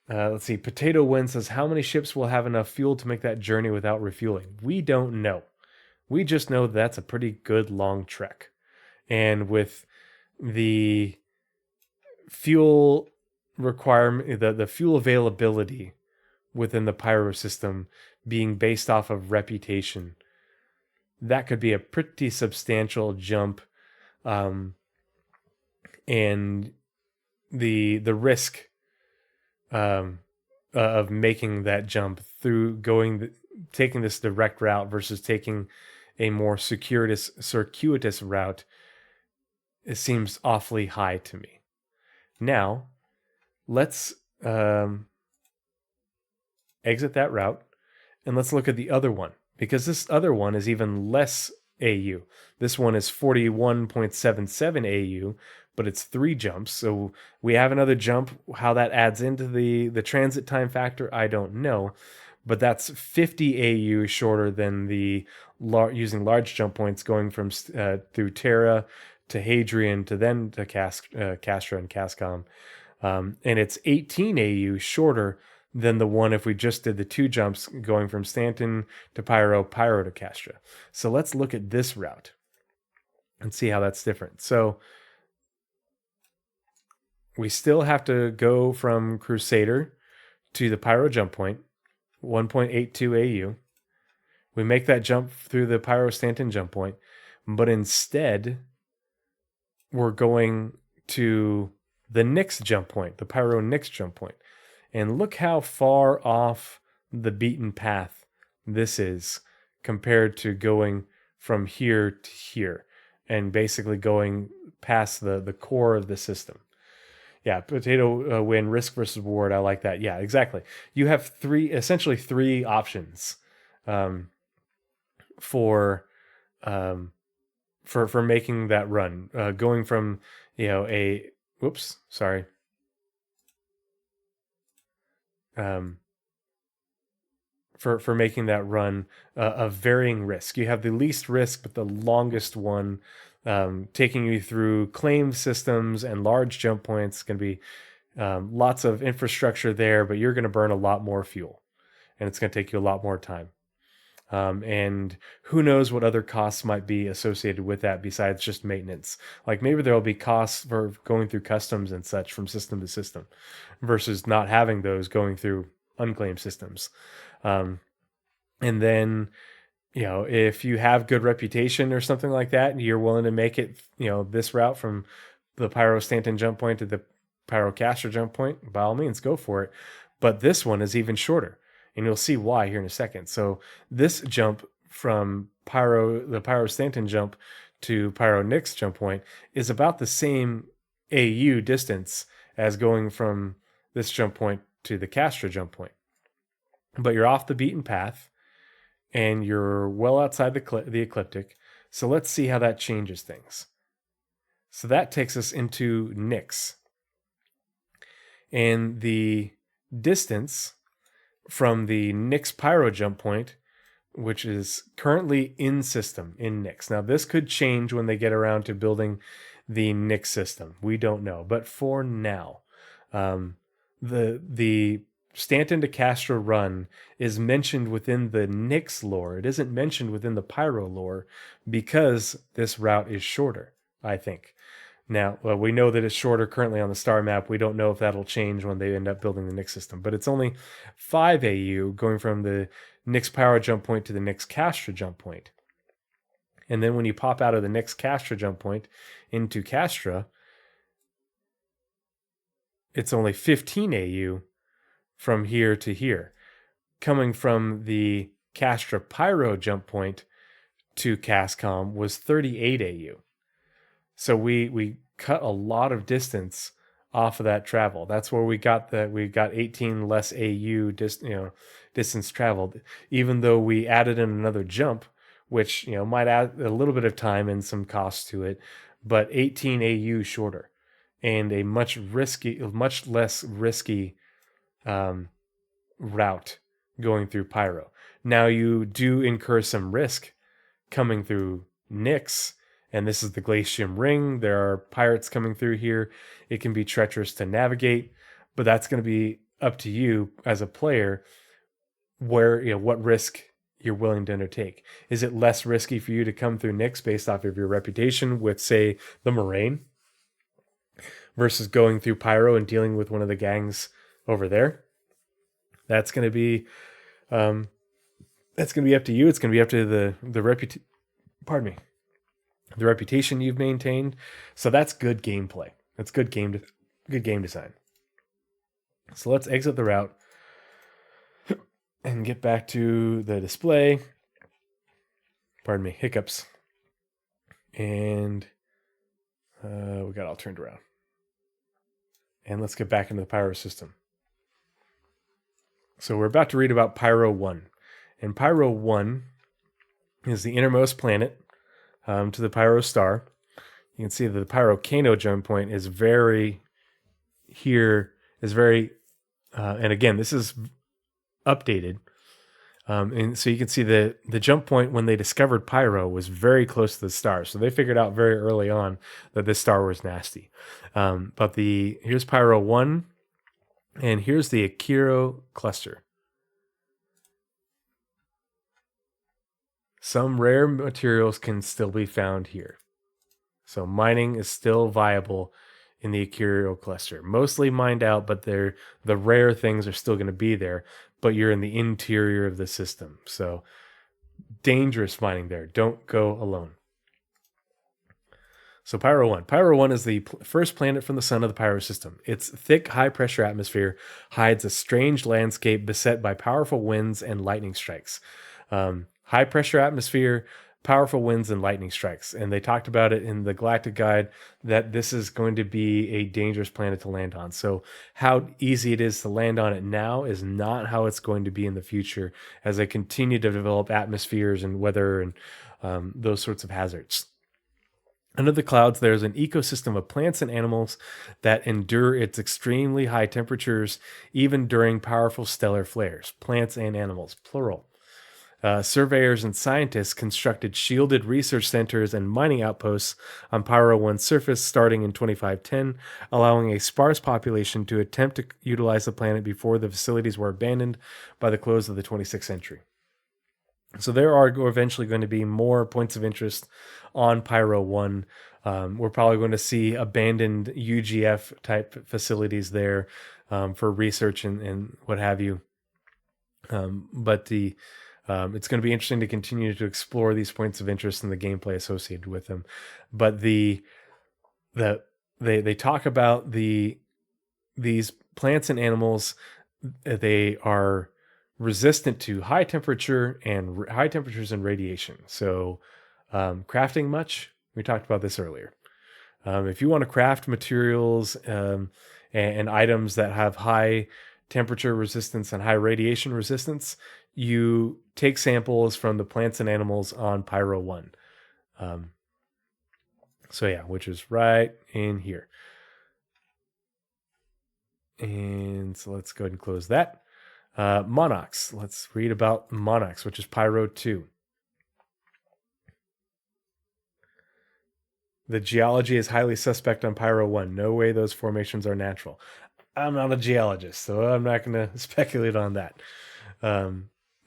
Let's see. Potato Win says, how many ships will have enough fuel to make that journey without refueling? We don't know. We just know that's a pretty good long trek. And with the fuel requirement, the fuel availability within the Pyro system being based off of reputation, that could be a pretty substantial jump. And the risk of making that jump through taking this direct route versus taking a more circuitous route, it seems awfully high to me. Now, let's exit that route and let's look at the other one, because this other one is even less AU. This one is 41.77 AU, but it's 3 jumps. So we have another jump. How that adds into the transit time factor, I don't know. But that's 50 AU shorter than the using large jump points going from through Terra to Hadrian to then to Castra and Cascom. And it's 18 AU shorter than the one if we just did the 2 jumps going from Stanton to Pyro, Pyro to Castra. So let's look at this route and see how that's different. So we still have to go from Crusader to the Pyro jump point, 1.82 AU. We make that jump through the Pyro Stanton jump point, but instead we're going to the Nyx jump point, the Pyro Nyx jump point. And look how far off the beaten path this is compared to going from here to here and basically going past the core of the system. Yeah, potato win, risk versus reward. I like that. Yeah, exactly. You have essentially three options for making that run. Going from for making that run of varying risk. You have the least risk, but the longest one, taking you through claim systems and large jump points. It's going to be lots of infrastructure there, but you're going to burn a lot more fuel, and it's going to take you a lot more time. And who knows what other costs might be associated with that besides just maintenance. Like maybe there will be costs for going through customs and such from system to system versus not having those going through unclaimed systems. And then, if you have good reputation or something like that, and you're willing to make it, this route from the Pyro Stanton jump point to the Pyro Castra jump point, by all means, go for it. But this one is even shorter. And you'll see why here in a second. So this jump from the Pyro Stanton jump to Pyro Nyx jump point is about the same AU distance as going from this jump point to the Castra jump point. But you're off the beaten path, and you're well outside the ecliptic. So let's see how that changes things. So that takes us into Nyx. And the distance from the Nyx Pyro jump point, which is currently in system in Nyx. Now, this could change when they get around to building the Nyx system. We don't know. But for now, the Stanton to Castra run is mentioned within the Nyx lore. It isn't mentioned within the Pyro lore because this route is shorter, I think. Now, we know that it's shorter currently on the star map. We don't know if that'll change when they end up building the Nyx system. But it's only 5 AU going from the Nyx Pyro jump point to the Nyx Castra jump point. And then when you pop out of the Nyx Castra jump point into Castra, it's only 15 AU from here to here. Coming from the Castra Pyro jump point to Cascom was 38 AU. So we cut a lot of distance off of that travel. That's where we got 18 less AU distance traveled, even though we added in another jump, which might add a little bit of time and some cost to it, but 18 AU shorter and a much less risky route going through Pyro. Now you do incur some risk coming through Nyx. And this is the Glacium Ring. There are pirates coming through here. It can be treacherous to navigate, but that's going to be up to you as a player what risk you're willing to undertake. Is it less risky for you to come through Nyx based off of your reputation with, say, the Moraine versus going through Pyro and dealing with one of the gangs over there? That's going to be up to you. It's going to be up to the reputation you've maintained. So that's good gameplay. That's good game design. So let's exit the route and get back to the display. Pardon me, hiccups. And we got all turned around. And let's get back into the Pyro system. So we're about to read about Pyro 1. And Pyro 1 is the innermost planet to the Pyro star. You can see that the Pyro Kano jump point is very, and again, this is updated. And so you can see the jump point when they discovered Pyro was very close to the star. So they figured out very early on that this star was nasty. But here's Pyro 1, and here's the Akiro cluster. Some rare materials can still be found here. So mining is still viable in the Akiro cluster. Mostly mined out, but the rare things are still going to be there, but you're in the interior of the system. So dangerous mining there. Don't go alone. So Pyro 1. Pyro 1 is the first planet from the sun of the Pyro system. Its thick, high-pressure atmosphere hides a strange landscape beset by powerful winds and lightning strikes. High-pressure atmosphere, powerful winds, and lightning strikes. And they talked about it in the Galactic Guide that this is going to be a dangerous planet to land on. So how easy it is to land on it now is not how it's going to be in the future as they continue to develop atmospheres and weather and those sorts of hazards. Under the clouds, there's an ecosystem of plants and animals that endure its extremely high temperatures, even during powerful stellar flares. Plants and animals, plural. Surveyors and scientists constructed shielded research centers and mining outposts on Pyro 1's surface starting in 2510, allowing a sparse population to attempt to utilize the planet before the facilities were abandoned by the close of the 26th century. So there are eventually going to be more points of interest on Pyro 1. We're probably going to see abandoned UGF type facilities there for research and what have you. But it's going to be interesting to continue to explore these points of interest and the gameplay associated with them. But they talk about these plants and animals. They are resistant to high temperatures and radiation. So crafting much? We talked about this earlier. If you want to craft materials and items that have high temperature resistance and high radiation resistance, you take samples from the plants and animals on Pyro 1. So yeah, which is right in here. And so let's go ahead and close that. Monox. Let's read about Monox, which is Pyro 2. The geology is highly suspect on Pyro 1. No way those formations are natural. I'm not a geologist, so I'm not going to speculate on that.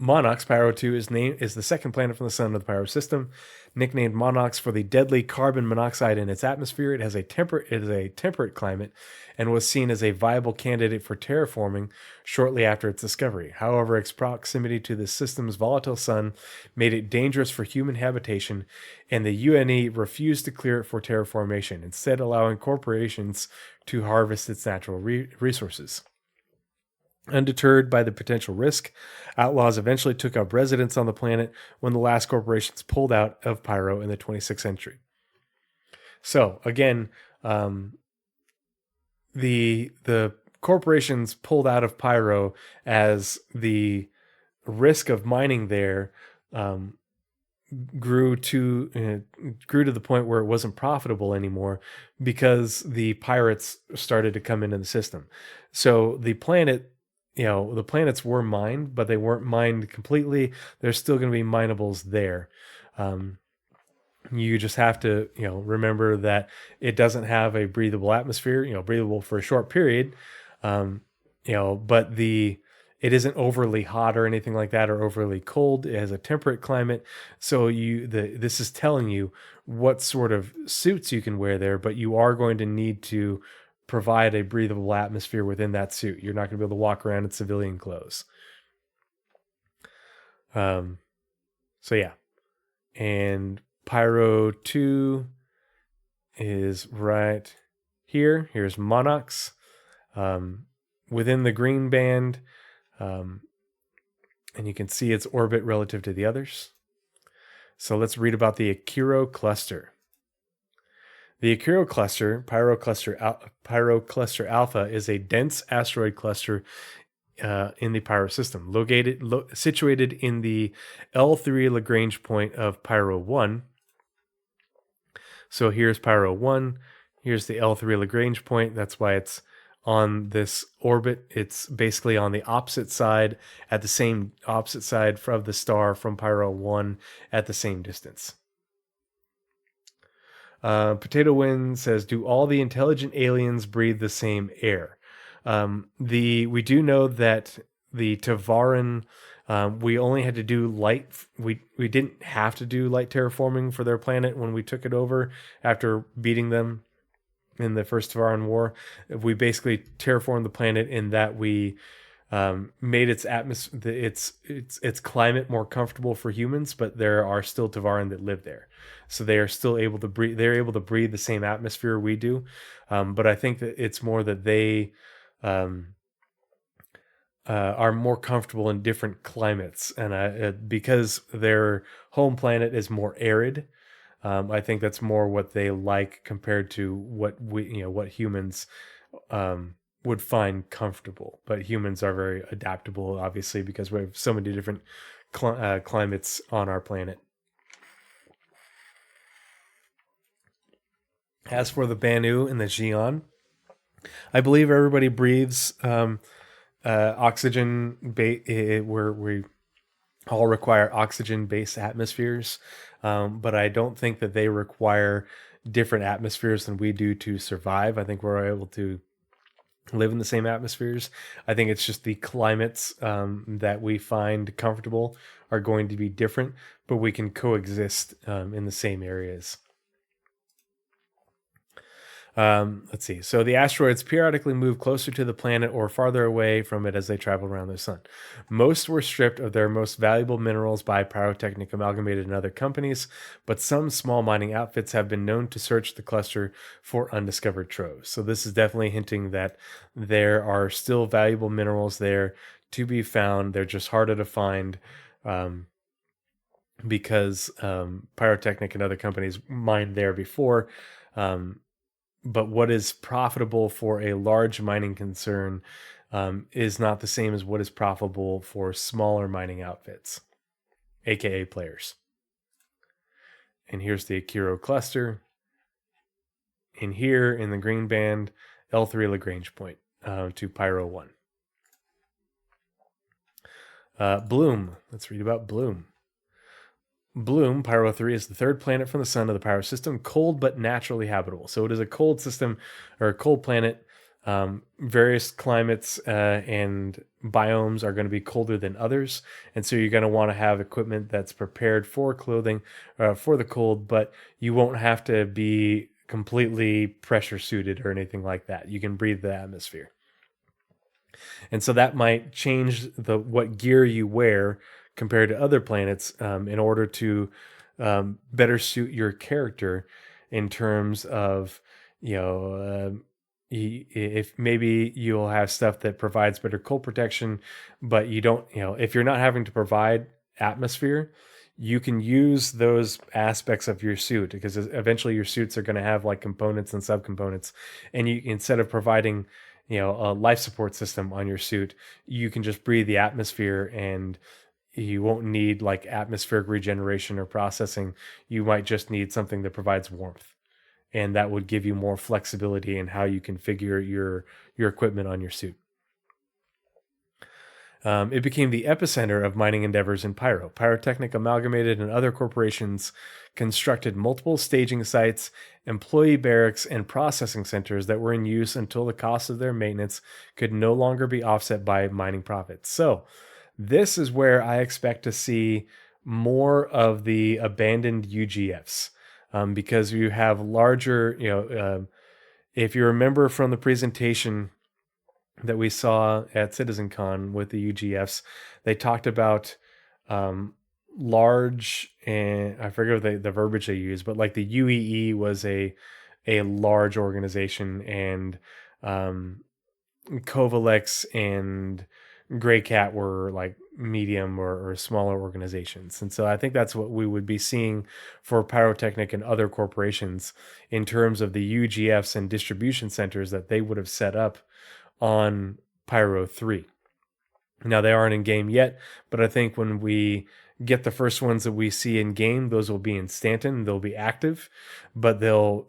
Monox, Pyro 2, is the second planet from the sun of the Pyro system. Nicknamed Monox for the deadly carbon monoxide in its atmosphere, it is a temperate climate and was seen as a viable candidate for terraforming shortly after its discovery. However, its proximity to the system's volatile sun made it dangerous for human habitation, and the UNE refused to clear it for terraformation, instead allowing corporations to harvest its natural resources. Undeterred by the potential risk, outlaws eventually took up residence on the planet when the last corporations pulled out of Pyro in the 26th century. So again, the corporations pulled out of Pyro as the risk of mining there grew to the point where it wasn't profitable anymore because the pirates started to come into the system. So the planet. The planets were mined, but they weren't mined completely. There's still going to be minables there. You just have to, remember that it doesn't have a breathable atmosphere, breathable for a short period. But it isn't overly hot or anything like that, or overly cold. It has a temperate climate. So this is telling you what sort of suits you can wear there, but you are going to need to provide a breathable atmosphere within that suit. You're not going to be able to walk around in civilian clothes. So yeah. And Pyro 2 is right here. Here's Monox. Within the green band, and you can see its orbit relative to the others. So let's read about the Akiro cluster. The Akiro cluster, Pyro Cluster Alpha, is a dense asteroid cluster in the Pyro system, situated in the L3 Lagrange point of Pyro 1. So here's Pyro 1. Here's the L3 Lagrange point. That's why it's on this orbit. It's basically on the opposite side, at the same opposite side of the star from Pyro 1 at the same distance. Potato Wind says, do all the intelligent aliens breathe the same air? We do know that the Tavaran, we only had to do light. We didn't have to do light terraforming for their planet when we took it over after beating them in the first Tavaran War. We basically terraformed the planet in that we made its atmosphere, its climate more comfortable for humans, but there are still Tavaran that live there, so they are still able to breathe. They're able to breathe the same atmosphere we do, but I think that it's more that they are more comfortable in different climates, and because their home planet is more arid. I think that's more what they like compared to what what humans would find comfortable. But humans are very adaptable, obviously, because we have so many different climates on our planet. As for the Banu and the Xi'an, I believe everybody breathes oxygen. Where we all require oxygen-based atmospheres, but I don't think that they require different atmospheres than we do to survive. I think we're able to live in the same atmospheres. I think it's just the climates that we find comfortable are going to be different, but we can coexist in the same areas. Let's see. So the asteroids periodically move closer to the planet or farther away from it as they travel around the sun. Most were stripped of their most valuable minerals by Pyrotechnic Amalgamated and other companies, but some small mining outfits have been known to search the cluster for undiscovered troves. So this is definitely hinting that there are still valuable minerals there to be found. They're just harder to find because Pyrotechnic and other companies mined there before. But what is profitable for a large mining concern is not the same as what is profitable for smaller mining outfits, aka players. And here's the Akiro cluster. In here, in the green band, L3 Lagrange point to Pyro 1. Bloom. Let's read about Bloom. Bloom, Pyro 3, is the third planet from the sun of the Pyro system, cold but naturally habitable. So it is a cold system, or a cold planet. Various climates and biomes are going to be colder than others. And so you're going to want to have equipment that's prepared for clothing for the cold, but you won't have to be completely pressure suited or anything like that. You can breathe the atmosphere. And so that might change what gear you wear compared to other planets in order to better suit your character in terms of, if maybe you'll have stuff that provides better cold protection, but you don't, if you're not having to provide atmosphere, you can use those aspects of your suit, because eventually your suits are going to have like components and subcomponents, and you, instead of providing a life support system on your suit, you can just breathe the atmosphere, and you won't need like atmospheric regeneration or processing. You might just need something that provides warmth, and that would give you more flexibility in how you configure your equipment on your suit. It became the epicenter of mining endeavors in Pyro. Pyrotechnic Amalgamated and other corporations constructed multiple staging sites, employee barracks, and processing centers that were in use until the cost of their maintenance could no longer be offset by mining profits. So this is where I expect to see more of the abandoned UGFs, because you have larger, if you remember from the presentation that we saw at CitizenCon with the UGFs, they talked about large, and I forget the verbiage they used, but like the UEE was a large organization, and Kovalex and Grey Cat were like medium or smaller organizations. And so I think that's what we would be seeing for Pyrotechnic and other corporations in terms of the UGFs and distribution centers that they would have set up on Pyro 3. Now, they aren't in game yet, but I think when we get the first ones that we see in game, those will be in Stanton. They'll be active, but they'll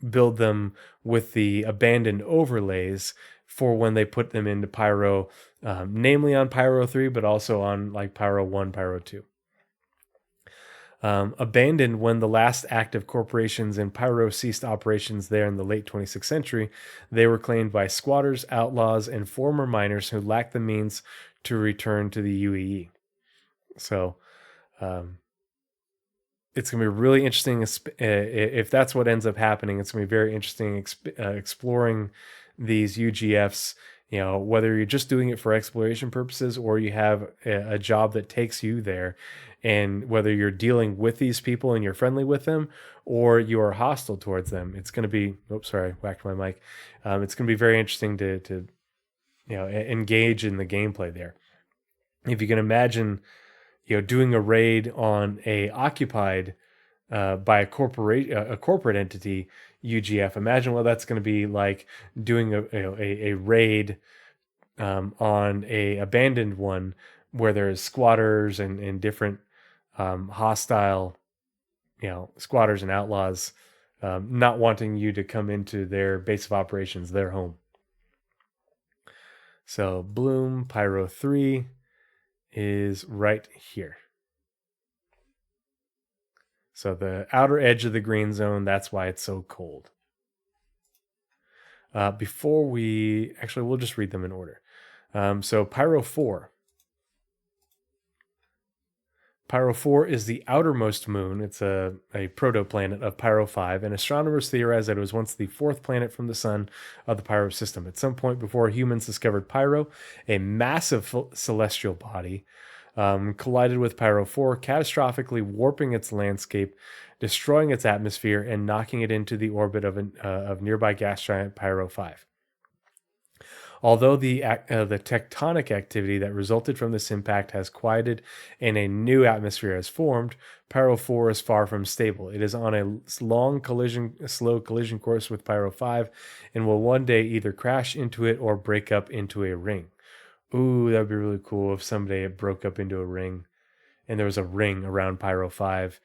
build them with the abandoned overlays for when they put them into Pyro, namely on Pyro 3, but also on like Pyro 1, Pyro 2. Abandoned when the last active corporations in Pyro ceased operations there in the late 26th century, they were claimed by squatters, outlaws, and former miners who lacked the means to return to the UEE. So it's going to be really interesting if that's what ends up happening. It's going to be very interesting exploring these UGFs, whether you're just doing it for exploration purposes or you have a job that takes you there, and whether you're dealing with these people and you're friendly with them or you are hostile towards them. It's going to be, whacked my mic. It's going to be very interesting to engage in the gameplay there. If you can imagine, doing a raid on a occupied by a corporate entity UGF. Imagine what that's going to be like doing a raid on a abandoned one where there's squatters and different hostile, squatters and outlaws not wanting you to come into their base of operations, their home. So Bloom Pyro 3 is right here. So the outer edge of the green zone, that's why it's so cold. We'll just read them in order. So Pyro 4. Pyro 4 is the outermost moon. It's a protoplanet of Pyro 5, and astronomers theorize that it was once the fourth planet from the sun of the Pyro system. At some point before humans discovered Pyro, a massive celestial body collided with Pyro 4, catastrophically warping its landscape, destroying its atmosphere, and knocking it into the orbit of nearby gas giant Pyro 5. Although the tectonic activity that resulted from this impact has quieted and a new atmosphere has formed, Pyro 4 is far from stable. It is on a slow collision course with Pyro 5 and will one day either crash into it or break up into a ring. Ooh, that would be really cool if someday it broke up into a ring and there was a ring around Pyro 5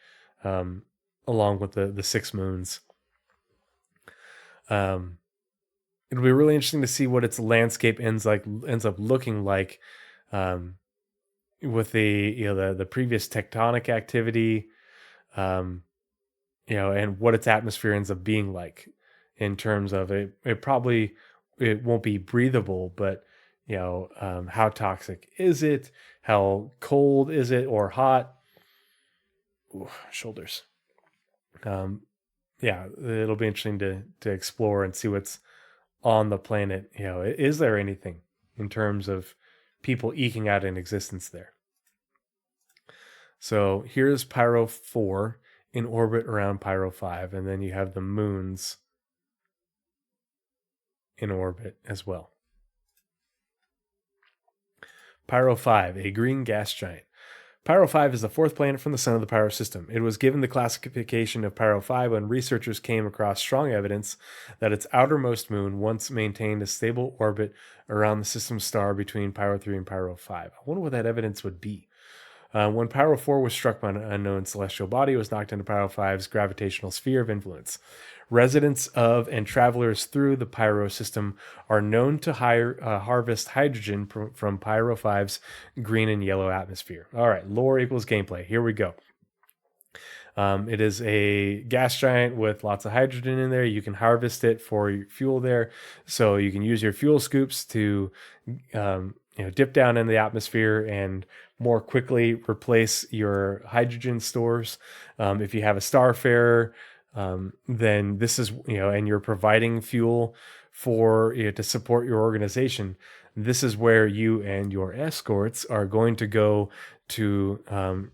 along with the 6 moons. It'll be really interesting to see what its landscape ends up looking like with the previous tectonic activity, and what its atmosphere ends up being like in terms of it. It won't be breathable, but how toxic is it? How cold is it or hot? Ooh, shoulders. It'll be interesting to explore and see what's on the planet. Is there anything in terms of people eking out an existence there? So here's Pyro 4 in orbit around Pyro 5, and then you have the moons in orbit as well. Pyro 5, a green gas giant. Pyro 5 is the fourth planet from the sun of the Pyro system. It was given the classification of Pyro 5 when researchers came across strong evidence that its outermost moon once maintained a stable orbit around the system's star between Pyro 3 and Pyro 5. I wonder what that evidence would be. When Pyro 4 was struck by an unknown celestial body, it was knocked into Pyro 5's gravitational sphere of influence. Residents of and travelers through the Pyro system are known to harvest hydrogen from Pyro 5's green and yellow atmosphere. All right, lore equals gameplay. Here we go. It is a gas giant with lots of hydrogen in there. You can harvest it for your fuel there. So you can use your fuel scoops to dip down in the atmosphere and more quickly replace your hydrogen stores. If you have a starfarer, then this is, and you're providing fuel for to support your organization. This is where you and your escorts are going to go to,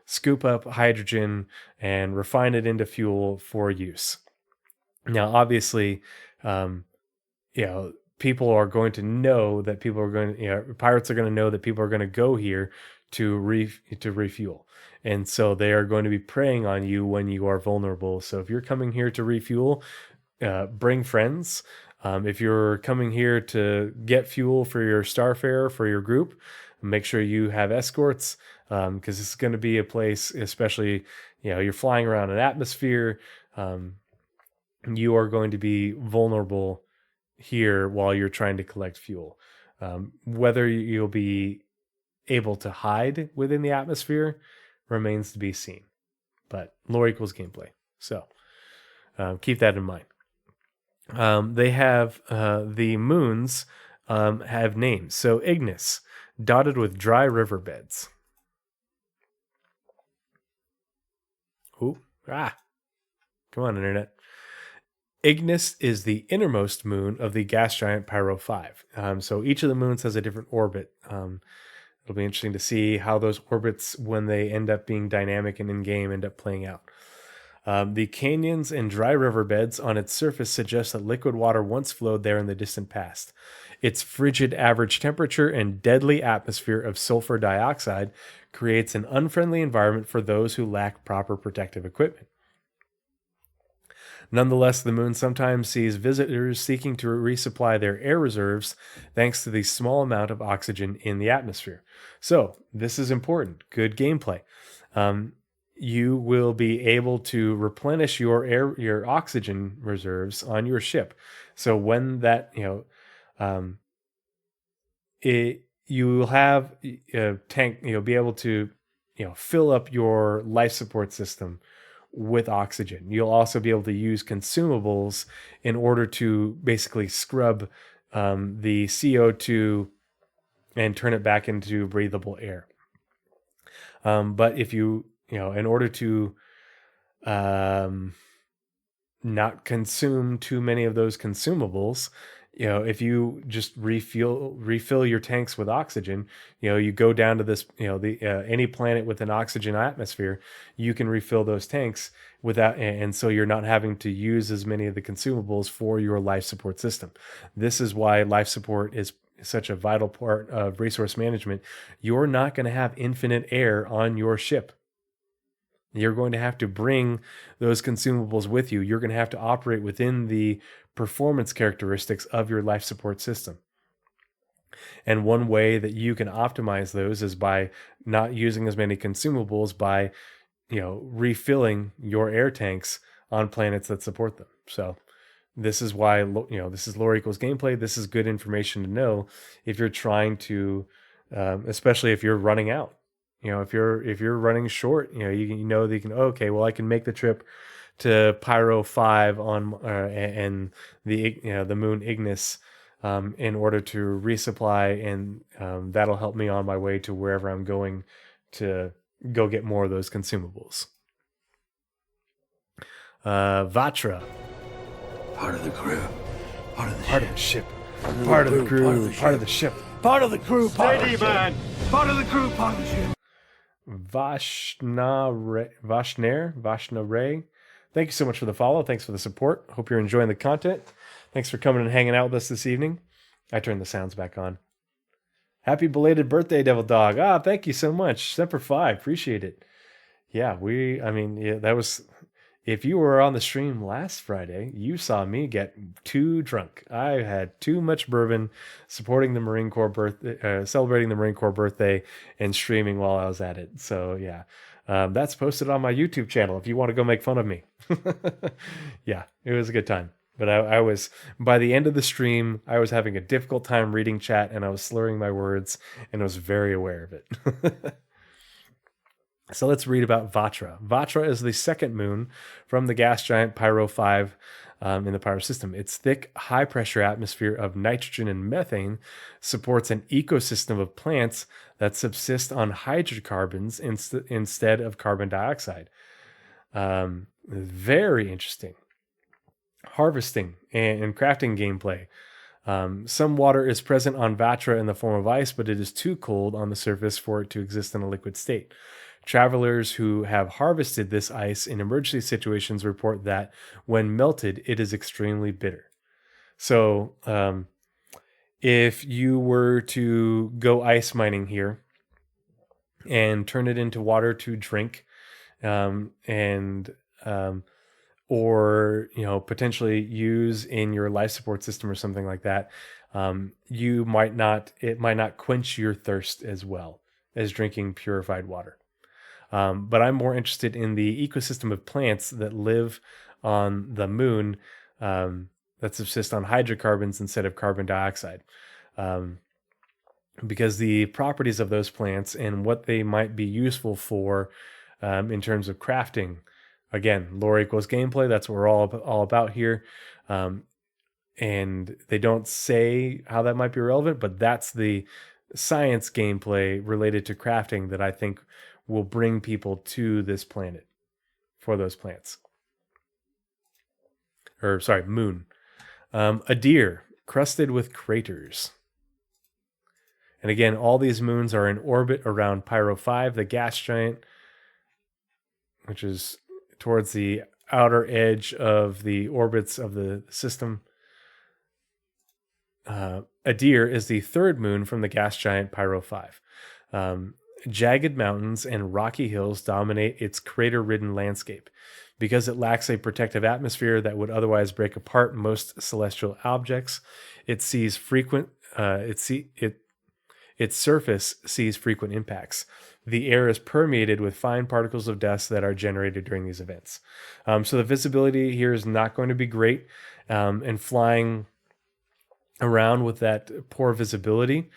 scoop up hydrogen and refine it into fuel for use. Now, obviously, people are going to know that pirates are going to know that people are going to go here to refuel. And so they are going to be preying on you when you are vulnerable. So if you're coming here to refuel, bring friends. If you're coming here to get fuel for your starfarer, for your group, make sure you have escorts, because this is going to be a place, especially, you're flying around an atmosphere. you are going to be vulnerable here while you're trying to collect fuel. Whether you'll be able to hide within the atmosphere remains to be seen. But lore equals gameplay. So keep that in mind. They have the moons have names. So Ignis, dotted with dry riverbeds. Ooh, come on, internet. Ignis is the innermost moon of the gas giant Pyro 5. So each of the moons has a different orbit. It'll be interesting to see how those orbits, when they end up being dynamic and in-game, end up playing out. The canyons and dry riverbeds on its surface suggest that liquid water once flowed there in the distant past. Its frigid average temperature and deadly atmosphere of sulfur dioxide creates an unfriendly environment for those who lack proper protective equipment. Nonetheless, the moon sometimes sees visitors seeking to resupply their air reserves thanks to the small amount of oxygen in the atmosphere. So, this is important. Good gameplay. You will be able to replenish your oxygen reserves on your ship. So when that, you will have a tank, you'll be able to, fill up your life support system with oxygen. You'll also be able to use consumables in order to basically scrub the CO2 and turn it back into breathable air. But if you, in order to not consume too many of those consumables, if you just refill your tanks with oxygen, you go down to this, any planet with an oxygen atmosphere, you can refill those tanks without, and so you're not having to use as many of the consumables for your life support system. This is why life support is such a vital part of resource management. You're not going to have infinite air on your ship. You're going to have to bring those consumables with you. You're going to have to operate within the performance characteristics of your life support system. And one way that you can optimize those is by not using as many consumables, by, refilling your air tanks on planets that support them. So this is why, this is lore equals gameplay. This is good information to know if you're trying to, especially if you're running out. If you're running short, you know that you can, okay, well, I can make the trip to Pyro 5 on and the moon Ignis in order to resupply, and that'll help me on my way to wherever I'm going to go get more of those consumables. Vatra, Part of the crew. Part of the part of the ship, part of the crew, part of the ship. Part of the crew, part of the man. Part of the crew, part of the ship. Vashnare. Thank you so much for the follow. Thanks for the support. Hope you're enjoying the content. Thanks for coming and hanging out with us this evening. I turned the sounds back on. Happy belated birthday, Devil Dog. Thank you so much. Semper Fi. Appreciate it. Yeah, that was... If you were on the stream last Friday, you saw me get too drunk. I had too much bourbon, supporting the Marine Corps birthday, celebrating the Marine Corps birthday, and streaming while I was at it. So yeah, that's posted on my YouTube channel if you want to go make fun of me. Yeah, it was a good time. But I was, by the end of the stream, I was having a difficult time reading chat, and I was slurring my words, and I was very aware of it. So let's read about Vatra. Vatra is the second moon from the gas giant Pyro 5 in the Pyro system. Its thick, high-pressure atmosphere of nitrogen and methane supports an ecosystem of plants that subsist on hydrocarbons instead of carbon dioxide. Very interesting. Harvesting and crafting gameplay. Some water is present on Vatra in the form of ice, but it is too cold on the surface for it to exist in a liquid state. Travelers who have harvested this ice in emergency situations report that when melted, it is extremely bitter. So if you were to go ice mining here and turn it into water to drink, or potentially use in your life support system or something like that, it might not quench your thirst as well as drinking purified water. But I'm more interested in the ecosystem of plants that live on the moon that subsist on hydrocarbons instead of carbon dioxide. Because the properties of those plants and what they might be useful for in terms of crafting. Again, lore equals gameplay. That's what we're all about here. And they don't say how that might be relevant, but that's the science gameplay related to crafting that I think will bring people to this planet for those plants. Or, sorry, moon. A deer crusted with craters. And again, all these moons are in orbit around Pyro 5, the gas giant, which is towards the outer edge of the orbits of the system. Adir is the third moon from the gas giant Pyro 5. Jagged mountains and rocky hills dominate its crater-ridden landscape. Because it lacks a protective atmosphere that would otherwise break apart most celestial objects, its surface sees frequent impacts. The air is permeated with fine particles of dust that are generated during these events. So the visibility here is not going to be great, and flying around with that poor visibility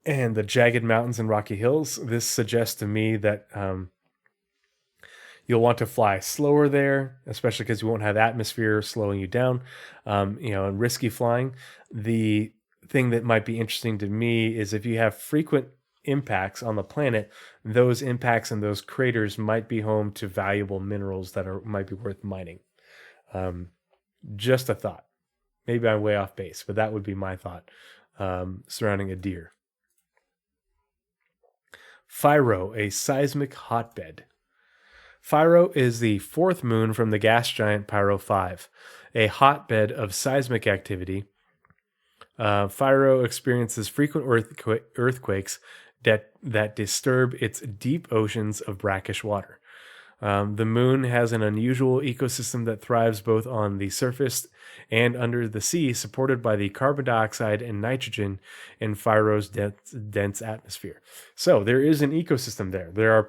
and the jagged mountains and rocky hills, this suggests to me that you'll want to fly slower there, especially because you won't have atmosphere slowing you down, and risky flying. The thing that might be interesting to me is if you have frequent impacts on the planet, those impacts and those craters might be home to valuable minerals that might be worth mining. Just a thought. Maybe I'm way off base, but that would be my thought surrounding a deer. Pyro, a seismic hotbed. Pyro is the fourth moon from the gas giant Pyro 5, a hotbed of seismic activity. Pyro experiences frequent earthquakes that disturb its deep oceans of brackish water. The moon has an unusual ecosystem that thrives both on the surface and under the sea, supported by the carbon dioxide and nitrogen in Pyro's dense atmosphere. So there is an ecosystem there. There are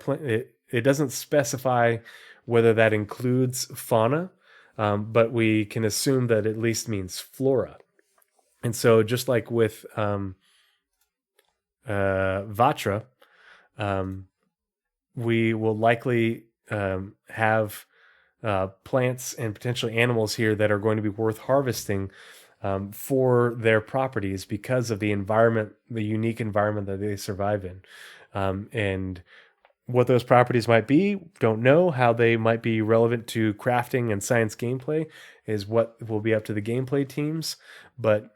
it doesn't specify whether that includes fauna, but we can assume that at least means flora. And so just like with Vatra, we will likely have plants and potentially animals here that are going to be worth harvesting for their properties because of the environment, the unique environment that they survive in. And what those properties might be, don't know. How they might be relevant to crafting and science gameplay is what will be up to the gameplay teams. But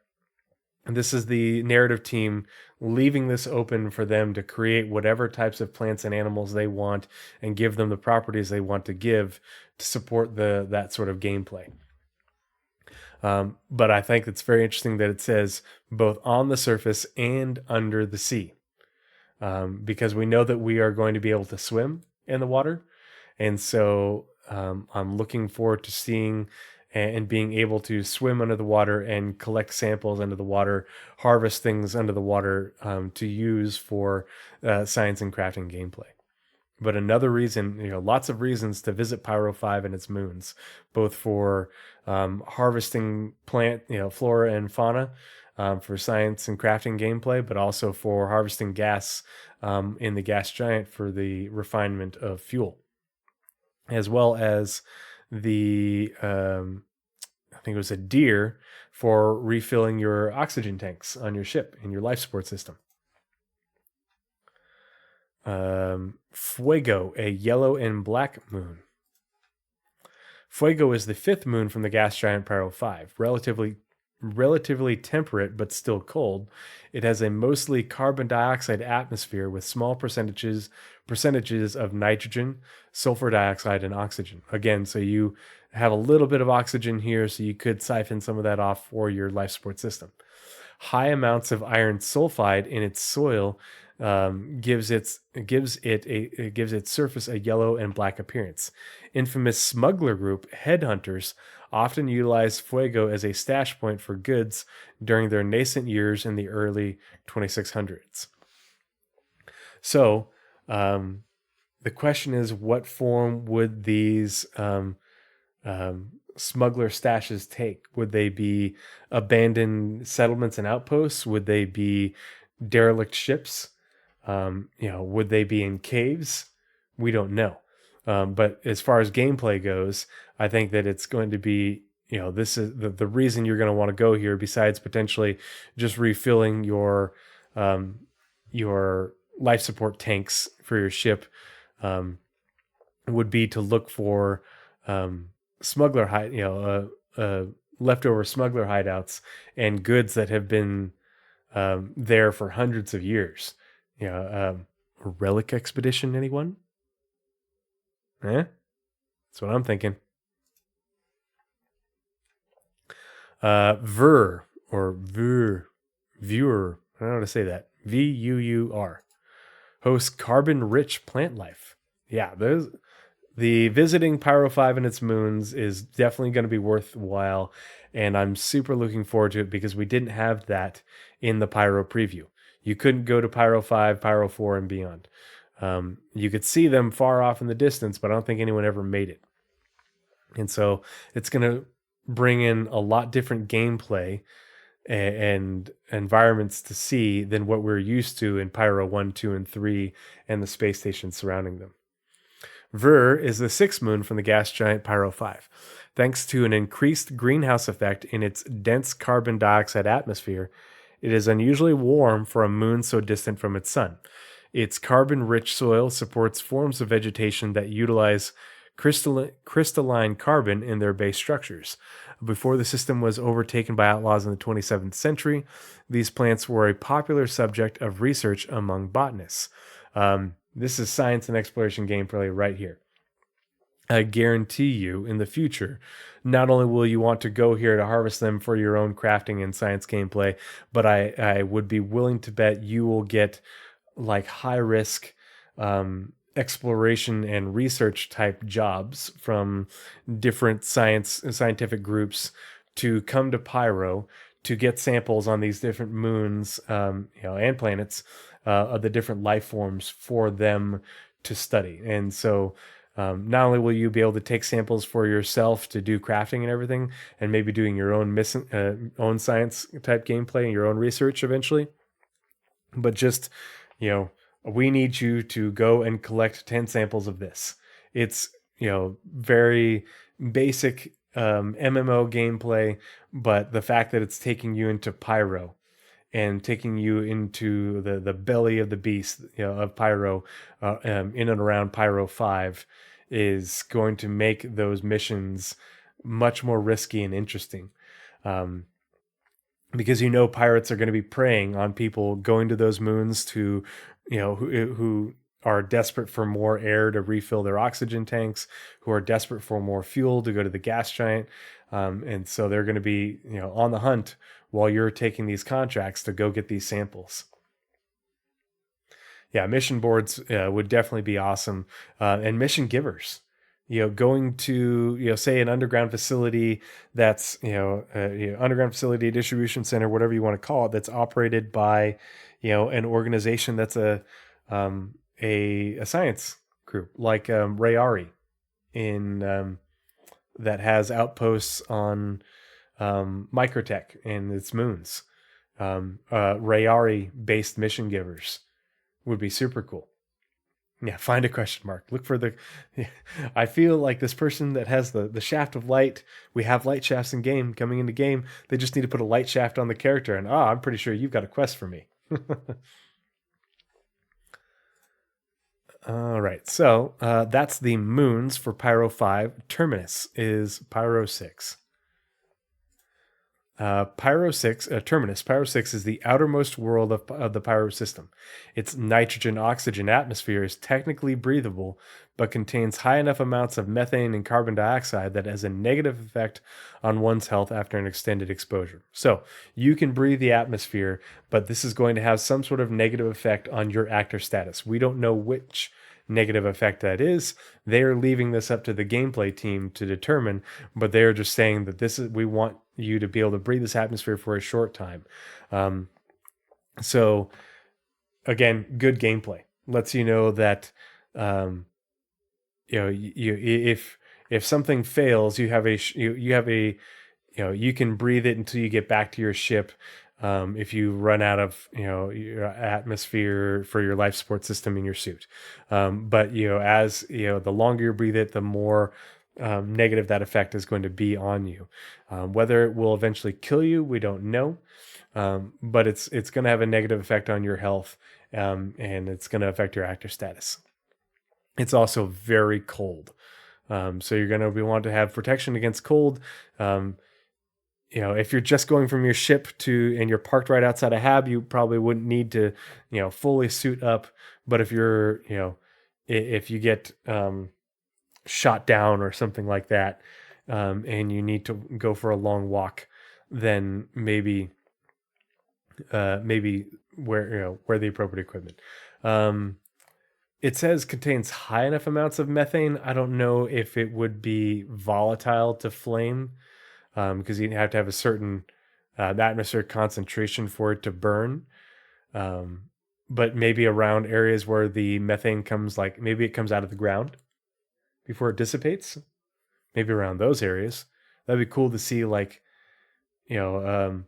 this is the narrative team leaving this open for them to create whatever types of plants and animals they want and give them the properties they want to give to support that sort of gameplay. But I think it's very interesting that it says both on the surface and under the sea, because we know that we are going to be able to swim in the water. And so I'm looking forward to seeing and being able to swim under the water and collect samples under the water, harvest things under the water to use for science and crafting gameplay. But another reason, lots of reasons to visit Pyro 5 and its moons, both for harvesting plant, flora and fauna for science and crafting gameplay, but also for harvesting gas in the gas giant for the refinement of fuel, as well as the I think it was a deer for refilling your oxygen tanks on your ship in your life support system. Fuego, a yellow and black moon. Fuego is the fifth moon from the gas giant Pyro 5, relatively temperate but still cold. It has a mostly carbon dioxide atmosphere with small percentages of nitrogen, sulfur dioxide, and oxygen. Again, so you have a little bit of oxygen here, so you could siphon some of that off for your life support system. High amounts of iron sulfide in its soil gives its surface a yellow and black appearance. Infamous smuggler group headhunters often utilized Fuego as a stash point for goods during their nascent years in the early 2600s. So the question is, what form would these smuggler stashes take? Would they be abandoned settlements and outposts? Would they be derelict ships? Would they be in caves? We don't know. But as far as gameplay goes, I think that it's going to be, this is the reason you're going to want to go here, besides potentially just refilling your life support tanks for your ship, would be to look for smuggler leftover smuggler hideouts and goods that have been there for hundreds of years. A relic expedition, anyone? That's what I'm thinking. Ver or viewer. I don't know how to say that. VUUR hosts carbon-rich plant life. Yeah, the visiting Pyro 5 and its moons is definitely going to be worthwhile, and I'm super looking forward to it because we didn't have that in the Pyro preview. You couldn't go to Pyro 5, Pyro 4, and beyond. You could see them far off in the distance, but I don't think anyone ever made it. And so it's going to bring in a lot different gameplay and environments to see than what we're used to in Pyro 1, 2, and 3 and the space stations surrounding them. Ver is the sixth moon from the gas giant Pyro 5. Thanks to an increased greenhouse effect in its dense carbon dioxide atmosphere, it is unusually warm for a moon so distant from its sun. Its carbon-rich soil supports forms of vegetation that utilize crystalline carbon in their base structures. Before the system was overtaken by outlaws in the 27th century, these plants were a popular subject of research among botanists. This is science and exploration gameplay right here. I guarantee you in the future, not only will you want to go here to harvest them for your own crafting and science gameplay, but I would be willing to bet you will get like high risk exploration and research type jobs from different scientific groups to come to Pyro to get samples on these different moons and planets of the different life forms for them to study. And so not only will you be able to take samples for yourself to do crafting and everything, and maybe doing your own own science type gameplay and your own research eventually, but just, we need you to go and collect 10 samples of this. It's, very basic MMO gameplay, but the fact that it's taking you into Pyro and taking you into the belly of the beast, of Pyro, in and around Pyro 5, is going to make those missions much more risky and interesting. Because pirates are going to be preying on people going to those moons to, who are desperate for more air to refill their oxygen tanks, who are desperate for more fuel to go to the gas giant. And so they're going to be, on the hunt while you're taking these contracts to go get these samples. Yeah, mission boards would definitely be awesome. And mission givers. Going to, say an underground facility that's, underground facility, distribution center, whatever you want to call it, that's operated by, an organization that's a science group like Rayari that has outposts on Microtech and its moons. Rayari-based mission givers would be super cool. Yeah, find a question mark. Look for I feel like this person that has the shaft of light, we have light shafts in game, coming into game, they just need to put a light shaft on the character, and I'm pretty sure you've got a quest for me. All right, so that's the moons for Pyro 5. Terminus is Pyro 6. Pyro 6, Terminus, Pyro 6 is the outermost world of the Pyro system. Its nitrogen-oxygen atmosphere is technically breathable, but contains high enough amounts of methane and carbon dioxide that has a negative effect on one's health after an extended exposure. So you can breathe the atmosphere, but this is going to have some sort of negative effect on your actor status. We don't know which negative effect that is. They are leaving this up to the gameplay team to determine, but they're just saying that we want you to be able to breathe this atmosphere for a short time. So again, good gameplay lets you know that if if something fails, you have you can breathe it until you get back to your ship. If you run out of your atmosphere for your life support system in your suit, but as the longer you breathe it, the more negative that effect is going to be on you. Whether it will eventually kill you, we don't know, but it's going to have a negative effect on your health, and it's going to affect your actor status. It's also very cold, so you're going to want to have protection against cold. If you're just going from your ship and you're parked right outside a hab, you probably wouldn't need to, fully suit up. But if you're, if you get shot down or something like that, and you need to go for a long walk, then maybe wear the appropriate equipment. It says contains high enough amounts of methane. I don't know if it would be volatile to flame, because you'd have to have a certain atmospheric concentration for it to burn. But maybe around areas where the methane comes, like maybe it comes out of the ground before it dissipates. Maybe around those areas, that'd be cool to see. Like, it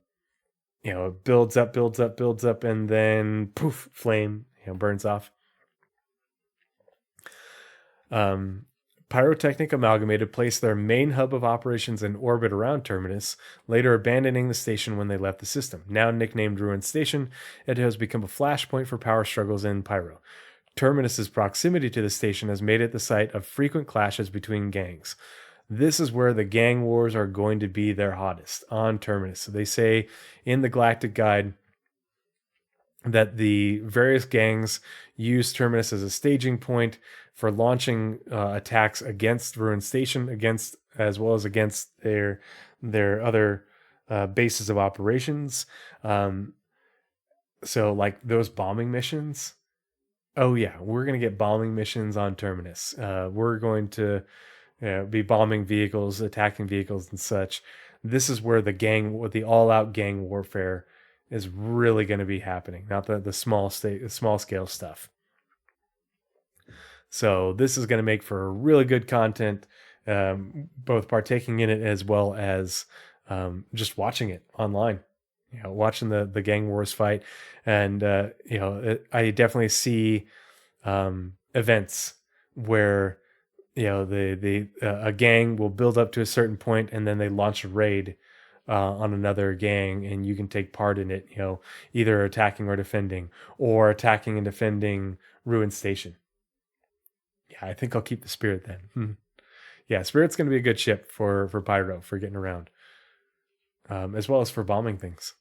builds up, and then poof, flame, burns off. Pyrotechnic Amalgamated placed their main hub of operations in orbit around Terminus, later abandoning the station when they left the system. Now nicknamed Ruin Station, it has become a flashpoint for power struggles in Pyro. Terminus's proximity to the station has made it the site of frequent clashes between gangs. This is where the gang wars are going to be their hottest, on Terminus. So they say in the Galactic Guide that the various gangs use Terminus as a staging point for launching attacks against Ruin Station, as well as against their other bases of operations. So like those bombing missions. Oh yeah, we're gonna get bombing missions on Terminus. We're going to be bombing vehicles, attacking vehicles, and such. This is where the all-out gang warfare is really going to be happening, not the small scale stuff. So this is going to make for really good content, both partaking in it as well as just watching it online. Watching the gang wars fight, and I definitely see events where a gang will build up to a certain point, and then they launch a raid on another gang, and you can take part in it, either attacking or defending, or attacking and defending Ruin Station. Yeah, I think I'll keep the Spirit then. Yeah, Spirit's going to be a good ship for Pyro, for getting around, as well as for bombing things.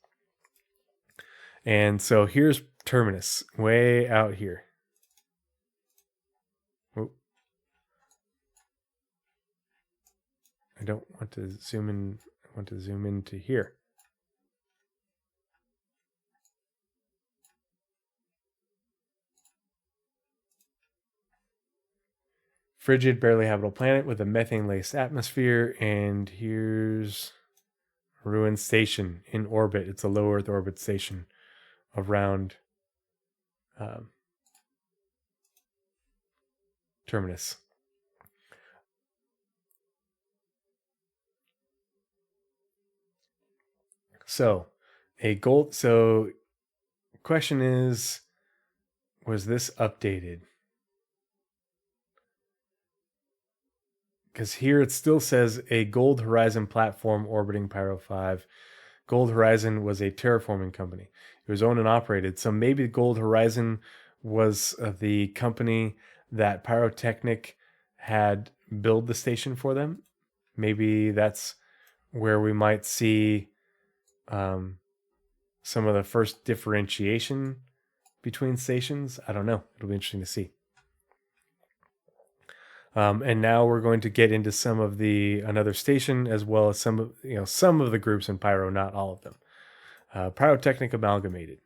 And so here's Terminus, way out here. Oh. I don't want to zoom in. I want to zoom into here. Frigid, barely habitable planet with a methane-laced atmosphere. And here's Ruin Station in orbit. It's a low Earth orbit station around Terminus. So, question is, was this updated? Because here it still says a Gold Horizon platform orbiting Pyro 5. Gold Horizon was a terraforming company. It was owned and operated. So maybe Gold Horizon was the company that Pyrotechnic had build the station for them. Maybe that's where we might see some of the first differentiation between stations. I don't know. It'll be interesting to see. And now we're going to get into some of another station, as well as some of the groups in Pyro, not all of them. Pyrotechnic Amalgamated.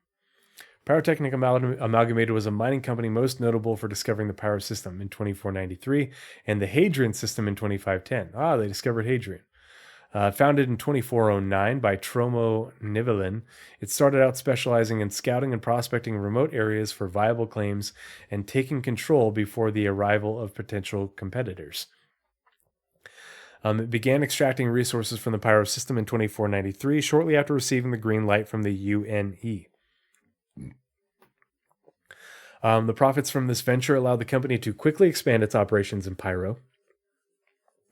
Pyrotechnic Amalgamated was a mining company most notable for discovering the Pyro system in 2493 and the Hadrian system in 2510. They discovered Hadrian. Founded in 2409 by Tromo Nivelin, it started out specializing in scouting and prospecting remote areas for viable claims and taking control before the arrival of potential competitors. It began extracting resources from the Pyro system in 2493, shortly after receiving the green light from the UNE. The profits from this venture allowed the company to quickly expand its operations in Pyro,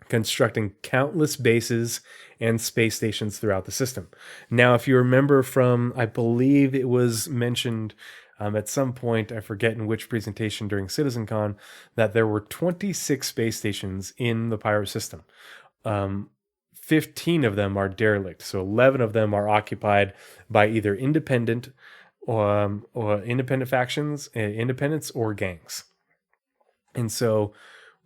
constructing countless bases and space stations throughout the system. Now, if you remember from, I believe it was mentioned at some point, I forget in which presentation during CitizenCon, that there were 26 space stations in the Pyro system. 15 of them are derelict, so 11 of them are occupied by either independent or independent factions, independents, or gangs. And so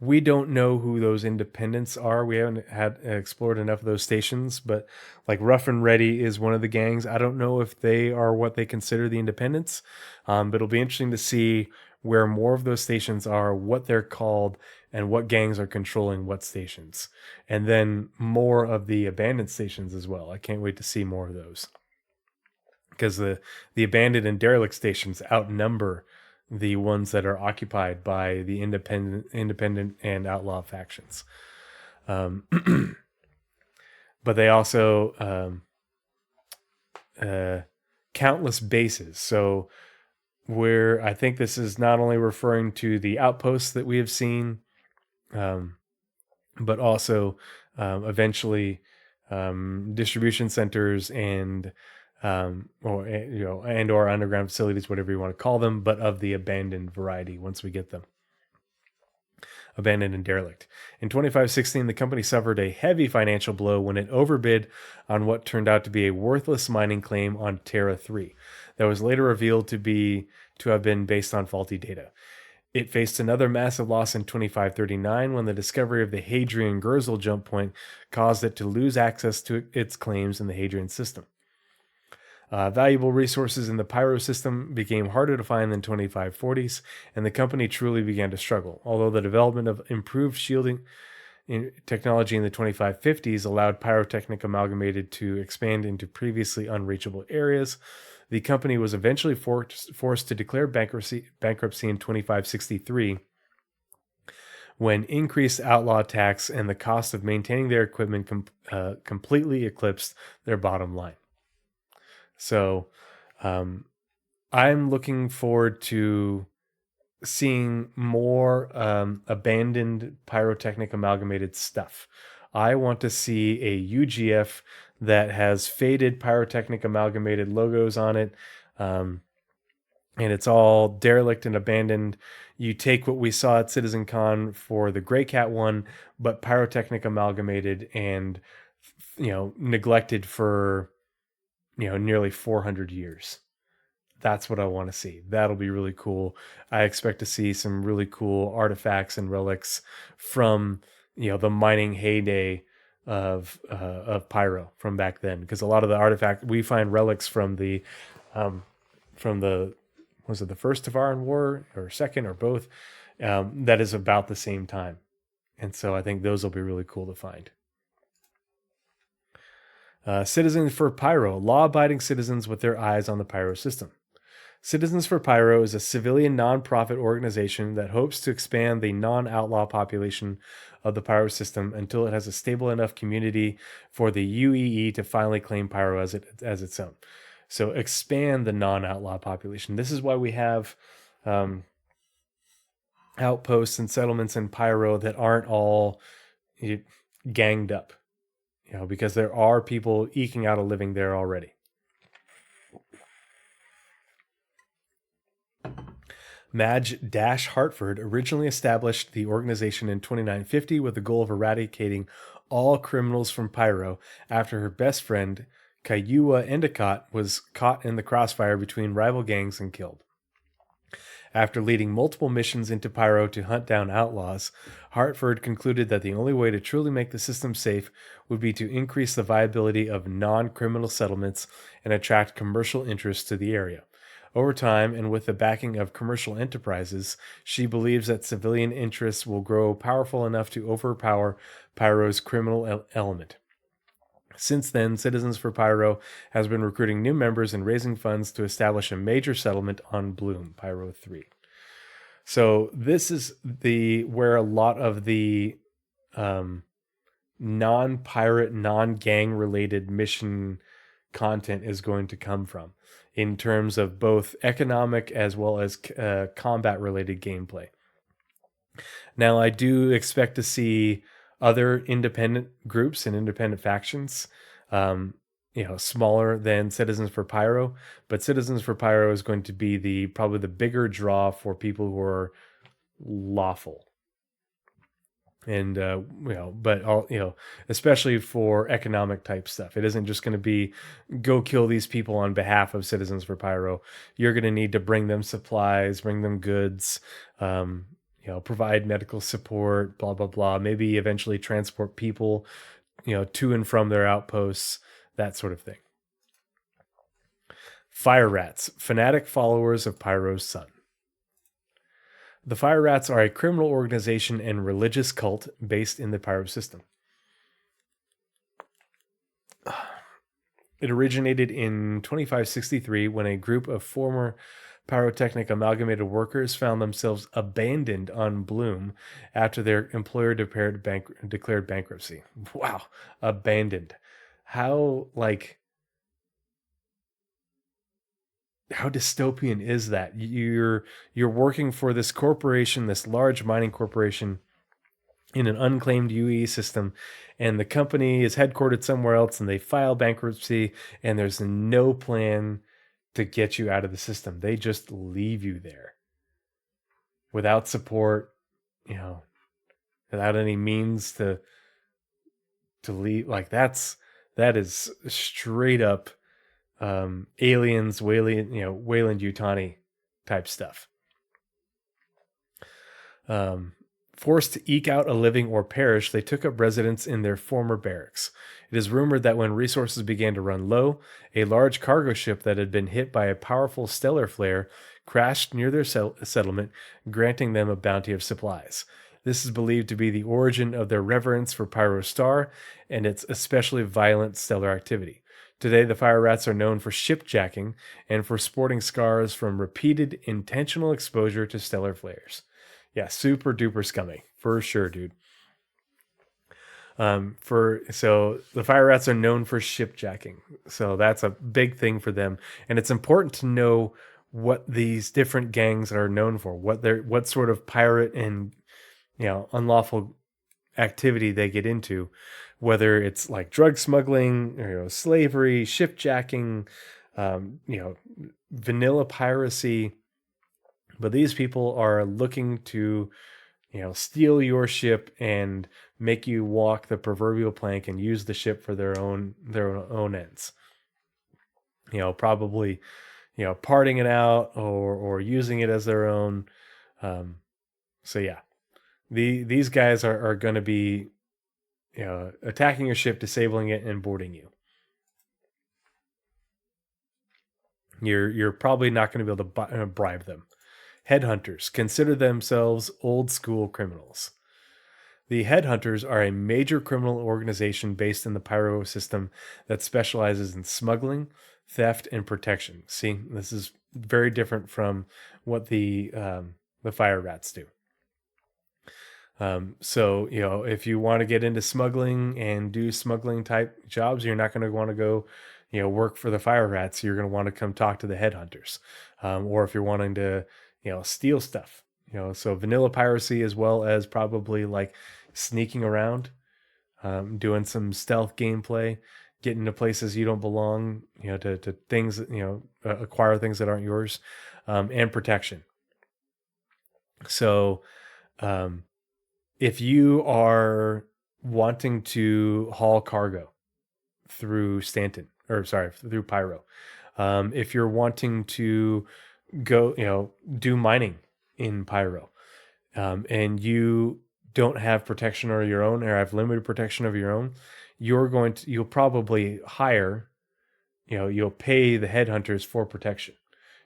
we don't know who those independents are. We haven't had explored enough of those stations, but like Rough and Ready is one of the gangs. I don't know if they are what they consider the independents, but it'll be interesting to see where more of those stations are, what they're called, and what gangs are controlling what stations. And then more of the abandoned stations as well. I can't wait to see more of those, because the abandoned and derelict stations outnumber the ones that are occupied by the independent and outlaw factions. But they also countless bases. So I think this is not only referring to the outposts that we have seen, but also eventually distribution centers and or underground facilities, whatever you want to call them, but of the abandoned variety once we get them. Abandoned and derelict. In 2516, the company suffered a heavy financial blow when it overbid on what turned out to be a worthless mining claim on Terra 3 that was later revealed to have been based on faulty data. It faced another massive loss in 2539 when the discovery of the Hadrian Gurzel jump point caused it to lose access to its claims in the Hadrian system. Valuable resources in the Pyro system became harder to find than 2540s, and the company truly began to struggle. Although the development of improved shielding technology in the 2550s allowed Pyrotechnic Amalgamated to expand into previously unreachable areas, the company was eventually forced to declare bankruptcy in 2563 when increased outlaw tax and the cost of maintaining their equipment completely eclipsed their bottom line. So I'm looking forward to seeing more abandoned Pyrotechnic Amalgamated stuff. I want to see a UGF that has faded Pyrotechnic Amalgamated logos on it, and it's all derelict and abandoned. You take what we saw at CitizenCon for the Grey Cat one, but Pyrotechnic Amalgamated and neglected for nearly 400 years. That's what I want to see. That'll be really cool. I expect to see some really cool artifacts and relics from the mining heyday of Pyro from back then, because a lot of the artifact we find relics from the was it the first Tavaran War or second or both, that is about the same time, and so I think those will be really cool to find. Citizens for Pyro, law-abiding citizens with their eyes on the Pyro system. Citizens for Pyro is a civilian non-profit organization that hopes to expand the non-outlaw population of the Pyro system until it has a stable enough community for the UEE to finally claim Pyro as its own. So expand the non-outlaw population. This is why we have outposts and settlements in Pyro that aren't all ganged up. Because there are people eking out a living there already. Madge Hartford originally established the organization in 2950 with the goal of eradicating all criminals from Pyro after her best friend, Kayua Endicott, was caught in the crossfire between rival gangs and killed. After leading multiple missions into Pyro to hunt down outlaws, Hartford concluded that the only way to truly make the system safe would be to increase the viability of non-criminal settlements and attract commercial interests to the area. Over time, and with the backing of commercial enterprises, she believes that civilian interests will grow powerful enough to overpower Pyro's criminal element. Since then, Citizens for Pyro has been recruiting new members and raising funds to establish a major settlement on Bloom, Pyro 3. So this is where a lot of the non-pirate, non-gang related mission content is going to come from, in terms of both economic as well as combat related gameplay. Now, I do expect to see other independent groups and independent factions, smaller than Citizens for Pyro, but Citizens for Pyro is going to be probably the bigger draw for people who are lawful. And but all especially for economic type stuff, it isn't just going to be go kill these people on behalf of Citizens for Pyro. You're going to need to bring them supplies, bring them goods, provide medical support, blah blah blah. Maybe eventually transport people, to and from their outposts, that sort of thing. Fire Rats, fanatic followers of Pyro's son. The Fire Rats are a criminal organization and religious cult based in the Pyro system. It originated in 2563 when a group of former pyrotechnic amalgamated workers found themselves abandoned on Bloom after their employer declared bankruptcy. Wow, abandoned. How dystopian is that? You're working for this corporation, this large mining corporation in an unclaimed UE system, and the company is headquartered somewhere else, and they file bankruptcy, and there's no plan to get you out of the system. They just leave you there without support, without any means to leave. That is straight up aliens, Wayland Yutani type stuff. Forced to eke out a living or perish, they took up residence in their former barracks. It is rumored that when resources began to run low, a large cargo ship that had been hit by a powerful stellar flare crashed near their settlement, granting them a bounty of supplies. This is believed to be the origin of their reverence for Pyro Star and its especially violent stellar activity. Today, the Fire Rats are known for shipjacking and for sporting scars from repeated intentional exposure to stellar flares. Yeah, super duper scummy for sure, dude. So the Fire Rats are known for shipjacking, so that's a big thing for them, and it's important to know what these different gangs are known for, what sort of pirate and unlawful activity they get into, whether it's like drug smuggling, or, slavery, shipjacking, vanilla piracy. But these people are looking to, steal your ship and make you walk the proverbial plank and use the ship for their own ends. Probably, parting it out or using it as their own. So yeah, these guys are going to be, attacking your ship, disabling it, and boarding you. You're probably not going to be able to bribe them. Headhunters consider themselves old school criminals. The Headhunters are a major criminal organization based in the Pyro system that specializes in smuggling, theft, and protection. See, this is very different from what the Fire Rats do. So, if you want to get into smuggling and do smuggling type jobs, you're not going to want to go, work for the Fire Rats. You're going to want to come talk to the Headhunters. Or if you're wanting to, steal stuff, so vanilla piracy, as well as probably like sneaking around, doing some stealth gameplay, getting to places you don't belong, to things, acquire things that aren't yours, and protection. So, if you are wanting to haul cargo through through Pyro, if you're wanting to go, do mining in Pyro, and you don't have protection of your own, or have limited protection of your own, you'll probably hire, you'll pay the Headhunters for protection.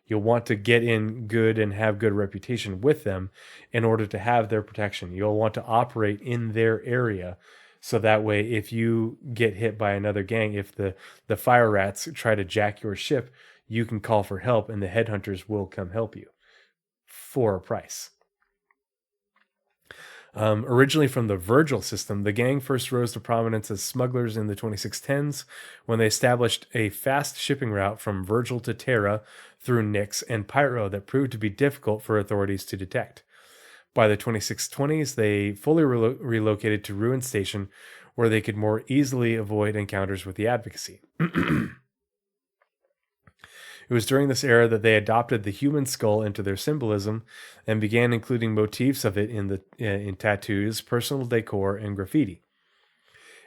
You'll want to get in good and have good reputation with them in order to have their protection. You'll want to operate in their area, so that way if you get hit by another gang, if the Fire Rats try to jack your ship, you can call for help and the Headhunters will come help you for a price. Originally from the Virgil system, the gang first rose to prominence as smugglers in the 2610s when they established a fast shipping route from Virgil to Terra through Nyx and Pyro that proved to be difficult for authorities to detect. By the 2620s, they fully relocated to Ruin Station, where they could more easily avoid encounters with the Advocacy. It was during this era that they adopted the human skull into their symbolism and began including motifs of it in tattoos, personal decor, and graffiti.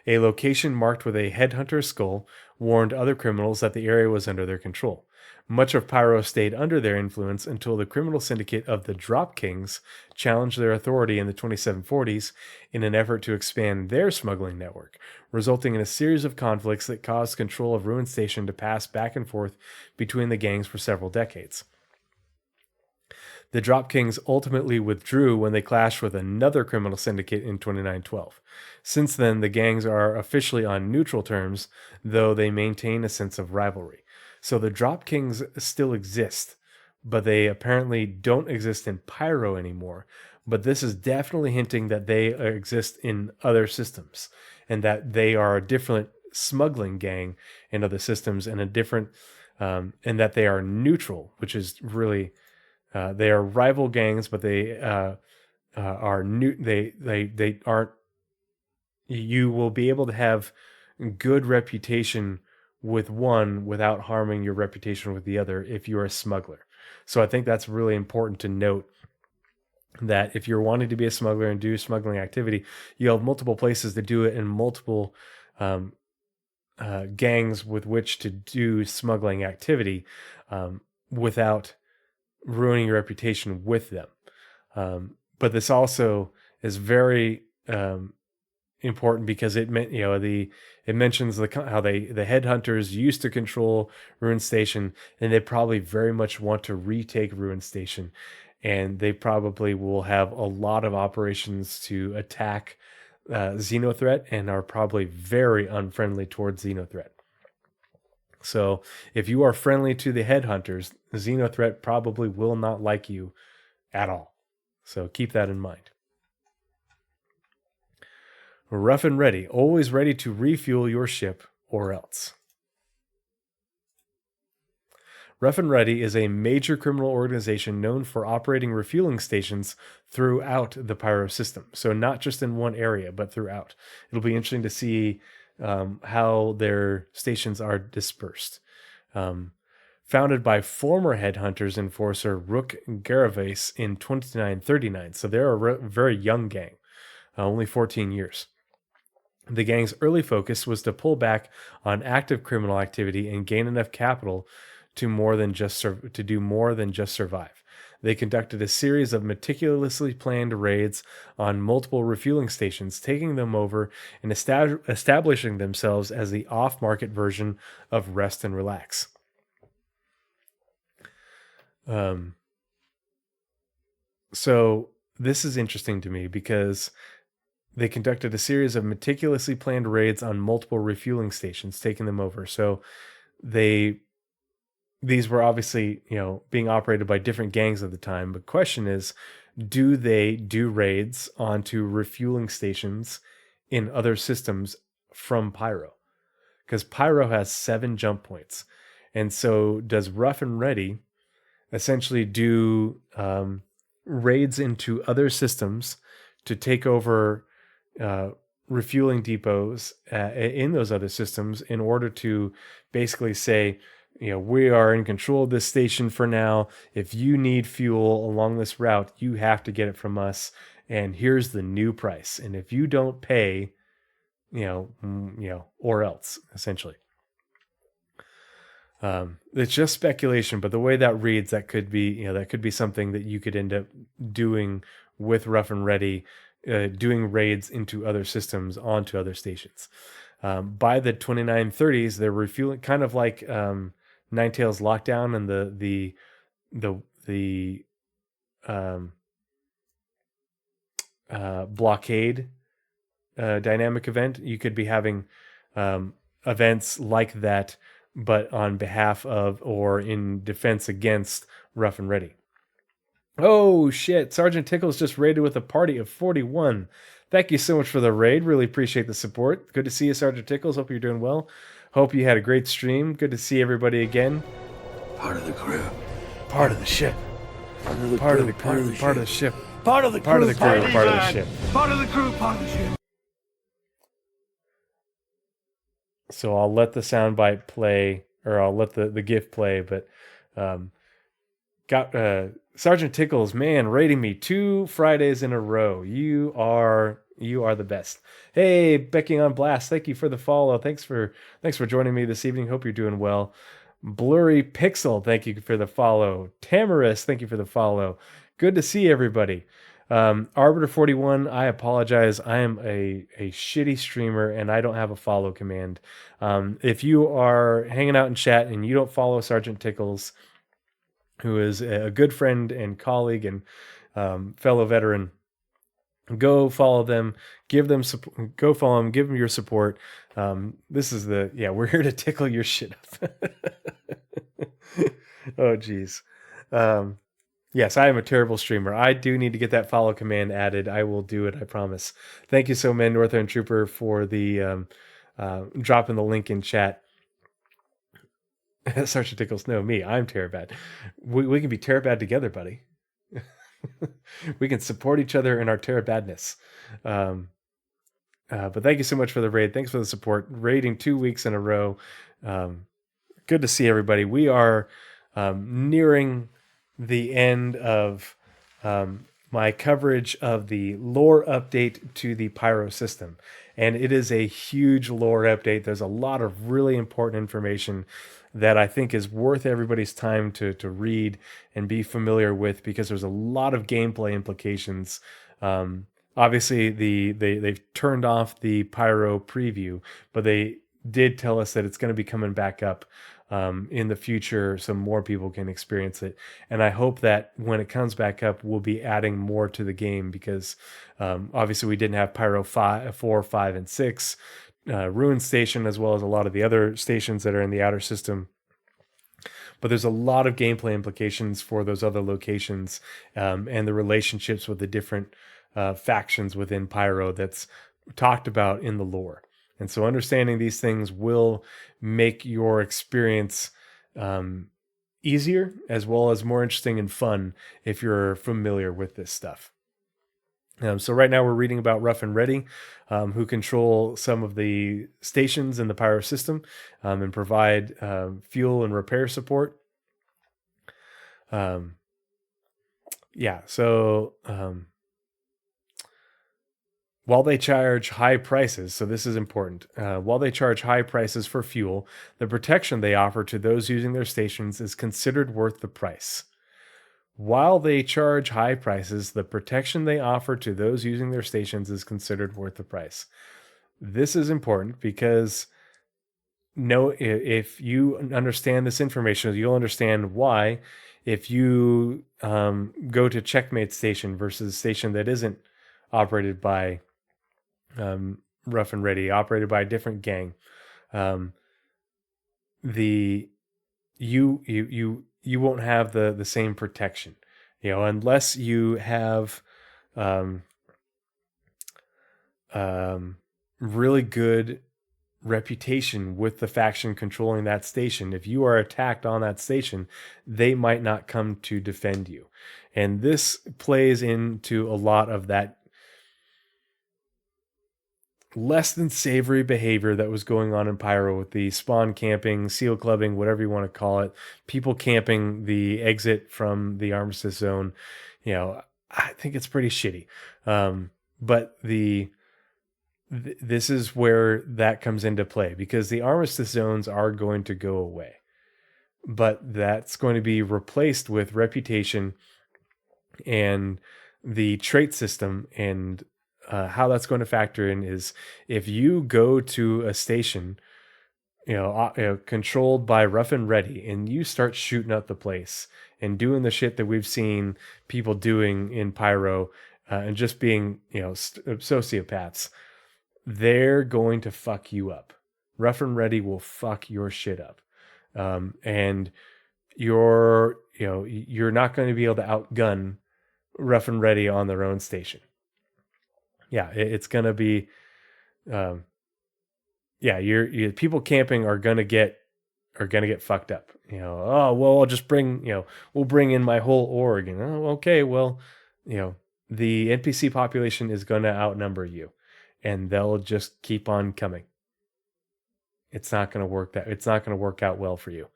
A location marked with a headhunter skull warned other criminals that the area was under their control. Much of Pyro stayed under their influence until the criminal syndicate of the Drop Kings challenged their authority in the 2740s in an effort to expand their smuggling network, resulting in a series of conflicts that caused control of Ruin Station to pass back and forth between the gangs for several decades. The Drop Kings ultimately withdrew when they clashed with another criminal syndicate in 2912. Since then, the gangs are officially on neutral terms, though they maintain a sense of rivalry. So the Drop Kings still exist, but they apparently don't exist in Pyro anymore. But this is definitely hinting that they exist in other systems and that they are a different smuggling gang in other systems and and that they are neutral, which is really they are rival gangs, but they are new. They aren't. You will be able to have good reputation with one without harming your reputation with the other if you're a smuggler. So I think that's really important to note, that if you're wanting to be a smuggler and do smuggling activity, you have multiple places to do it and multiple gangs with which to do smuggling activity without ruining your reputation with them. But this also is very important because it meant, it mentions how the headhunters used to control Ruin Station, and they probably very much want to retake Ruin Station, and they probably will have a lot of operations to attack Xenothreat and are probably very unfriendly towards Xenothreat. So if you are friendly to the headhunters, Xenothreat probably will not like you at all. So keep that in mind. Rough and ready, always ready to refuel your ship or else. Rough and Ready is a major criminal organization known for operating refueling stations throughout the Pyro system. So not just in one area, but throughout. It'll be interesting to see how their stations are dispersed. Founded by former headhunters enforcer Rook Garavase in 2939. So they're a very young gang, only 14 years. The gang's early focus was to pull back on active criminal activity and gain enough capital to do more than just survive. They conducted a series of meticulously planned raids on multiple refueling stations, taking them over and establishing themselves as the off-market version of Rest and Relax. So this is interesting to me because they conducted a series of meticulously planned raids on multiple refueling stations, taking them over. So these were obviously, being operated by different gangs at the time. But question is, do they do raids onto refueling stations in other systems from Pyro? Because Pyro has 7 jump points. And so does Rough and Ready essentially do raids into other systems to take over refueling depots in those other systems in order to basically say, we are in control of this station for now. If you need fuel along this route, you have to get it from us. And here's the new price. And if you don't pay, or else, essentially. It's just speculation, but the way that reads, that could be something that you could end up doing with Rough and Ready, doing raids into other systems onto other stations. By the 2930s, they're refueling, kind of like Ninetales Lockdown and the blockade dynamic event. You could be having events like that, but on behalf of or in defense against Rough and Ready. Oh shit, Sergeant Tickles just raided with a party of 41. Thank you so much for the raid. Really appreciate the support. Good to see you, Sergeant Tickles. Hope you're doing well. Hope you had a great stream. Good to see everybody again. Part of the crew. Part of the ship. Part of the Part of crew. the crew. Part of the ship. Part of the crew. Part of the crew. Part of the ship. Part of the crew. Part of the ship. So I'll let the soundbite play, or I'll let the GIF play, but got Sergeant Tickles, man, rating me 2 Fridays in a row. You are the best. Hey, Becky on Blast, thank you for the follow. Thanks for joining me this evening. Hope you're doing well. Blurry Pixel, thank you for the follow. Tamaris, thank you for the follow. Good to see everybody. Arbiter 41, I apologize. I am a shitty streamer and I don't have a follow command. If you are hanging out in chat and you don't follow Sergeant Tickles, who is a good friend and colleague and fellow veteran, go follow them, go follow them, give them your support. This is we're here to tickle your shit up. Oh, geez. Yes, I am a terrible streamer. I do need to get that follow command added. I will do it, I promise. Thank you so much, Northern Trooper, for the dropping the link in chat. Sergeant Tickles, no, me. I'm Terabad. We can be Terabad together, buddy. We can support each other in our Terabadness. But thank you so much for the raid. Thanks for the support. Raiding 2 weeks in a row. Good to see everybody. We are nearing the end of my coverage of the lore update to the Pyro system. And it is a huge lore update. There's a lot of really important information that I think is worth everybody's time to read and be familiar with, because there's a lot of gameplay implications. Obviously, they've turned off the Pyro preview, but they did tell us that it's going to be coming back up in the future so more people can experience it. And I hope that when it comes back up, we'll be adding more to the game, because obviously we didn't have Pyro 4, 5, and 6, Ruin Station, as well as a lot of the other stations that are in the outer system. But there's a lot of gameplay implications for those other locations and the relationships with the different factions within Pyro that's talked about in the lore. And so understanding these things will make your experience easier, as well as more interesting and fun if you're familiar with this stuff. So right now we're reading about Rough and Ready, who control some of the stations in the Pyro system and provide fuel and repair support. While they charge high prices, so this is important, while they charge high prices for fuel, the protection they offer to those using their stations is considered worth the price. While they charge high prices, the protection they offer to those using their stations is considered worth the price. This is important because if you understand this information, you'll understand why. If you go to Checkmate Station versus a station that isn't operated by Rough and Ready, operated by a different gang, you won't have the same protection, unless you have really good reputation with the faction controlling that station. If you are attacked on that station, they might not come to defend you. And this plays into a lot of that less than savory behavior that was going on in Pyro with the spawn camping, seal clubbing, whatever you want to call it, people camping the exit from the armistice zone. I think it's pretty shitty. But this is where that comes into play, because the armistice zones are going to go away, but that's going to be replaced with reputation and the trait system. And how that's going to factor in is if you go to a station, controlled by Rough and Ready, and you start shooting up the place and doing the shit that we've seen people doing in Pyro, and just being, sociopaths, they're going to fuck you up. Rough and Ready will fuck your shit up. And you're not going to be able to outgun rough and ready on their own station. Yeah, it's going to be, your people camping are going to get fucked up. Oh, well, I'll just bring, we'll bring in my whole org. And, oh, okay, well, the NPC population is going to outnumber you, and they'll just keep on coming. It's not going to work out well for you.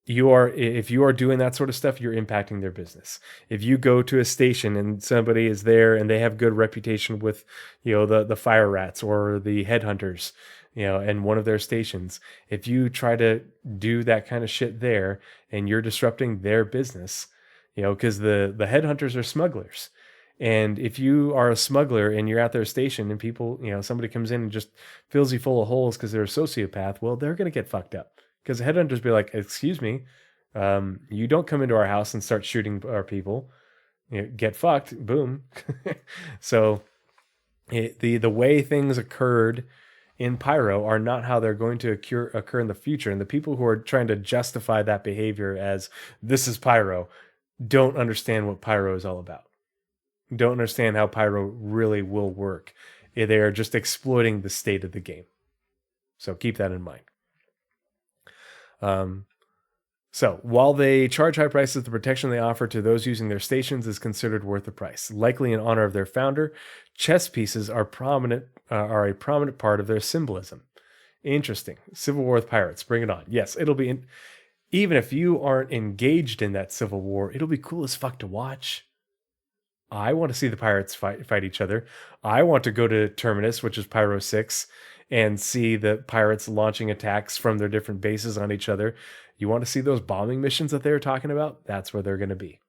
If you are doing that sort of stuff, you're impacting their business. If you go to a station and somebody is there and they have good reputation with, the fire rats or the headhunters, and one of their stations, if you try to do that kind of shit there and you're disrupting their business, because the headhunters are smugglers. And if you are a smuggler and you're at their station and people, somebody comes in and just fills you full of holes because they're a sociopath, well, they're going to get fucked up. Because the headhunters be like, excuse me, you don't come into our house and start shooting our people. Get fucked, boom. So the way things occurred in Pyro are not how they're going to occur in the future. And the people who are trying to justify that behavior as this is Pyro don't understand what Pyro is all about. Don't understand how Pyro really will work. They are just exploiting the state of the game. So keep that in mind. So while they charge high prices, the protection they offer to those using their stations is considered worth the price. Likely in honor of their founder, chess pieces are a prominent part of their symbolism. Interesting. Civil War with pirates. Bring it on. Yes, it'll be. Even if you aren't engaged in that civil war, it'll be cool as fuck to watch. I want to see the pirates fight each other. I want to go to Terminus, which is Pyro 6, and see the pirates launching attacks from their different bases on each other. You want to see those bombing missions that they were talking about? That's where they're going to be.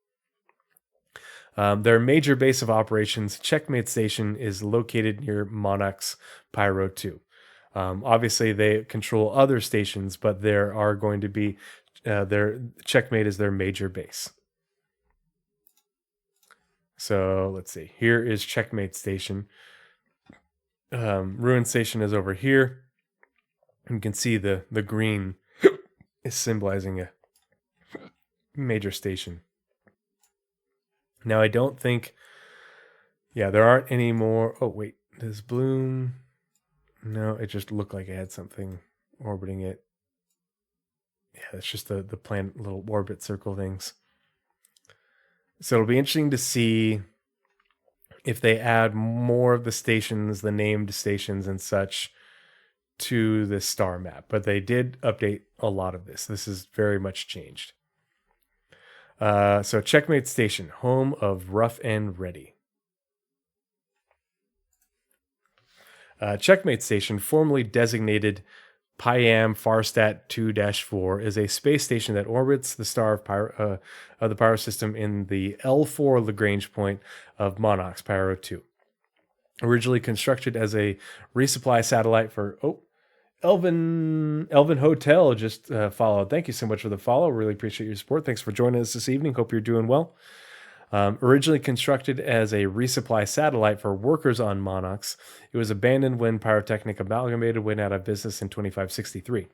Their major base of operations, Checkmate Station, is located near Monarch's Pyro 2. Obviously, they control other stations, but there are going to be their Checkmate is their major base. So let's see. Here is Checkmate Station. Ruin Station is over here. You can see the green is symbolizing a major station. Now, I don't think... Yeah, there aren't any more... Oh, wait. Does Bloom... No, it just looked like it had something orbiting it. Yeah, it's just the planet little orbit circle things. So it'll be interesting to see if they add more of the stations, the named stations and such, to the star map. But they did update a lot of this. This is very much changed. So Checkmate Station, home of Rough and Ready. Checkmate Station, formerly designated Pyam Farstat 2-4, is a space station that orbits the star of the Pyro system in the L4 Lagrange point of Monarch's Pyro 2. Originally constructed as a resupply satellite for... Elvin Hotel just followed. Thank you so much for the follow. Really appreciate your support. Thanks for joining us this evening. Hope you're doing well. Originally constructed as a resupply satellite for workers on Monarchs, it was abandoned when Pyrotechnic Amalgamated went out of business in 2563.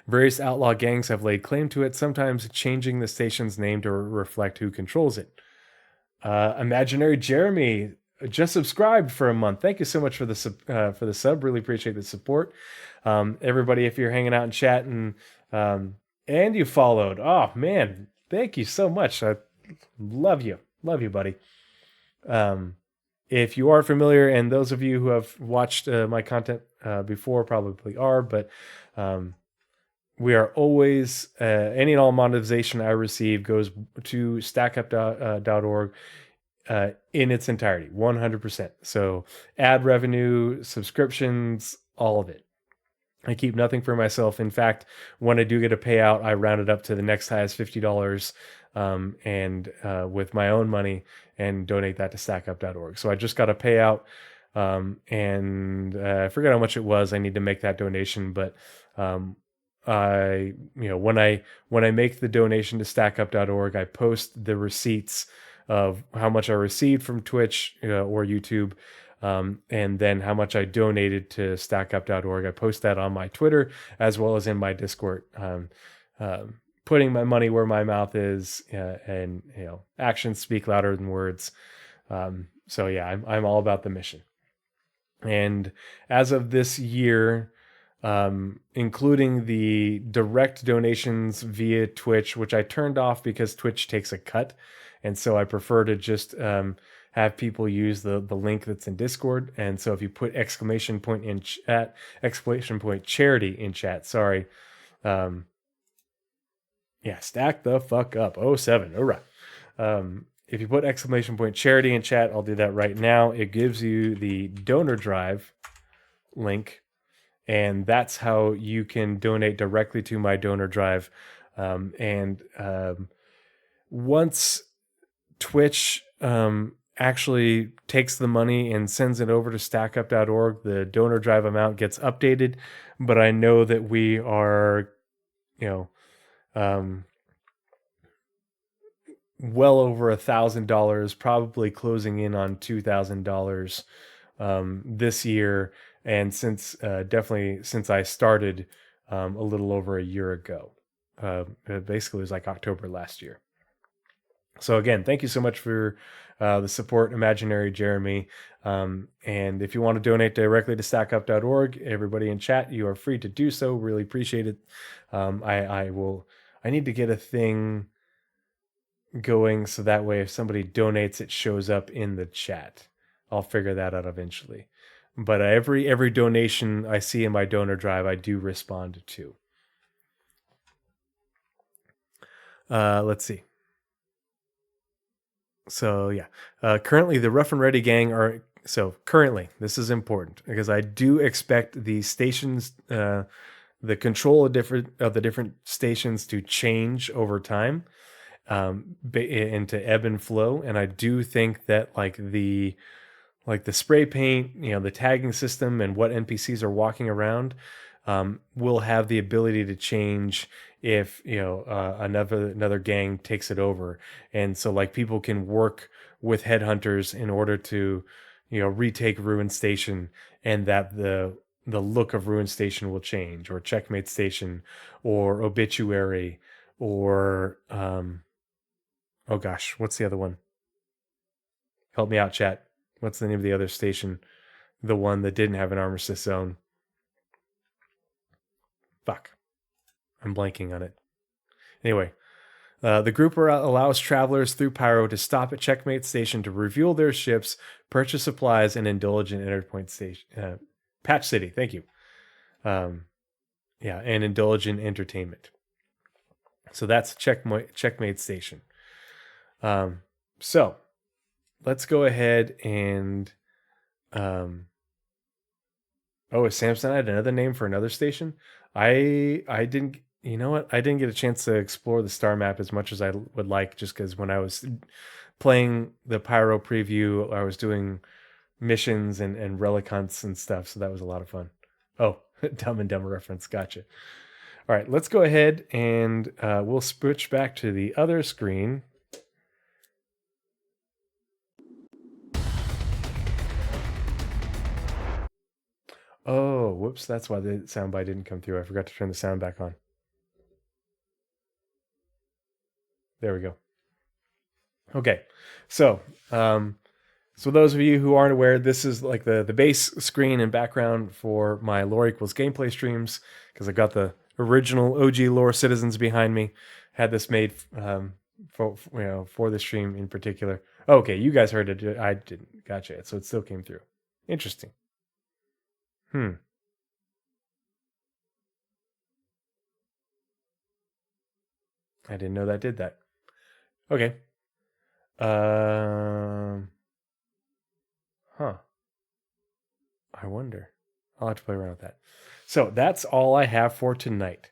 Various outlaw gangs have laid claim to it, sometimes changing the station's name to reflect who controls it. Imaginary Jeremy just subscribed for a month. Thank you so much for the sub. Really appreciate the support. Everybody, if you're hanging out and chatting, and you followed, oh man, thank you so much. I love you, buddy. If you are familiar, and those of you who have watched my content before probably are, but we are always any and all monetization I receive goes to stackup.org. In its entirety, 100%. So ad revenue, subscriptions, all of it. I keep nothing for myself. In fact, when I do get a payout, I round it up to the next highest $50 and with my own money and donate that to stackup.org. So I just got a payout and I forget how much it was. I need to make that donation, but when I make the donation to stackup.org, I post the receipts of how much I received from Twitch or YouTube, and then how much I donated to stackup.org. I post that on my Twitter as well as in my Discord. putting my money where my mouth is, and actions speak louder than words. So yeah, I'm all about the mission. And as of this year, including the direct donations via Twitch, which I turned off because Twitch takes a cut, and so I prefer to just have people use the link that's in Discord. And so if you put exclamation point in chat, exclamation point charity in chat, sorry. Stack the fuck up. 07. All right. If you put exclamation point charity in chat, I'll do that right now. It gives you the donor drive link, and that's how you can donate directly to my donor drive. Once Twitch actually takes the money and sends it over to stackup.org, the donor drive amount gets updated. But I know that we are, well over $1,000, probably closing in on $2,000 this year, and definitely since I started a little over a year ago. Basically, it was like October last year. So again, thank you so much for the support, Imaginary Jeremy. And if you want to donate directly to stackup.org, everybody in chat, you are free to do so. Really appreciate it. I need to get a thing going so that way if somebody donates, it shows up in the chat. I'll figure that out eventually. But every donation I see in my donor drive, I do respond to. Let's see. So yeah, currently the Rough and Ready gang are. So currently, this is important because I do expect the stations, the control of the different stations to change over time, into ebb and flow. And I do think that like the spray paint, the tagging system, and what NPCs are walking around, will have the ability to change if another gang takes it over. And so like people can work with headhunters in order to retake Ruin Station, and that the look of Ruin Station will change, or Checkmate Station, or Obituary, or oh gosh, what's the other one? Help me out, chat. What's the name of the other station? The one that didn't have an armistice zone. Fuck. I'm blanking on it. Anyway, the group allows travelers through Pyro to stop at Checkmate Station to refuel their ships, purchase supplies, and indulge in Interpoint Station. Patch City, thank you. And indulge in entertainment. So that's Checkmate Station. So let's go ahead and is Samsonite another name for another station? I didn't, I didn't get a chance to explore the star map as much as I would like, just because when I was playing the Pyro preview, I was doing missions and relic hunts and stuff, so that was a lot of fun. Oh, Dumb and Dumber reference, gotcha. All right, let's go ahead and we'll switch back to the other screen. Oh, whoops, that's why the soundbite didn't come through. I forgot to turn the sound back on. There we go. Okay, so those of you who aren't aware, this is like the base screen and background for my Lore Equals Gameplay streams, because I got the original OG Lore citizens behind me. Had this made for the stream in particular. Okay, you guys heard it. I didn't. Gotcha. So it still came through. Interesting. I didn't know that did that. Okay. I wonder. I'll have to play around with that. So that's all I have for tonight.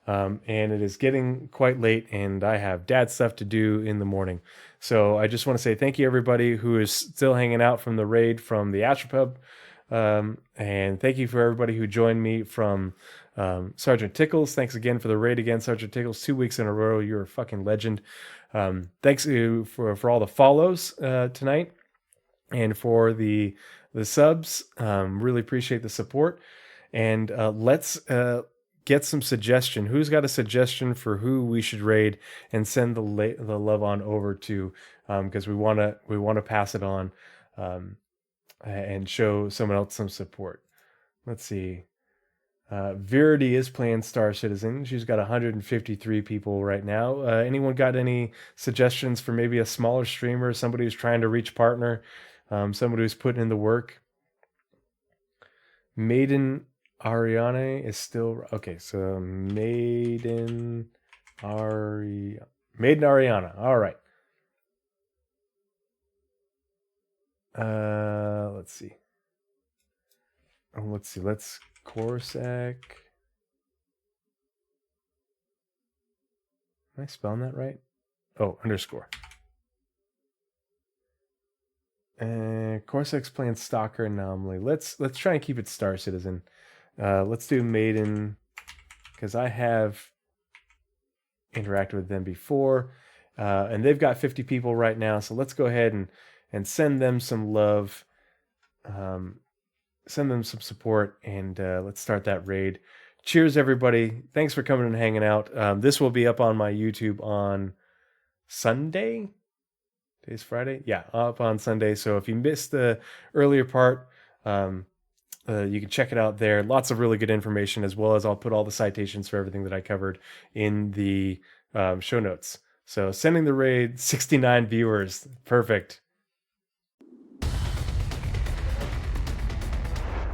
And it is getting quite late, and I have dad stuff to do in the morning. So I just want to say thank you, everybody who is still hanging out from the raid from the Astropub. And thank you for everybody who joined me from Sergeant Tickles. Thanks again for the raid again, Sergeant Tickles. 2 weeks in a row. You're a fucking legend. Thanks for all the follows tonight, and for the subs. Really appreciate the support. And let's get some suggestion. Who's got a suggestion for who we should raid and send the love on over to? Because we want to pass it on and show someone else some support. Let's see. Verity is playing Star Citizen. She's got 153 people right now. Anyone got any suggestions for maybe a smaller streamer, somebody who's trying to reach partner, somebody who's putting in the work? Maiden Ariane is still okay. So Maiden Ariana. All right. Let's see. Let's Corsac. Am I spelling that right? Oh, underscore. Corsac's playing Stalker Anomaly. Let's try and keep it Star Citizen. Let's do Maiden, because I have interacted with them before, and they've got 50 people right now. So let's go ahead and send them some love, send them some support, and let's start that raid. Cheers, everybody! Thanks for coming and hanging out. This will be up on my YouTube on Sunday. Today's Friday? Yeah, up on Sunday. So if you missed the earlier part, you can check it out there. Lots of really good information, as well as I'll put all the citations for everything that I covered in the show notes. So sending the raid, 69 viewers. Perfect.